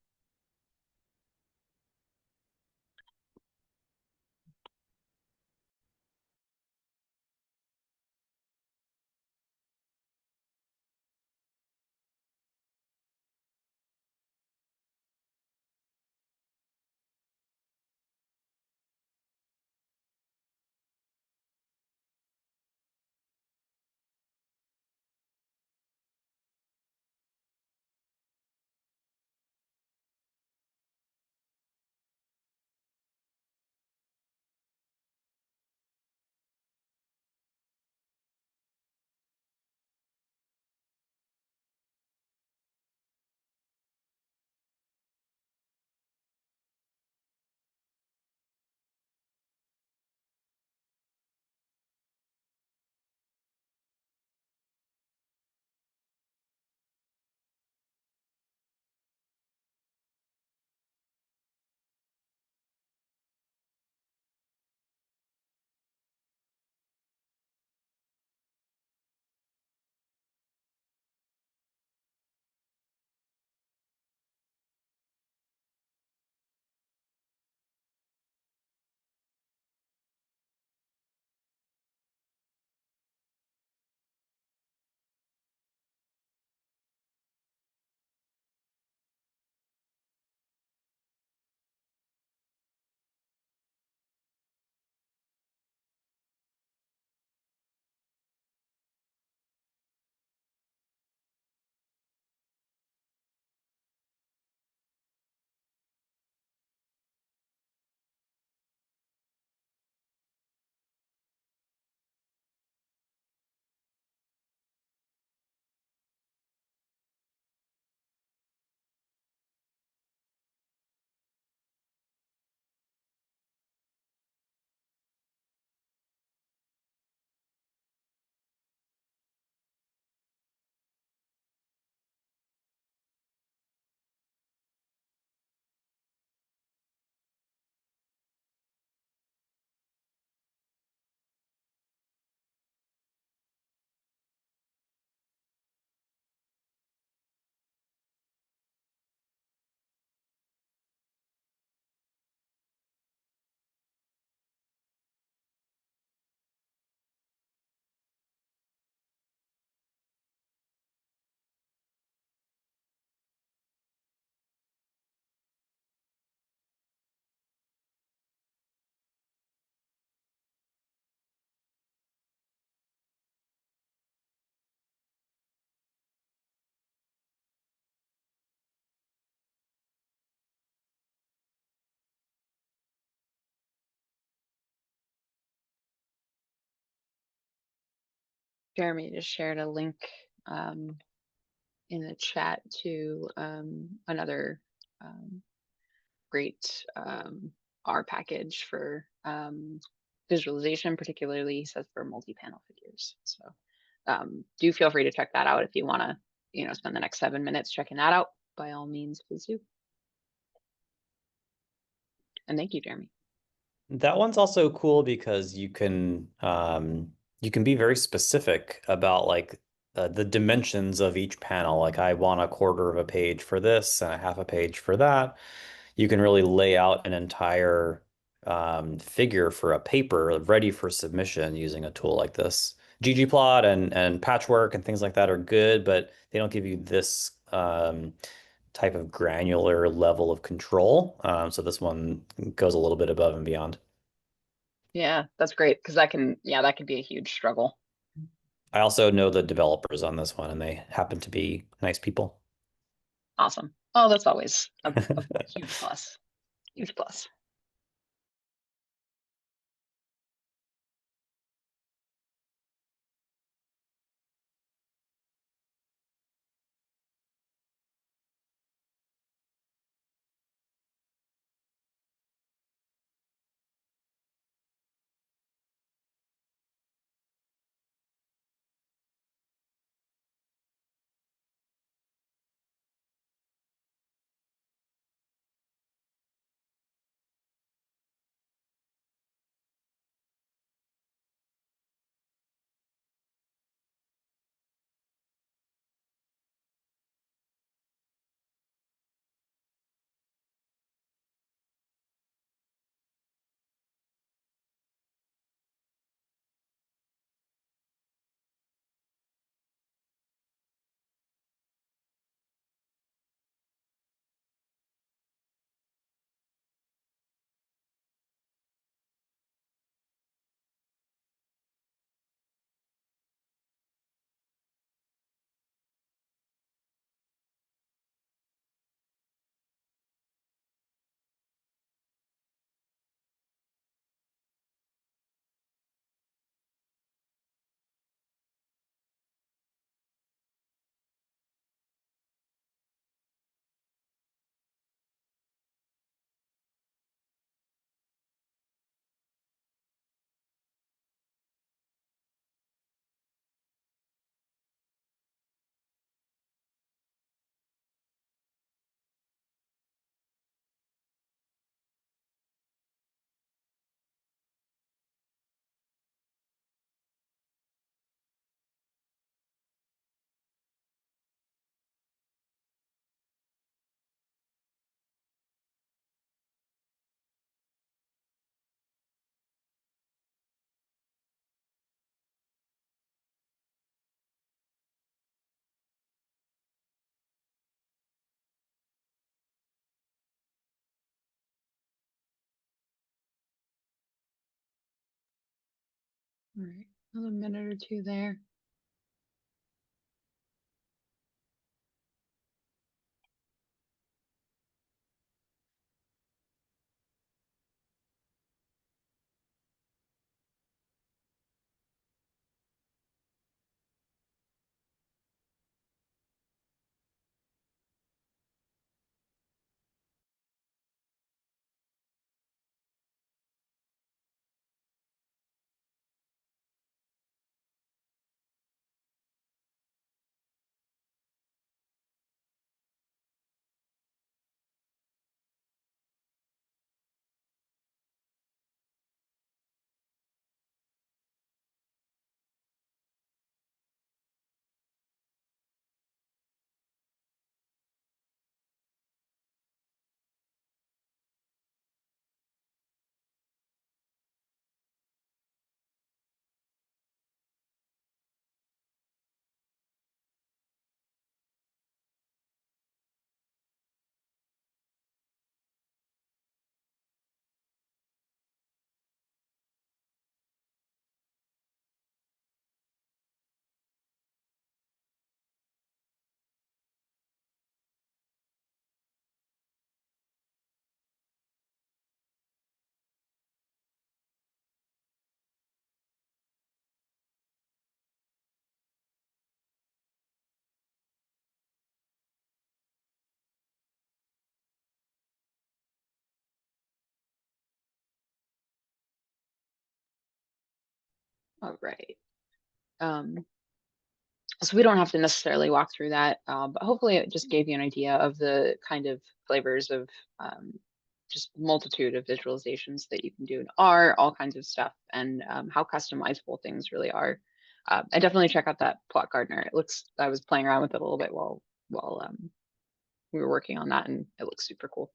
Jeremy just shared a link in the chat to another great R package for visualization, particularly he says for multi-panel figures. So do feel free to check that out if you want to, spend the next 7 minutes checking that out. By all means, please do. And thank you, Jeremy. That one's also cool because you can be very specific about like the dimensions of each panel. Like I want a quarter of a page for this and a half a page for that. You can really lay out an entire figure for a paper ready for submission using a tool like this. ggplot and patchwork and things like that are good, but they don't give you this type of granular level of control. So this one goes a little bit above and beyond. Yeah, that's great because that can be a huge struggle. I also know the developers on this one, and they happen to be nice people. Awesome. Oh, that's always a huge plus. Huge plus. All right, another minute or two there. All right. So we don't have to necessarily walk through that, but hopefully it just gave you an idea of the kind of flavors of just multitude of visualizations that you can do in R, all kinds of stuff, and how customizable things really are. And definitely check out that plot gardener. It looks, I was playing around with it a little bit while we were working on that, and it looks super cool.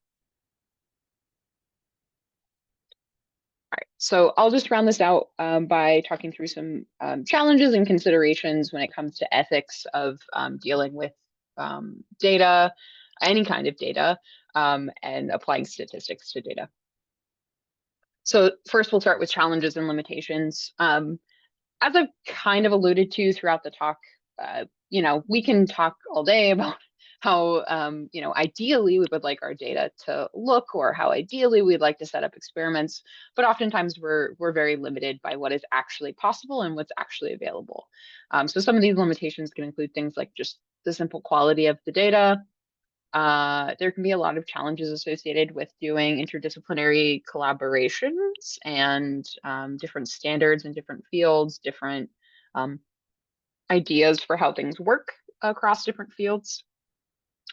All right, so I'll just round this out by talking through some challenges and considerations when it comes to ethics of dealing with data, any kind of data, and applying statistics to data. So first, we'll start with challenges and limitations. As I've kind of alluded to throughout the talk, you know, we can talk all day about how, you know, ideally we would like our data to look, or how ideally we'd like to set up experiments, but oftentimes we're very limited by what is actually possible and what's actually available. So some of these limitations can include things like just the simple quality of the data. There can be a lot of challenges associated with doing interdisciplinary collaborations and different standards in different fields, different ideas for how things work across different fields.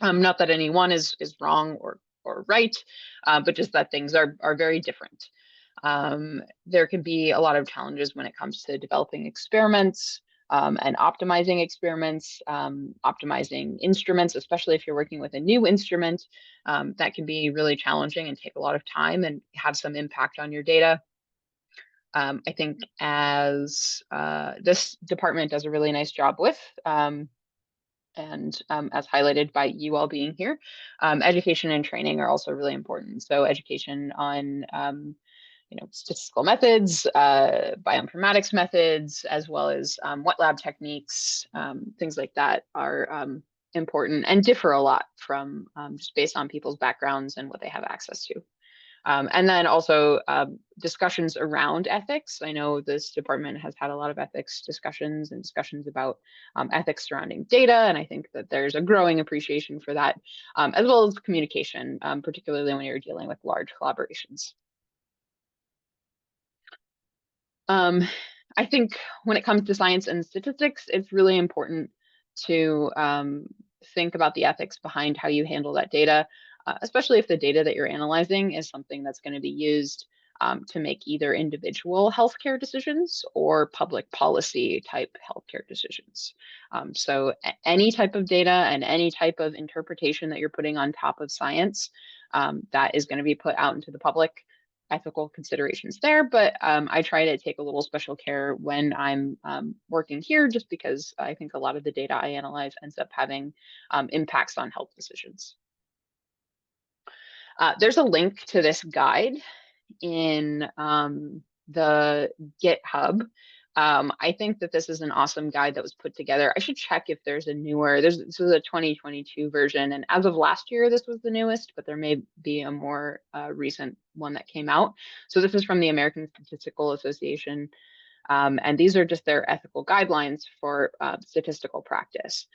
Not that any one is wrong or right, but just that things are very different. There can be a lot of challenges when it comes to developing experiments and optimizing experiments, optimizing instruments, especially if you're working with a new instrument. That can be really challenging and take a lot of time and have some impact on your data. I think as this department does a really nice job with, and as highlighted by you all being here, education and training are also really important. So education on you know, statistical methods, bioinformatics methods, as well as wet lab techniques, things like that are important and differ a lot from just based on people's backgrounds and what they have access to. And then also discussions around ethics. I know this department has had a lot of ethics discussions and discussions about ethics surrounding data, and I think that there's a growing appreciation for that, as well as communication, particularly when you're dealing with large collaborations. I think when it comes to science and statistics, it's really important to think about the ethics behind how you handle that data, especially if the data that you're analyzing is something that's going to be used to make either individual healthcare decisions or public policy type healthcare decisions. So any type of data and any type of interpretation that you're putting on top of science that is going to be put out into the public, ethical considerations there, but I try to take a little special care when I'm working here, just because I think a lot of the data I analyze ends up having impacts on health decisions. There's a link to this guide in the GitHub. I think that this is an awesome guide that was put together. I should check if there's a newer, this is a 2022 version, and as of last year, this was the newest, but there may be a more recent one that came out. So this is from the American Statistical Association, and these are just their ethical guidelines for statistical practice.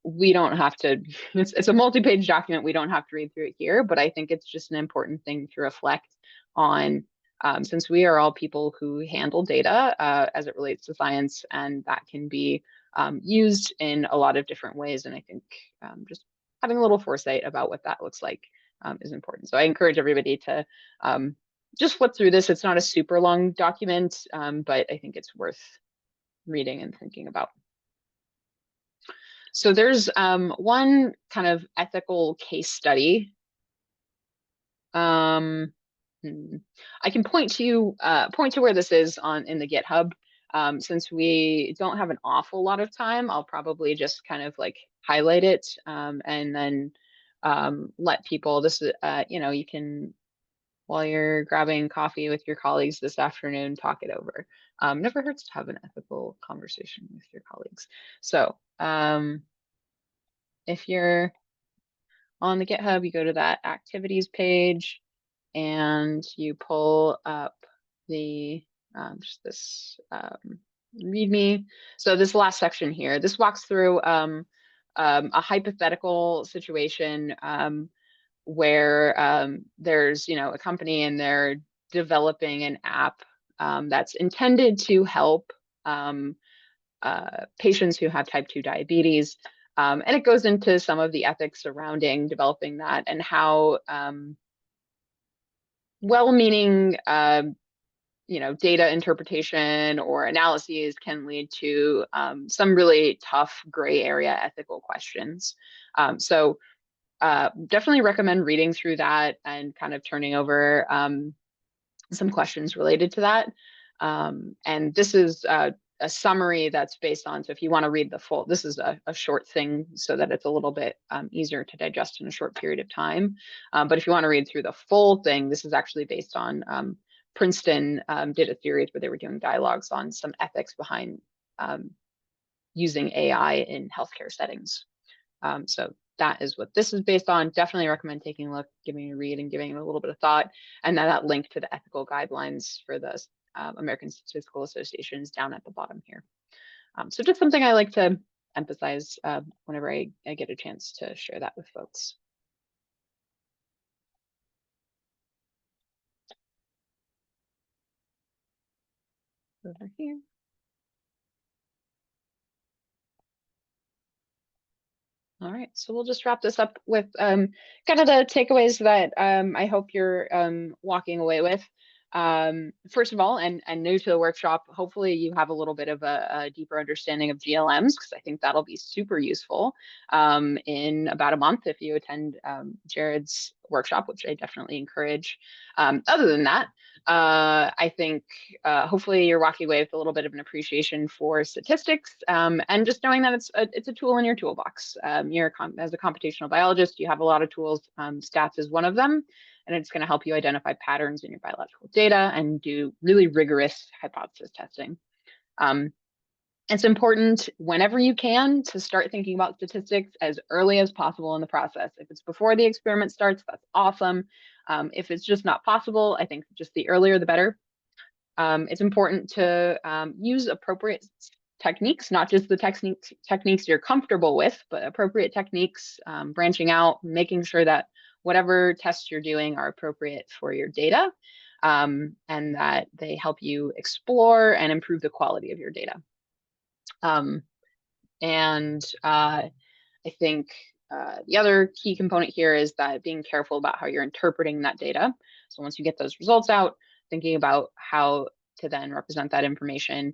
We don't have to, it's a multi-page document, we don't have to read through it here, but I think it's just an important thing to reflect on, since we are all people who handle data as it relates to science, and that can be used in a lot of different ways. And I think just having a little foresight about what that looks like is important. So I encourage everybody to just flip through this. It's not a super long document, but I think it's worth reading and thinking about. So there's one kind of ethical case study. I can point to where this is in the GitHub. Since we don't have an awful lot of time, I'll probably just kind of like highlight it and then let people. This is you know, you can, while you're grabbing coffee with your colleagues this afternoon, talk it over. Never hurts to have an ethical conversation with your colleagues. So if you're on the GitHub, you go to that activities page and you pull up the just this README. So this last section here, this walks through a hypothetical situation where there's, you know, a company and they're developing an app that's intended to help patients who have type 2 diabetes. And it goes into some of the ethics surrounding developing that and how well-meaning data interpretation or analyses can lead to some really tough gray area ethical questions. So definitely recommend reading through that and kind of turning over some questions related to that. And this is a summary that's based on, so if you want to read the full, this is a short thing so that it's a little bit easier to digest in a short period of time. But if you want to read through the full thing, this is actually based on Princeton did a series where they were doing dialogues on some ethics behind using AI in healthcare settings. So that is what this is based on. Definitely recommend taking a look, giving it a read, and giving it a little bit of thought. And then that link to the ethical guidelines for the American Statistical Association is down at the bottom here. So just something I like to emphasize whenever I get a chance to share that with folks. Over here. All right, so we'll just wrap this up with kind of the takeaways that I hope you're walking away with. First of all, and new to the workshop, hopefully you have a little bit of a deeper understanding of GLMs, because I think that'll be super useful in about a month if you attend Jared's workshop, which I definitely encourage. Other than that, I think hopefully you're walking away with a little bit of an appreciation for statistics and just knowing that it's a tool in your toolbox. As a computational biologist, you have a lot of tools. Stats is one of them, and it's going to help you identify patterns in your biological data and do really rigorous hypothesis testing. It's important whenever you can to start thinking about statistics as early as possible in the process. If it's before the experiment starts, that's awesome. If it's just not possible, I think just the earlier the better. It's important to use appropriate techniques, not just the techniques you're comfortable with, but appropriate techniques, branching out, making sure that whatever tests you're doing are appropriate for your data, and that they help you explore and improve the quality of your data. I think the other key component here is that being careful about how you're interpreting that data. So once you get those results out, thinking about how to then represent that information,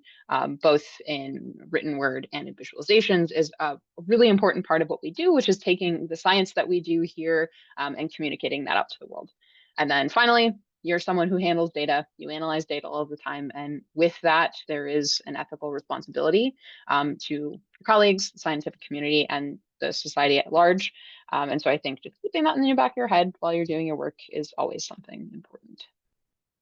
both in written word and in visualizations, is a really important part of what we do, which is taking the science that we do here and communicating that out to the world. And then finally, you're someone who handles data, you analyze data all the time. And with that, there is an ethical responsibility to your colleagues, the scientific community, and the society at large. And so I think just keeping that in the back of your head while you're doing your work is always something important.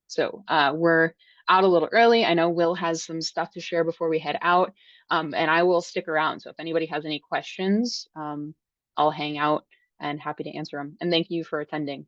So we're out a little early. I know Will has some stuff to share before we head out, and I will stick around. So if anybody has any questions, I'll hang out and happy to answer them. And thank you for attending.